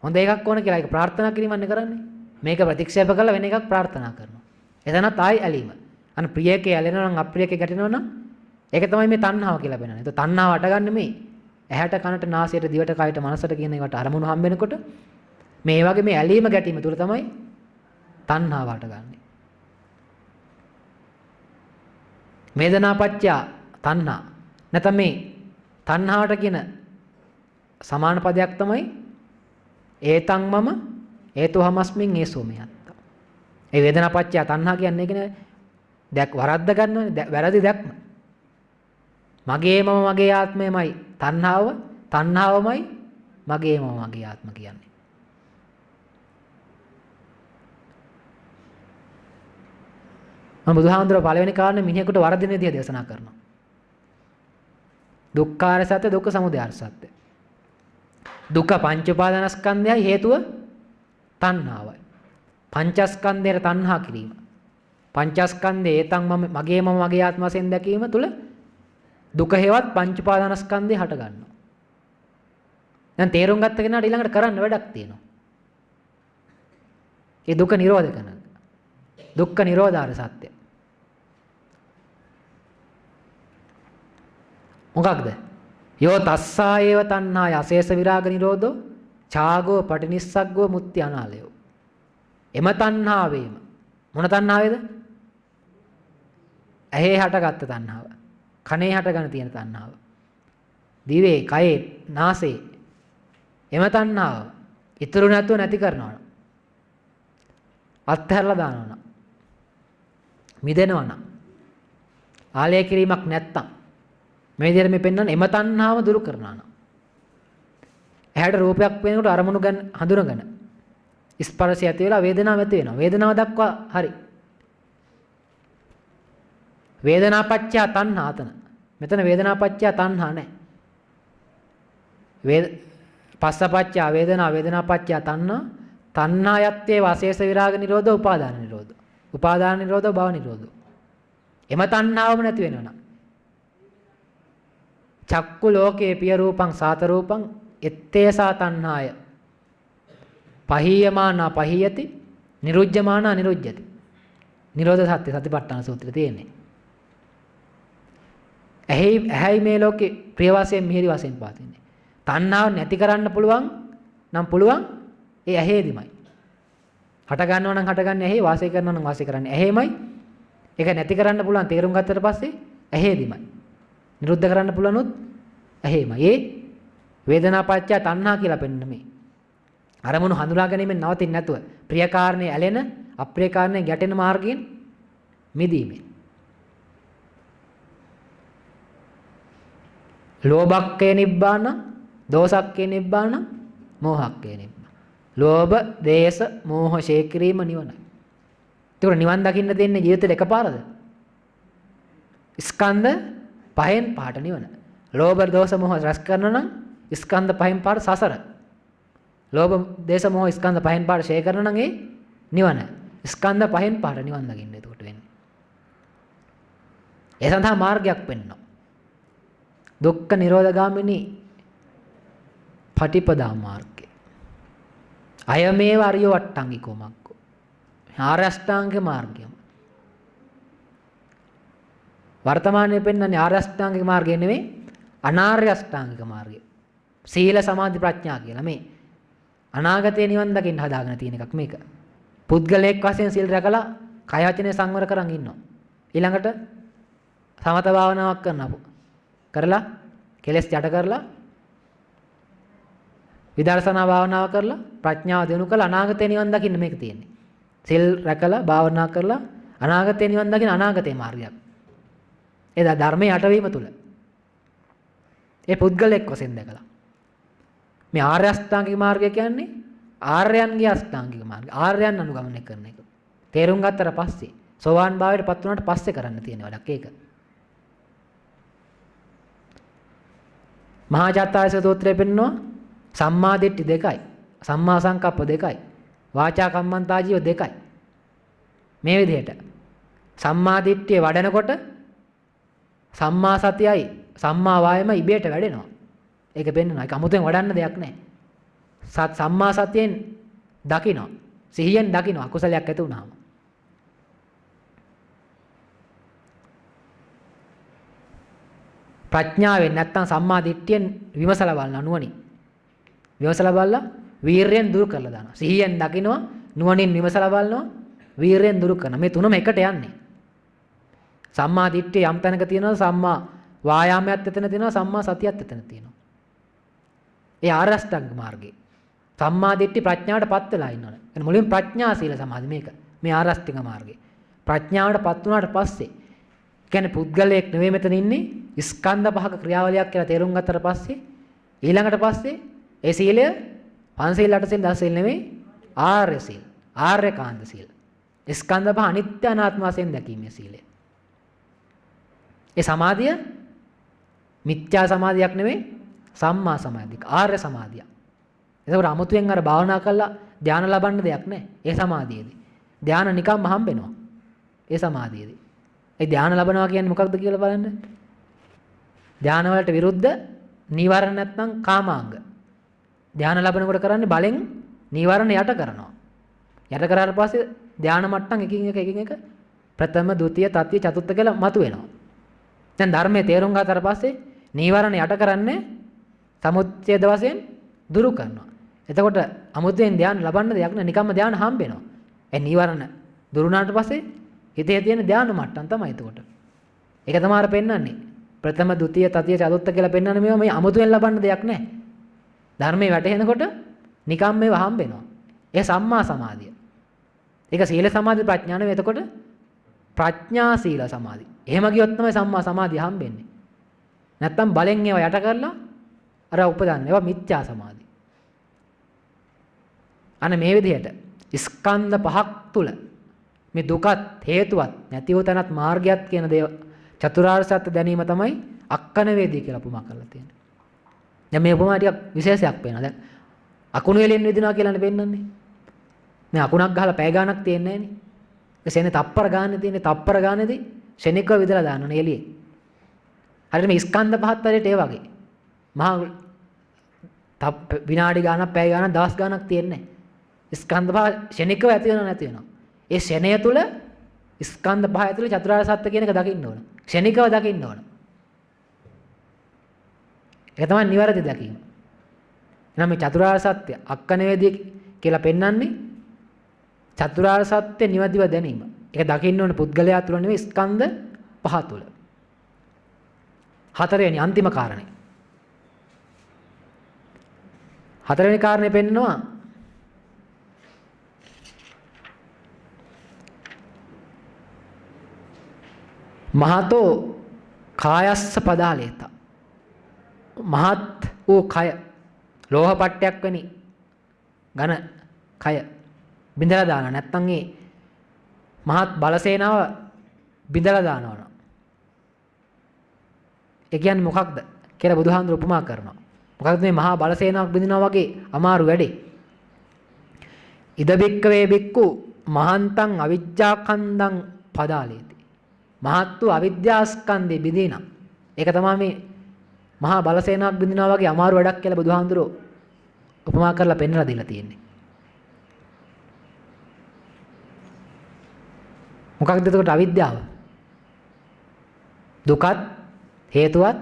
හොඳ එකක් ඕන කියලා ඒක ප්‍රාර්ථනා කිරීමන්නේ කරන්නේ. මේක ප්‍රතික්ෂේප කරලා වෙන එකක් ප්‍රාර්ථනා කරනවා. එතනත් ආයි ඇලීම. අන්න ප්‍රියකේ ඇලෙනවා නම් අප්‍රියකේ ගැටෙනවා නම් ඒක තමයි මේ තණ්හාව කියලා පෙන්නන්නේ. ඒක තණ්හාව අටගන්නේ මේ ඇහැට, කනට, නාසයට, දිවට, කයට, මනසට කියන ඒවට අරමුණු හම්බ වෙනකොට මේ වගේ මේ ඇලීම ගැටීම තුල තමයි තණ්හාව අටගන්නේ. වේදනාපච්චය තණ්හා. නැත්නම් මේ තණ්හාවට කියන සමාන පදයක් තමයි ඒතං මම හේතුහමස්මින් ඒසෝ මෙයත්ත. ඒ වේදනාපච්චය තණ්හා කියන්නේ ඒකනේ වරද්ද ගන්නවනේ, වැරදි දැක්ම. මගේ මම මගේ ආත්මයමයි තණ්හාව, තණ්හාවමයි මගේ මම මගේ ආත්ම කියන්නේ. බුදුහාමුදුරුවෝ පළවෙනි කාරණේ මිනිහෙකුට වරදින විදිය දේශනා කරනවා. දුක්ඛාර සත්‍ය, දුක්ඛ සමුදය සත්‍ය. දුක්ඛ පංච උපාදානස්කන්ධයයි හේතුව තණ්හාවයි. පංචස්කන්ධයට තණ්හා කිරීම. පංචස්කන්ධේ ඒතං මම මගේ මම මගේ ආත්ම වශයෙන් දැකීම තුල දුක හේවත් පංච උපාදානස්කන්ධය හට ගන්නවා. දැන් තේරුම් ගත්ත කෙනාට ඊළඟට කරන්න වැඩක් තියෙනවා. ඒ දුක නිරෝධ කරන. දුක්ඛ නිරෝධාර සත්‍ය. මොකක්ද? යෝ තස්සායේව තණ්හාය අශේෂ විරාග නිරෝධෝ ඡාගෝ පටිනිස්සග්ගෝ මුත්‍ති අනාලයෝ. එම තණ්හාවේම මොන තණ්හාවේද? ඇහි හටගත්ත තණ්හාව. කනේ හටගෙන තියෙන තණ්හාව. දිවේ, කයේ, නාසයේ එම තණ්හාව ඉතුරු නැතුව නැති කරනවා. අත්හැරලා දානවා. මිදෙනවා නම් ආලය කිරීමක් නැත්තම් මේ විදිහට මේ පෙන්වන්නේ එම තණ්හාව දුරු කරනවා නම් ඇහැට රූපයක් පේනකොට අරමුණු ගන්න හඳුනගෙන ස්පර්ශය ඇති වෙලා වේදනාවක් ඇති වෙනවා. වේදනාව දක්වා හරි. වේදනාපච්චය තණ්හා අතන. මෙතන වේදනාපච්චය තණ්හා නැහැ. පස්සපච්චය වේදනා, වේදනාපච්චය තණ්හා, තණ්හායත්තේ වාසේස විරාග නිරෝධ, උපාදාන නිරෝධ. උපාදාන නිරෝධ, භව නිරෝධ. එම තණ්හාවම නැති වෙනවා. චක්කු ලෝකේ පිය රූපං සාත රූපං එත්තේසා තණ්හාය පහීයමානා පහීයති නිරුජ්ජමානා නිරුජ්ජති. නිරෝධ සත්‍ය සතිපට්ඨාන සූත්‍රයේ තියෙන්නේ. ඇහැයි මේ ලෝකේ ප්‍රිය වශයෙන් මිහිරි වශයෙන් පාතින්නේ. තණ්හාව නැති කරන්න පුළුවන් නම් පුළුවන් ඒ ඇහේදිමයි. හට ගන්නවා නම් හටගන්නේ ඇහි, වාසය කරනවා නම් වාසය කරන්නේ ඇහෙමයි. ඒක නැති කරන්න පුළුවන් තේරුම් ගත්තට පස්සේ ඇහේදිමයි. නිරුද්ධ කරන්න පුළුවනුත් ඇහෙමයි. ඒ වේදනාපච්චය තණ්හා කියලා පෙන්නන මේ. අරමුණු හඳුනා ගැනීමෙන් නවතින්නේ නැතුව ප්‍රිය කාරණේ ඇලෙන, අප්‍රිය කාරණේ ගැටෙන මාර්ගයෙන් මිදීමේ. ලෝභක්කේ නිබ්බාන, දෝසක්කේ නිබ්බාන, මෝහක්කේ නිබ්බාන. ලෝභ, දේශ, මෝහ ෂේ කිරීම නිවනයි. ඒක නිවන් දකින්න දෙන්නේ ජීවිතේ එකපාරද? ස්කන්ධ පහෙන් පහට නිවන. ලෝභ, දෝෂ, මෝහ රැස් කරන නම් ස්කන්ධ පහෙන් පහට සසර. ලෝභ, දේශ, මෝහ ස්කන්ධ පහෙන් පහට ෂේ කරන නම් ඒ නිවන. ස්කන්ධ පහෙන් පහට නිවන් දකින්න එතකොට වෙන්නේ. ඒ සඳහා මාර්ගයක් වෙන්නවා. දුක්ඛ නිරෝධගාමිනී පටිපදා මාර්ගය. අයමේව අරියෝ වට්ටංගිකෝ මග්ගෝ. ආර්ය අෂ්ටාංග මාර්ගය. වර්තමානයේ පෙන්වන්නේ ආර්ය අෂ්ටාංගික මාර්ගය නෙවෙයි අනාර්ය අෂ්ටාංගික මාර්ගය. සීල සමාධි ප්‍රඥා කියලා මේ අනාගතේ නිවන් දකින්න හදාගෙන තියෙන එකක් මේක. පුද්ගලයෙක් වශයෙන් සීල් රැකලා කය වචනේ සංවර කරන් ඉන්නවා. ඊළඟට සමත භාවනාවක් කරලා කෙලස් යට කරලා විදර්ශනා භාවනාව කරලා ප්‍රඥාව දිනු කරලා අනාගතේ නිවන් දකින්න මේක තියෙන්නේ. සීල් රැකලා භාවනා කරලා අනාගතේ නිවන් දකින්න අනාගතේ මාර්ගයක්. ඒ ධර්මයේ යටවීම තුල ඒ පුද්ගලයෙක් වශයෙන් දැකලා මේ ආර්ය අෂ්ටාංගික මාර්ගය කියන්නේ ආර්යයන්ගේ අෂ්ටාංගික මාර්ගය. ආර්යයන් අනුගමනය කරන එක. තේරුම් ගත්තට පස්සේ සෝවාන් භාවයට පත් වුණාට පස්සේ කරන්න තියෙන වැඩක් ඒක. මහා චත්තාරීස සූත්‍රයේ පෙන්නනවා සම්මා දිට්ඨි දෙකයි. සම්මා සංකප්ප දෙකයි. වාචා කම්මන්තාජීව දෙකයි. මේ විදිහට සම්මා දිට්ඨිය වඩනකොට සම්මා සතියයි සම්මා වායම ඉබේට වැඩෙනවා. ඒක පෙන්නනවා. ඒක 아무තෙන් වඩන්න දෙයක් නැහැ. සම්මා සතියෙන් දකිනවා. සිහියෙන් දකිනවා අකුසලයක් ඇති වුණාම. ප්‍රඥාවෙන් නැත්තම් සම්මා දිට්ඨියෙන් විමසලා බලන නුවණින්. විමසලා බලලා වීරයෙන් දුරු කරලා දානවා. සිහියෙන් දකිනවා නුවණින් විමසලා බලනවා වීරයෙන් දුරු කරනවා. මේ තුනම එකට යන්නේ. සම්මා දිට්ඨිය යම් තැනක තියෙනවා සම්මා වායාමයක් එතන තියෙනවා සම්මා සතියක් එතන තියෙනවා. ඒ ආර්ය අෂ්ටාංග මාර්ගේ. සම්මා දිට්ඨි ප්‍රඥාවටපත් වෙලා ඉන්නවනේ. එන මුලින් ප්‍රඥා සීල සමාධි මේක. මේ ආර්ය අෂ්ටාංග මාර්ගේ. ප්‍රඥාවටපත් වුණාට පස්සේ කියන්නේ පුද්ගලයෙක් නෙවෙයි මෙතන ඉන්නේ ස්කන්ධ පහක ක්‍රියාවලියක් කියලා තේරුම් ගත්තට පස්සේ ඊළඟට පස්සේ ඒ සීලය පංචශීල අටසීල දසශීල නෙවෙයි ආර්ය සීල. ආර්යකාන්ත සීල. ස්කන්ධ පහ අනිත්‍ය අනාත්ම වශයෙන් දැකීමේ සීලය. ඒ සමාධිය මිත්‍යා සමාධියක් නෙවෙයි සම්මා සමාධියක් ආර්ය සමාධියක්. එතකොට අමුතුවෙන් අර භාවනා කළා ධානය ලබන්න දෙයක් නැහැ. ඒ සමාධියේදී. ධානය නිකම්ම හම්බෙනවා. ඒ සමාධියේදී. ඒ ධානය ලබනවා කියන්නේ මොකක්ද කියලා බලන්න. ධානය වලට විරුද්ධ නීවරණ නැත්නම් කාමාංග. ධානය ලබනකොට කරන්නේ බලෙන් නීවරණ යට කරනවා. යට කරාට පස්සේ ධානය මට්ටම් එකින් එක ප්‍රථම, ဒုတိ ය, තතිය, චතුර්ථ කියලා මතුවෙනවා. දැන් ධර්මයේ තේරුම් ගන්නතර පස්සේ නීවරණ යට කරන්නේ සමුච්ඡේද වශයෙන් දුරු කරනවා. එතකොට අමුතුවෙන් ධානය ලබන්න දෙයක් නෑ නිකම්ම ධානය හම්බෙනවා. ඒ නීවරණ දුරුනාට පස්සේ හිතේ තියෙන ධානය මට්ටම් තමයි එතකොට. ඒක තමයි අර පෙන්වන්නේ. ප්‍රථම, ဒုတိ ය, තතිය, චතුර්ථ කියලා පෙන්වන්නේ මේවා මේ අමුතුවෙන් ලබන්න දෙයක් නෑ. ධර්මයේ වැටෙනකොට නිකම් මේවා හම්බෙනවා. ඒ සම්මා සමාධිය. ඒක සීල සමාධි ප්‍රඥා නෙවෙයි. එතකොට ප්‍රඥා සීල සමාධි. එහෙම ගියොත් තමයි සම්මා සමාධිය හම්බෙන්නේ. නැත්තම් බලෙන් ඒවා යට කරලා අර උපදන්න. ඒවා මිත්‍යා සමාධි. අන්න මේ විදිහට ස්කන්ධ පහක් තුල මේ දුකත් හේතුවත් නැතිව තනත් මාර්ගයත් කියන දේ චතුරාර්ය සත්‍ය දැනීම තමයි අක්කන වේදී කියලා උපමා කරලා තියෙන්නේ. දැන් මේ උපමා ටිකක් විශේෂයක් වෙනවා. දැන් අකුණු එළියෙන් විදිනවා කියලානේ පෙන්නන්නේ. මේ අකුණක් ගහලා පැය ගාණක් තියෙන්නේ නැහනේ. ඒ සෙනේ තප්පර ගානේ තියෙන්නේ. තප්පර ගානේදී ශෙනිකව විදලා දාන්නනේ එළියේ. හරියට මේ ස්කන්ධ පහත් වලට ඒ වගේ. මහා විනාඩි ගාණක් පැය ගාණක් දවස් ගාණක් තියෙන්නේ නැහැ. ස්කන්ධ පහ ශෙනිකව ඇති වෙනව නැති වෙනව. ඒ ශෙනය තුල ස්කන්ධ පහ ඇතුලේ චතුරාර්ය සත්‍ය කියන එක දකින්න ඕන. ශෙනිකව දකින්න ඕන. ඒක තමයි නිවැරදි දැකීම. එහෙනම් මේ චතුරාර්ය සත්‍ය අක්කනවේදී කියලා පෙන්වන්නේ චතුරාර්ය සත්‍ය නිවැරදිව දැනීම. ඒක දකින්න ඕන පුද්ගලයා තුල නෙවෙයි ස්කන්ධ පහ තුල. හතරවෙනි අන්තිම කාරණේ. හතරවෙනි කාරණේ පෙන්නනවා මහතෝ කායස්ස පදාලේත. මහත් වූ කය ලෝහ පට්ටයක් වැනි ඝන කය බිඳලා දානවා. නැත්නම් ඒ මහත් බලසේනාව බිඳලා දානවා. ඒ කියන්නේ මොකක්ද කියලා බුදුහාමුදුරු උපමා කරනවා. මොකක්ද මේ මහා බලසේනාවක් බිඳිනවා වගේ අමාරු වැඩේ. ඉද බික්කවේ බික්කු මහන්තං අවිජ්ජාකන්දං පදාලේති. මහත් වූ අවිද්‍යාස්කන්ධේ බිඳිනා. ඒක තමයි මේ මහා බලසේනාවක් බිඳිනවා වගේ අමාරු වැඩක් කියලා බුදුහාමුදුරු උපමා කරලා පෙන්නලා දීලා තියෙන්නේ. මොකක්ද එතකොට අවිද්‍යාව? දුකත් හේතුවත්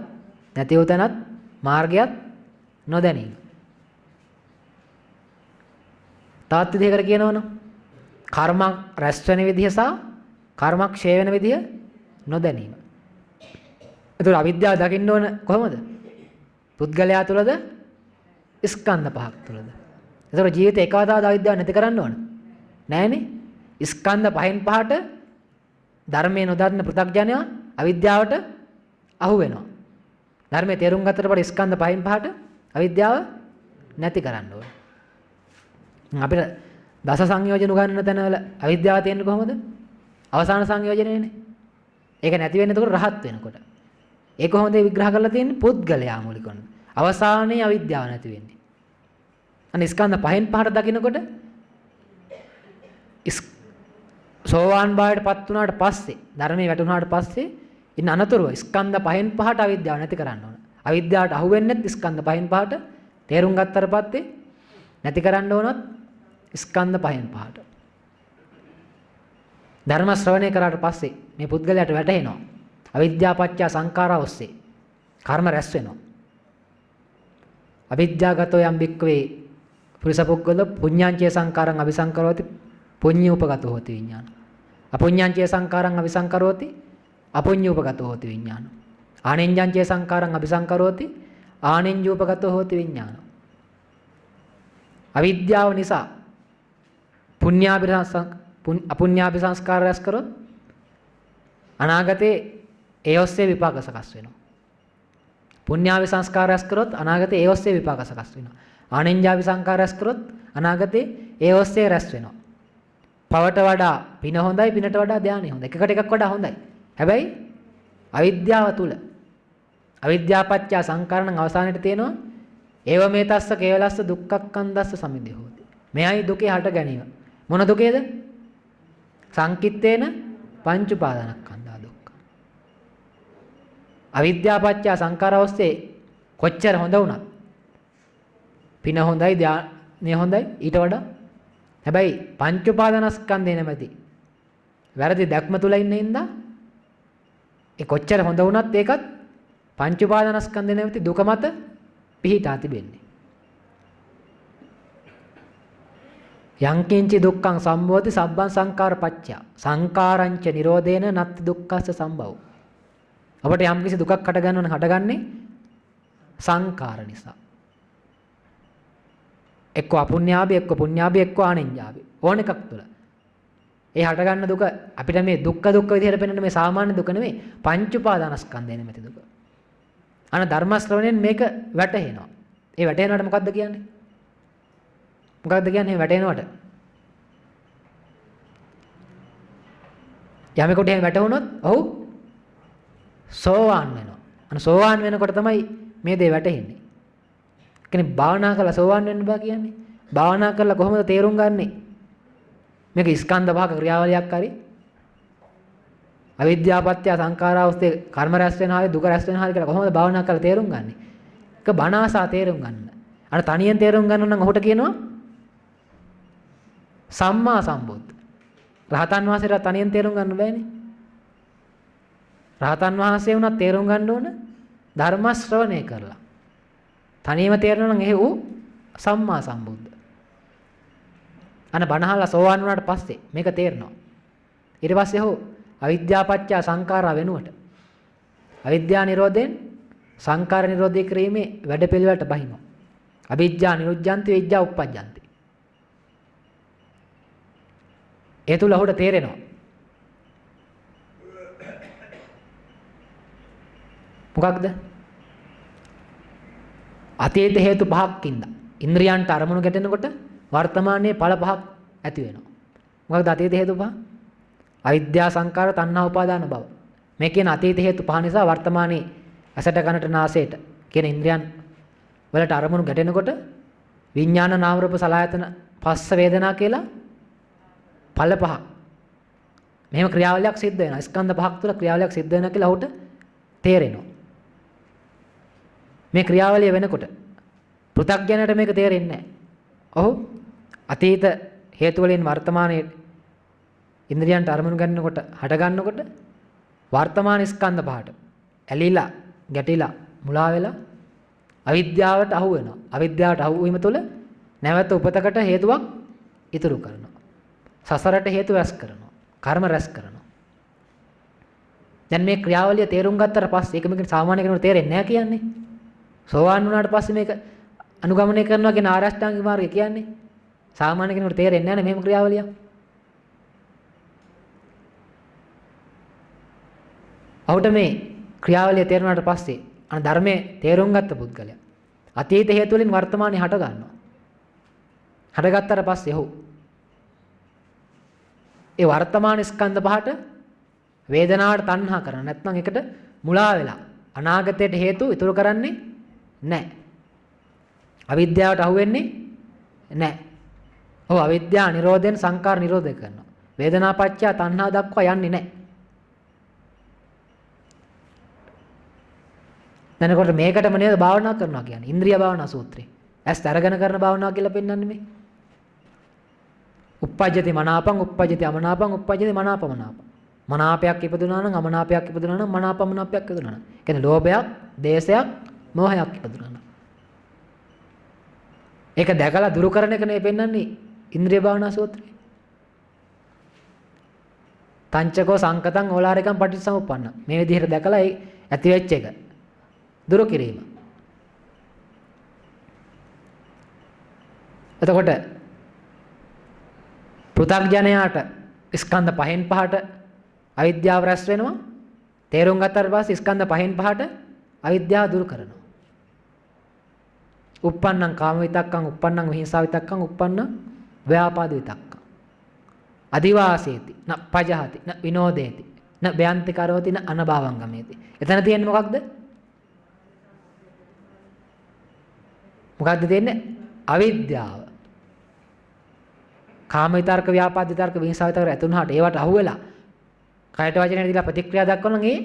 නැතිව තැනත් මාර්ගයත් නොදැනීම. තාත් විදිහකට කියනවනම් කර්ම රැස් වෙන විදිහ සහ කර්ම ක්ෂය වෙන විදිහ නොදැනීම. ඒතර අවිද්‍යාව දකින්න ඕන කොහොමද? පුද්ගලයා තුළද ස්කන්ධ පහක් තුළද. ඒතර ජීවිතේ එකවදාද අවිද්‍යාව නැති කරන්න ඕන? නෑනේ. ස්කන්ධ පහෙන් පහට ධර්මයේ නොදන්න පෘථග්ජනයා අවිද්‍යාවට අහු වෙනවා. ධර්මයේ තේරුම් ගත්තට පස්සේ ස්කන්ධ පහෙන් පහට අවිද්‍යාව නැති කරන්න ඕන. අපිට දස සංයෝජන උගන්වන තැනවල අවිද්‍යාව තියෙන්නේ කොහොමද? අවසාන සංයෝජනයනේ. ඒක නැති වෙන්නේ එතකොට රහත් වෙනකොට. ඒක කොහොමද විග්‍රහ කරලා තියෙන්නේ? පුද්ගලයා මූලික කරන. අවසානයේ අවිද්‍යාව නැති වෙන්නේ. අනේ ස්කන්ධ පහෙන් පහට දකින්නකොට සෝවාන් භාවයට පත් වුණාට පස්සේ ධර්මයේ වැටුණාට පස්සේ ඉන්න අනතුරුව ස්කන්ධ පහෙන් පහට අවිද්‍යාව නැති කරන්න ඕන. අවිද්‍යාවට අහු වෙන්නේ නැත් ස්කන්ධ පහෙන් පහට තේරුම් ගත්තට පස්සේ නැති කරන්න ඕනත් ස්කන්ධ පහෙන් පහට. ධර්ම ශ්‍රවණය කරාට පස්සේ මේ පුද්ගලයාට වැටහෙනවා අවිද්‍යාව පත්‍ය සංඛාරා ඔස්සේ කර්ම රැස් වෙනවා. අවිද්‍යාවගතෝ යම් බික්කවේ පුරිස පුද්ගල පුඤ්ඤාංචේ සංඛාරං අபிසංකරෝති පුඤ්ඤූපගතෝ හෝති විඥාන. අපුඤ්ඤාංචේ සංඛාරං අபிසංකරෝති අපුඤ්ඤූපගතෝ හෝති විඥාන. ආනෙන්ජාංචේ සංඛාරං අபிසංකරෝති ආනෙන්ජූපගතෝ හෝති විඥාන. අවිද්‍යාව නිසා අපුඤ්ඤාභි සංස්කාර රැස් කරොත් අනාගතේ ඒ ඔස්සේ විපාක සකස් වෙනවා. පුඤ්ඤාභි සංස්කාර රැස් කරොත් අනාගතේ ඒ ඔස්සේ විපාක සකස් වෙනවා. ආනෙන්ජාභි සංස්කාර රැස් කරොත් අනාගතේ ඒ ඔස්සේ රැස් වෙනවා. පවට වඩා පින හොඳයි, පිනට වඩා ධානය හොඳයි. එකකට එකක් වඩා හොඳයි. හැබැයි අවිද්‍යාව තුල අවිද්‍යාපච්චය සංකාරණ අවසානයේ තියෙනවා ඒව මේ තස්ස කේවලස්ස දුක්ඛක්ඛන්දස්ස සමිදේ හොති. මෙයයි දුකේ හට ගැනීම. මොන දුකේද? සංකිට්ඨේන පංච උපාදානස්කන්ධා දුක්ඛ. අවිද්‍යාපච්චය සංකාර ඔස්සේ කොච්චර හොඳ වුණත් පින හොඳයි, ධානය හොඳයි ඊට වඩා. හැබැයි පංච උපාදානස්කන්ධේ නැමැති වැරදි දැක්ම තුල ඉන්න හින්දා ඒ කොච්චර හොඳ වුණත් ඒකත් පංච උපාදානස්කන්ධේ නැමැති දුක මත පිහිටා තිබෙන්නේ. යංකින්චි දුක්ඛං සම්භවති සබ්බං සංඛාර පච්චය සංඛාරංච නිරෝධේන නත්ති දුක්ඛස්ස සම්භව. අපට යම් කිසි දුකක් හට ගන්නවන හටගන්නේ සංඛාර නිසා. එක්ක අපුඤ්ඤාභි එක්ක පුඤ්ඤාභි එක්ක ආනෙන්ජාභි ඕන එකක් තුල. ඒ හට ගන්න දුක අපිට මේ දුක්ඛ විදිහට පෙනෙන මේ සාමාන්‍ය දුක නෙමෙයි පංච උපාදානස්කන්ධය නෙමෙති දුක. අන ධර්ම ශ්‍රවණයෙන් මේක වැටහෙනවා. ඒ වැටෙනවට මොකද්ද කියන්නේ? මොකද්ද කියන්නේ වැටෙනවට? යමෙකුට එහෙම වැටුණොත් ඔහු සෝවාන් වෙනවා. අන සෝවාන් වෙනකොට තමයි මේ දේ වැටහෙන්නේ. කියන්නේ භාවනා කරලා සෝවාන් වෙන්න බෑ කියන්නේ. භාවනා කරලා කොහොමද තේරුම් ගන්නෙ? මේක ස්කන්ධ භාග ක්‍රියාවලියක් හරි අවිද්‍යාපත්‍ය සංඛාරාවස්තේ කර්ම රැස් වෙන හැටි දුක රැස් වෙන හැටි කියලා කොහොමද භාවනා කරලා තේරුම් ගන්නෙ? ඒක බණ ආසා තේරුම් ගන්න. අර තනියෙන් තේරුම් ගන්න නම් ඔහුට කියනවා සම්මා සම්බුද්ධ. රහතන් වහන්සේලා තනියෙන් තේරුම් ගන්න බෑනේ. රහතන් වහන්සේ වුණත් තේරුම් ගන්න ඕන ධර්ම ශ්‍රවණය කරලා. තනියම තේරෙනවා නම් එහෙ ඌ සම්මා සම්බුද්ධ. අන බණහලා සෝවාන් වුණාට පස්සේ මේක තේරෙනවා. ඊට පස්සේ ඔහු අවිද්‍යාපච්චය සංඛාරා වෙනුවට අවිද්‍යා නිරෝධයෙන් සංඛාර නිරෝධය කිරීමේ වැඩපිළිවෙලට බහිනවා. අවිජ්ජා නිරුද්ධಂತಿ විජ්ජා උප්පජ්ජಂತಿ. ඒ තුල ඔහුට තේරෙනවා මොකක්ද? අතීත හේතු පහක්කින්ද ඉන්ද්‍රියන්ට අරමුණු ගැටෙනකොට වර්තමානයේ ඵල පහක් ඇති වෙනවා. මොකක්ද අතීත හේතු පහ? අවිද්‍යා සංකාර තණ්හා උපාදාන බව. මේ කියන අතීත හේතු පහ නිසා වර්තමානයේ ඇසට කනට නාසයට කියන ඉන්ද්‍රියන් වලට අරමුණු ගැටෙනකොට විඥාන නාම රූප සලආයතන පස්ස වේදනා කියලා ඵල පහ. මෙහෙම ක්‍රියාවලියක් සිද්ධ වෙනවා. ස්කන්ධ පහක් තුළ ක්‍රියාවලියක් සිද්ධ වෙනවා කියලා ඔහුට තේරෙනවා. මේ ක්‍රියාවලිය වෙනකොට පෘථග්ජනයට මේක තේරෙන්නේ නැහැ. ඔහු අතීත හේතු වලින් වර්තමානයේ ඉන්ද්‍රියන්ට අරමුණු ගන්නකොට හට ගන්නකොට වර්තමාන ස්කන්ධ පහට ඇලිලා ගැටිලා මුලා වෙලා අවිද්‍යාවට අහු වෙනවා. අවිද්‍යාවට අහු වීම තුළ නැවත උපතකට හේතුවක් ඉතුරු කරනවා. සසරට හේතු රැස් කරනවා. කර්ම රැස් කරනවා. දැන් මේ ක්‍රියාවලිය තේරුම් ගත්තට පස්සේ ඒක මේක සාමාන්‍ය කෙනෙකුට තේරෙන්නේ නැහැ කියන්නේ. සෝවාන් වුණාට පස්සේ මේක අනුගමනය කරනවා කියන ආරෂ්ඨාංගික මාර්ගය කියන්නේ සාමාන්‍ය කෙනෙකුට තේරෙන්නේ නැහැ නේ මෙහෙම ක්‍රියාවලියක්. ඔහුට මේ ක්‍රියාවලිය තේරුණාට පස්සේ අන ධර්මයේ තේරුම් ගත්ත පුද්ගලයා අතීත හේතු වලින් වර්තමානයේ හට ගන්නවා. හටගත්තට පස්සේ ඔහු ඒ වර්තමාන ස්කන්ධ පහට වේදනාවට තණ්හා කරන නැත්නම් ඒකට මුලා වෙලා අනාගතයට හේතු ඉතුරු කරන්නේ නැහැ. අවිද්‍යාවට අහු වෙන්නේ නැහැ. ඔව් අවිද්‍යාව නිරෝධයෙන් සංකාර නිරෝධය කරනවා. වේදනාපච්චය තණ්හා දක්වා යන්නේ නැහැ. දැනකොට මේකටම නේද භාවනා කරනවා කියන්නේ. ඉන්ද්‍රිය භාවනා සූත්‍රය. ඇස් අරගෙන කරන භාවනාව කියලා පෙන්වන්නේ මේ. uppajjati manapam uppajjati amanapam uppajjati manapamanapam. මනාපයක් ඉපදුනා නම් අමනාපයක් ඉපදුනා නම් මනාපමනාපයක් ඉපදුනා නම්. කියන්නේ ලෝභයක්, දේශයක්, මෝහයක් ඉපදුනා නම්. ඒක දැකලා දුරු කරන එක නේ පෙන්වන්නේ ඉන්ද්‍රිය භාවනා සූත්‍රය. තංචකෝ සංකතං ඕලාරිකං පටිච්චසමුප්පන්න. මේ විදිහට දැකලා ඒ ඇති වෙච්ච එක දුරු කිරීම. එතකොට පෘථග්ජනයාට ස්කන්ධ පහෙන් පහට අවිද්‍යාව රැස් වෙනවා. තේරුම් ගත්තාට පස්සේ ස්කන්ධ පහෙන් පහට අවිද්‍යාව දුරු කරනවා. uppannam kama vitakkam uppannam vihinsa vitakkam uppannam vyapada vitakkam. adivaseti na pajahati na vinodeti na byanti karoti na anabhavangameti. එතන තියෙන්නේ මොකක්ද? මොකක්ද තියෙන්නේ? අවිද්‍යාව. කාම විතර්ක ව්‍යාපාද විතර්ක විහිංසාව විතර්ක ඇතුණාට ඒවට අහු වෙලා කයට වචනයට දීලා ප්‍රතික්‍රියා දක්වනවා නම් ඒ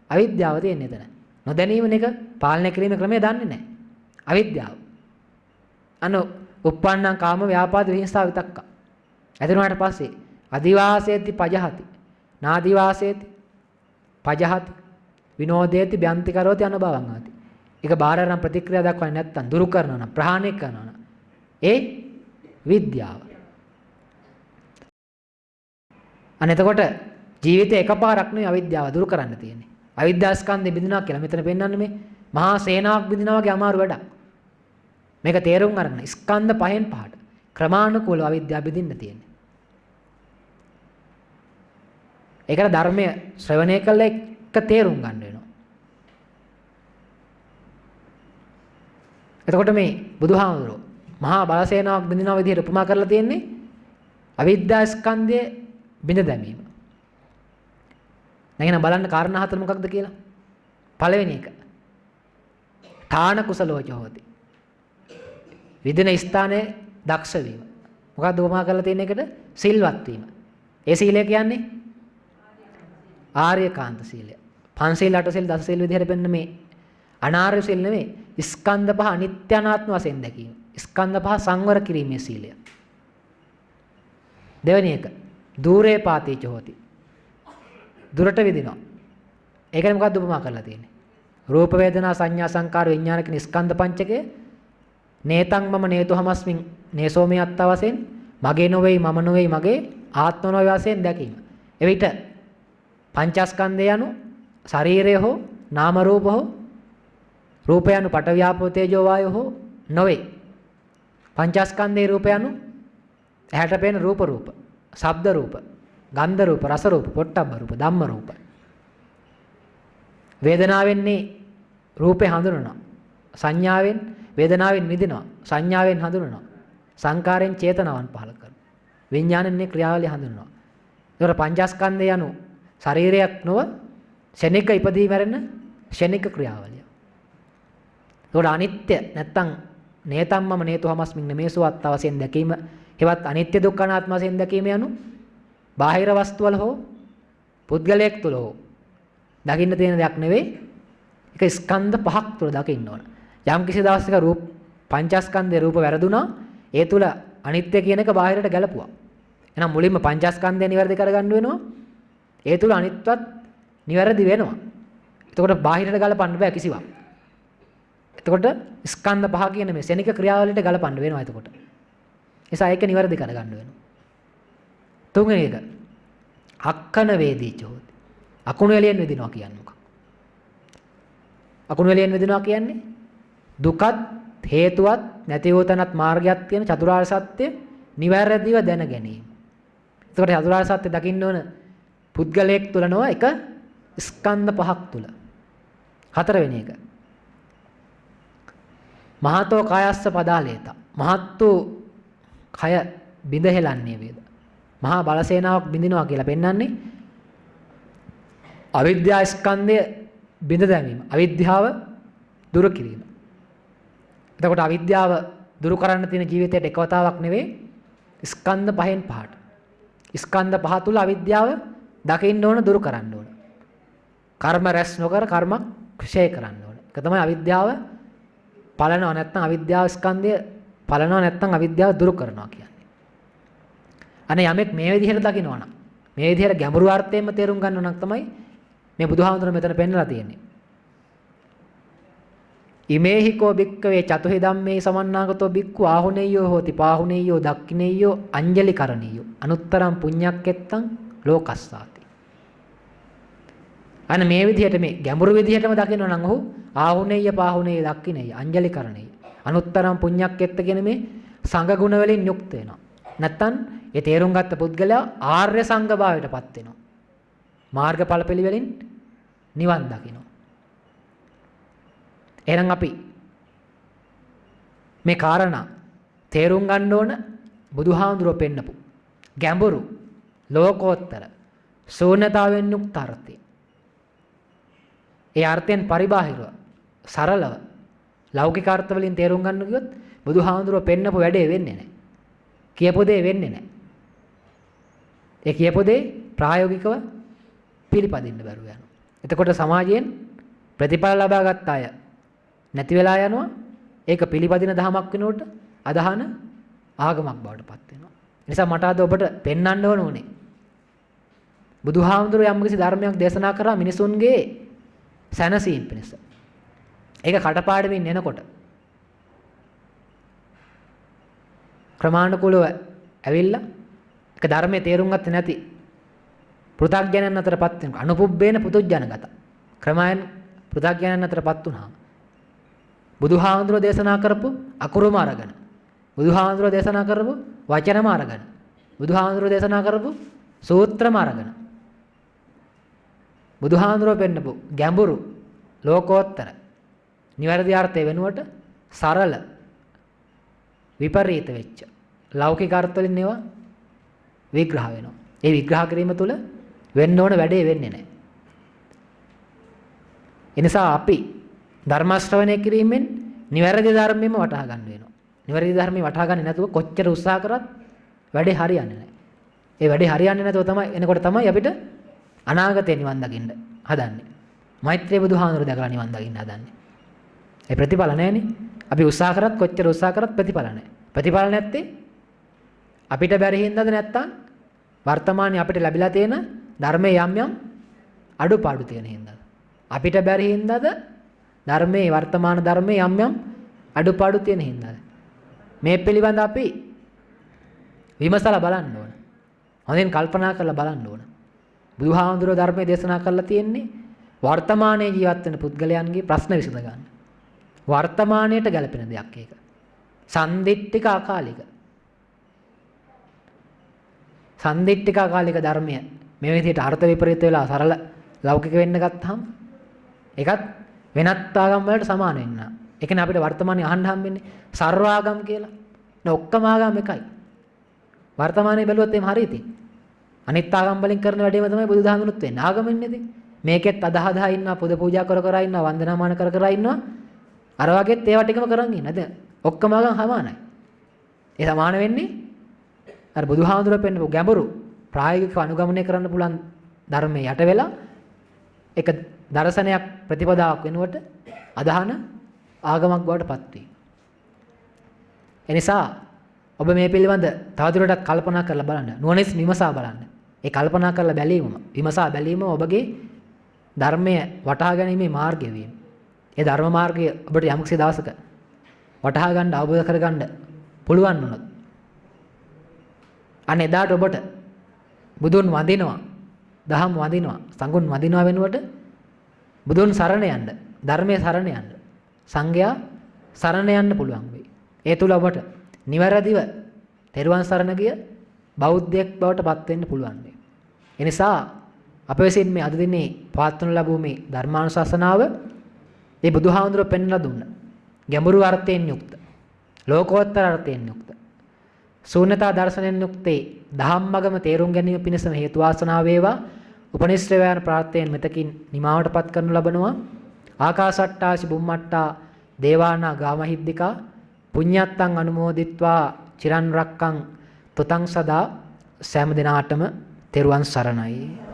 අවිද්‍යාව තියෙන්නේ එතන. නොදැනීම එක පාලනය කිරීමේ ක්‍රමය දන්නේ නැහැ. අවිද්‍යාව. uppannam කාම ව්‍යාපාද විහිංසාව විතක්ක. ඇතුණාට පස්සේ අදිවාසේති පජහති. නාදිවාසේති පජහති. විනෝදේති බ්‍යන්ති කරෝති අනුභවං ආති. ඒක බාහිරනම් ප්‍රතික්‍රියා දක්වන්නේ නැත්තම් දුරු කරනවා නම් ප්‍රහාණය කරනවා නම් ඒ විද්‍යාව. අනේතකොට ජීවිතේ එකපාරක් නෙවෙයි අවිද්‍යාව දුරු කරන්න තියෙන්නේ. අවිද්‍යා ස්කන්ධෙ බිඳිනවා කියලා මෙතන පෙන්වන්නේ මේ මහා සේනාවක් බිඳිනවා වගේ අමාරු වැඩක්. මේක තේරුම් අරගෙන ස්කන්ධ පහෙන් පහට ක්‍රමානුකූලව අවිද්‍යාව බිඳින්න තියෙන්නේ. ඒකට ධර්මය ශ්‍රවණය කළා එක තේරුම් ගන්න වෙනවා. එතකොට මේ බුදුහාමුදුරුවෝ මහා බලසේනාවක් බිඳිනවා විදිහට උපමා කරලා තියෙන්නේ අවිද්‍යා ස්කන්ධය බිඳ දැමීම. නැගෙන බලන්න කාරණා හතර මොකක්ද කියලා. පළවෙනි එක. ඨාන කුසලෝච හොති. විදින ස්ථානයේ දක්ෂ වීම. මොකක්ද උපමා කරලා තියෙන එකට? සිල්වත් වීම. ඒ සීලය කියන්නේ ආර්යකාන්ත සීලය. පංචශීල අටශීල දසශීල විදිහට පෙන්න මේ අනාර්ය සීල නෙවෙයි. ස්කන්ධ පහ අනිත්‍ය අනාත්ම වශයෙන් දැකීම. ස්කන්ධ පහ සංවර කිරීමේ සීලය. දෙවෙනි එක. දූරේ පාතිච හොති. දුරට විදිනවා. ඒකනේ මොකක්ද උපමා කරලා තියෙන්නේ? රූප වේදනා සංඥා සංකාර විඥාන කියන ස්කන්ධ පංචකය නේතං මම නේතු හමස්මින් නේසෝ මේ අත්තා වශයෙන් මගේ නොවේයි මම නොවේයි මගේ ආත්ම නොවේ වශයෙන් දැකීම. එවිට පංචස්කන්ධය anu ශරීරය හෝ නාම රූප හෝ රූපය anu පඨ ව්‍යාපෝ තේජෝ වායෝ හෝ නොවේ. පංචස්කන්ධේ රූපය anu ඇහැට පෙනෙන රූප ශබ්ද රූප, ගන්ධ රූප, රස රූප, පොට්ටබ්බ රූප, ධම්ම රූප. වේදනාවෙන්නේ රූපේ හඳුනනවා. සංඥාවෙන් වේදනාවෙන් මිදෙනවා. සංඥාවෙන් හඳුනනවා. සංකාරයෙන් චේතනාවන් පහළ කරනවා. විඥානෙන්නේ ක්‍රියාවලිය හඳුනනවා. ඒතර පංචස්කන්ධය anu ශරීරයක් නොව ශනික ඉපදී මැරෙන ශනික ක්‍රියාවලිය. ඒතකොට අනිත්‍ය නැත්තම් නේතම් මම නේතු හමස්මින් නෙමේසු අත්ත වශයෙන් දැකීම හෙවත් අනිත්‍ය දුක්ඛ අනාත්ම වශයෙන් දැකීම යනු බාහිර වස්තුවල හෝ පුද්ගලයෙක් තුල හෝ දකින්න තියෙන දෙයක් නෙවෙයි. ඒක ස්කන්ධ පහක් තුල දකින්න ඕන. යම් කිසි දවසක රූප පංචස්කන්ධේ රූප වැරදුනා ඒ තුල අනිත්‍ය කියන එක බාහිරට ගැලපුවා. එහෙනම් මුලින්ම පංචස්කන්ධය නිවැරදි කරගන්න වෙනවා. ඒ තුල අනිත්‍යවත් නිවැරදි වෙනවා. එතකොට බාහිරට ගලපන්න බෑ කිසිවක්. එතකොට ස්කන්ධ පහ කියන මේ ශනික ක්‍රියාවලියට ගලපන්න වෙනවා එතකොට. නිසා ඒක නිවැරදි කරගන්න වෙනවා. තුන්වෙනි එක අක්කන වේදීච හොති. අකුණු එළියෙන් විදිනවා කියන්නේ මොකක්ද? අකුණු එළියෙන් විදිනවා කියන්නේ දුකත් හේතුවත් නැතිවතනත් මාර්ගයක් තියෙන චතුරාර්ය සත්‍ය නිවැරදිව දැන ගැනීම. එතකොට චතුරාර්ය සත්‍ය දකින්න ඕන පුද්ගලයෙක් තුල නොව එක ස්කන්ධ පහක් තුල. හතරවෙනි එක මහතෝ කායස්ස පදාලේත. මහත් වූ කය බිඳ හෙලන්නේ වේද. මහා බලසේනාවක් බිඳිනවා කියලා පෙන්වන්නේ අවිද්‍යා ස්කන්ධය බිඳ දැමීම. අවිද්‍යාව දුරු කිරීම. එතකොට අවිද්‍යාව දුරු කරන්න තියෙන ජීවිතයට එක වතාවක් නෙවෙයි ස්කන්ධ පහෙන් පහට. ස්කන්ධ පහ තුල අවිද්‍යාව දකින්න ඕන දුරු කරන්න ඕන. කර්ම රැස් නොකර කර්ම ක්ෂය කරන්න ඕන. ඒක තමයි අවිද්‍යාව පලනවා නැත්නම් අවිද්‍යාව ස්කන්ධය පලනවා නැත්නම් අවිද්‍යාව දුරු කරනවා කියන්නේ. අනේ යමෙක් මේ විදිහට දකිනවා නම් මේ විදිහට ගැඹුරු අර්ථයෙන්ම තේරුම් ගන්නව නම් තමයි මේ බුදුහාමුදුරුවෝ මෙතන පෙන්නලා තියෙන්නේ. ඉමේහිකෝ බික්කවේ චතුහි ධම්මේ සමන්නාගතෝ බික්ඛු ආහුනේයෝ හෝති පාහුනේයෝ දක්ඛිනේයෝ අංජලි කරණීයෝ අනුත්තරම් පුඤ්ඤක්කෙත්තං ලෝකස්සාති. අන්න මේ විදිහට මේ ගැඹුරු විදිහටම දකිනවා නම් ඔහු ආහුනේය පාහුනේය දක්ඛිනේය අංජලි කරණීය අනුත්තරම් පුඤ්ඤක්කෙත්ත කියන මේ සංඝ ගුණ වලින් යුක්ත වෙනවා. නැත්තම් ඒ තේරුම් ගත්ත පුද්ගලයා ආර්ය සංඝ භාවයටපත් වෙනවා. මාර්ගඵල පිළිවෙලින් නිවන් දකිනවා. එහෙනම් අපි මේ කාරණා තේරුම් ගන්න ඕන බුදුහාමුදුරුවෝ පෙන්නපු ගැඹුරු ලෝකෝත්තර ශූන්‍යතාවෙන් යුක්ත අර්ථය. ඒ අර්ථයෙන් පරිබාහිරව සරලව ලෞකික අර්ථ වලින් තේරුම් ගන්න කිව්වොත් බුදුහාමුදුරුවෝ පෙන්නපු වැඩේ වෙන්නේ නැහැ. කියපු දේ වෙන්නේ නැහැ. ඒ කියපු දේ ප්‍රායෝගිකව පිළිපදින්න බැරුව යනවා. එතකොට සමාජයෙන් ප්‍රතිඵල ලබා ගන්න අය නැති වෙලා යනවා. ඒක පිළිපදින දහමක් වෙනකොට අදහන ආගමක් බවට පත් වෙනවා. ඒ නිසා මට අද ඔබට පෙන්වන්න ඕනේ බුදුහාමුදුරුවෝ යම්කිසි ධර්මයක් දේශනා කරා මිනිසුන්ගේ සැනසීම පිණිස. ඒක කටපාඩමින් එනකොට ක්‍රමානුකූලව ඇවිල්ලා ඒක ධර්මයේ තේරුම් ගත්තේ නැති පෘථග්ජනයන් අතරපත් වෙනවා. අනුපුබ්බේන පුතුජනගත. ක්‍රමයන් පෘථග්ජනයන් අතරපත් වුණාම බුදුහාමුදුරුවෝ දේශනා කරපු අකුරුම අරගෙන බුදුහාමුදුරුවෝ දේශනා කරපු වචනම අරගෙන බුදුහාමුදුරුවෝ දේශනා කරපු සූත්‍රම අරගෙන බුදුහාමුදුරුවෝ පෙන්නපු ගැඹුරු ලෝකෝත්තර නිවැරදි අර්ථය වෙනුවට සරල විපරීත වෙච්ච ලෞකික අර්ථ වලින් ඒවා විග්‍රහ වෙනවා. ඒ විග්‍රහ කිරීම තුළ වෙන්න ඕන වැඩේ වෙන්නේ නැහැ. ඒ නිසා අපි ධර්ම ශ්‍රවණය කිරීමෙන් නිවැරදි ධර්මෙම වටහා ගන්න වෙනවා. නිවැරදි ධර්මෙ වටහා ගන්නේ නැතුව කොච්චර උත්සාහ කරත් වැඩේ හරියන්නේ නැහැ. ඒ වැඩේ හරියන්නේ නැතුව තමයි එනකොට තමයි අපිට අනාගතේ නිවන් දකින්න හදන්නේ. මෛත්‍රී බුදුහාමුදුරුවෝ දැකලා නිවන් දකින්න හදන්නේ. ඒ ප්‍රතිඵල නැහැනේ. අපි උත්සාහ කරත් කොච්චර උත්සාහ කරත් ප්‍රතිඵල නැහැ. ප්‍රතිඵල නැත්තේ අපිට බැරි හින්දාද නැත්තම් වර්තමානයේ අපිට ලැබිලා තියෙන ධර්මයේ යම් යම් අඩුපාඩු තියෙන හින්දාද? අපිට බැරි හින්දාද ධර්මයේ වර්තමාන ධර්මයේ යම් යම් අඩුපාඩු තියෙන හින්දාද? මේ පිළිබඳ අපි විමසලා බලන්න ඕන. හොඳින් කල්පනා කරලා බලන්න ඕන. බුදුහාමුදුරුවෝ ධර්මයේ දේශනා කරලා තියෙන්නේ වර්තමානයේ ජීවත් වෙන පුද්ගලයන්ගේ ප්‍රශ්න විසඳ ගන්න. වර්තමානයට ගැලපෙන දෙයක් ඒක. සන්දිට්ඨික අකාලික. සන්දිට්ඨික අකාලික ධර්මය මේ විදිහට අර්ථ විපරීත වෙලා සරල ලෞකික වෙන්න ගත්තාම ඒකත් වෙනත් ආගම් වලට සමාන වෙන්න. ඒ කියන්නේ අපිට වර්තමානයේ අහන්න හම්බෙන්නේ සර්වාගම් කියලා. නේ ඔක්කොම ආගම් එකයි. වර්තමානයේ බැලුවොත් එහෙම හරියට. අනිත් ආගම් වලින් කරන වැඩේම තමයි බුදුදහමනුත් වෙන්නේ. ආගමෙන්නේ ඉතින්. මේකෙත් අදහදා ඉන්නවා, පුද පූජා කර කර ඉන්නවා, වන්දනාමාන කර කර ඉන්නවා. අර වගේත් ඒවා ටිකම කරන් ඉන්න. නේද? ඔක්කොම ආගම් සමානයි. ඒ සමාන වෙන්නේ අර බුදුහාමුදුරුවෝ පෙන්නපු ගැඹුරු ප්‍රායෝගිකව අනුගමනය කරන්න පුළුවන් ධර්මයේ යට වෙලා එක දර්ශනයක් ප්‍රතිපදාවක් වෙනුවට අදහන ආගමක් බවට පත් වී. එනිසා ඔබ මේ පිළිබඳ තවදුරටත් කල්පනා කරලා බලන්න. නුවණින් විමසා බලන්න. ඒ කල්පනා කරලා බැලීම, විමසා බැලීම ඔබගේ ධර්මය වටහා ගැනීමේ මාර්ගය වීම. ඒ ධර්ම මාර්ගය ඔබට යම්කිසි දවසක වටහා ගන්න අවබෝධ කර ගන්න පුළුවන් වුණොත් අනේ එදාට ඔබට බුදුන් වඳිනවා, දහම් වඳිනවා, සංඝුන් වඳිනවා වෙනුවට බුදුන් සරණ යන්න, ධර්මයේ සරණ යන්න, සංඝයා සරණ යන්න පුළුවන් වෙයි. ඒ තුල ඔබට නිවැරදිව තෙරුවන් සරණ ගිය බෞද්ධයෙක් බවට පත් වෙන්න පුළුවන් වෙයි. ඒ නිසා අප විසින් මේ අද දිනේ පවත්වනු ලැබූ මේ ධර්මානුශාසනාව මේ බුදුහාමුදුරුවෝ පෙන්වලා දුන්න ගැඹුරු අර්ථයෙන් යුක්ත, ලෝකෝත්තර අර්ථයෙන් යුක්ත, ශූන්‍යතා දර්ශනයෙන් යුක්තේ ධම්මගම තේරුම් ගැනීම පිණිසම හේතු වාසනා වේවා. උපනිශ්‍රේයයන් ප්‍රාර්ථයෙන් මෙතකින් නිමාවටපත් කරනු ලබනවා. ආකාශට්ටාසි බුම්මට්ටා දේවානා ගාමහිද්దికා පුඤ්ඤත්තං අනුමෝදිත්වා චිරන් රක්කං තොතං සදා සෑම දිනාටම තෙරුවන් සරණයි.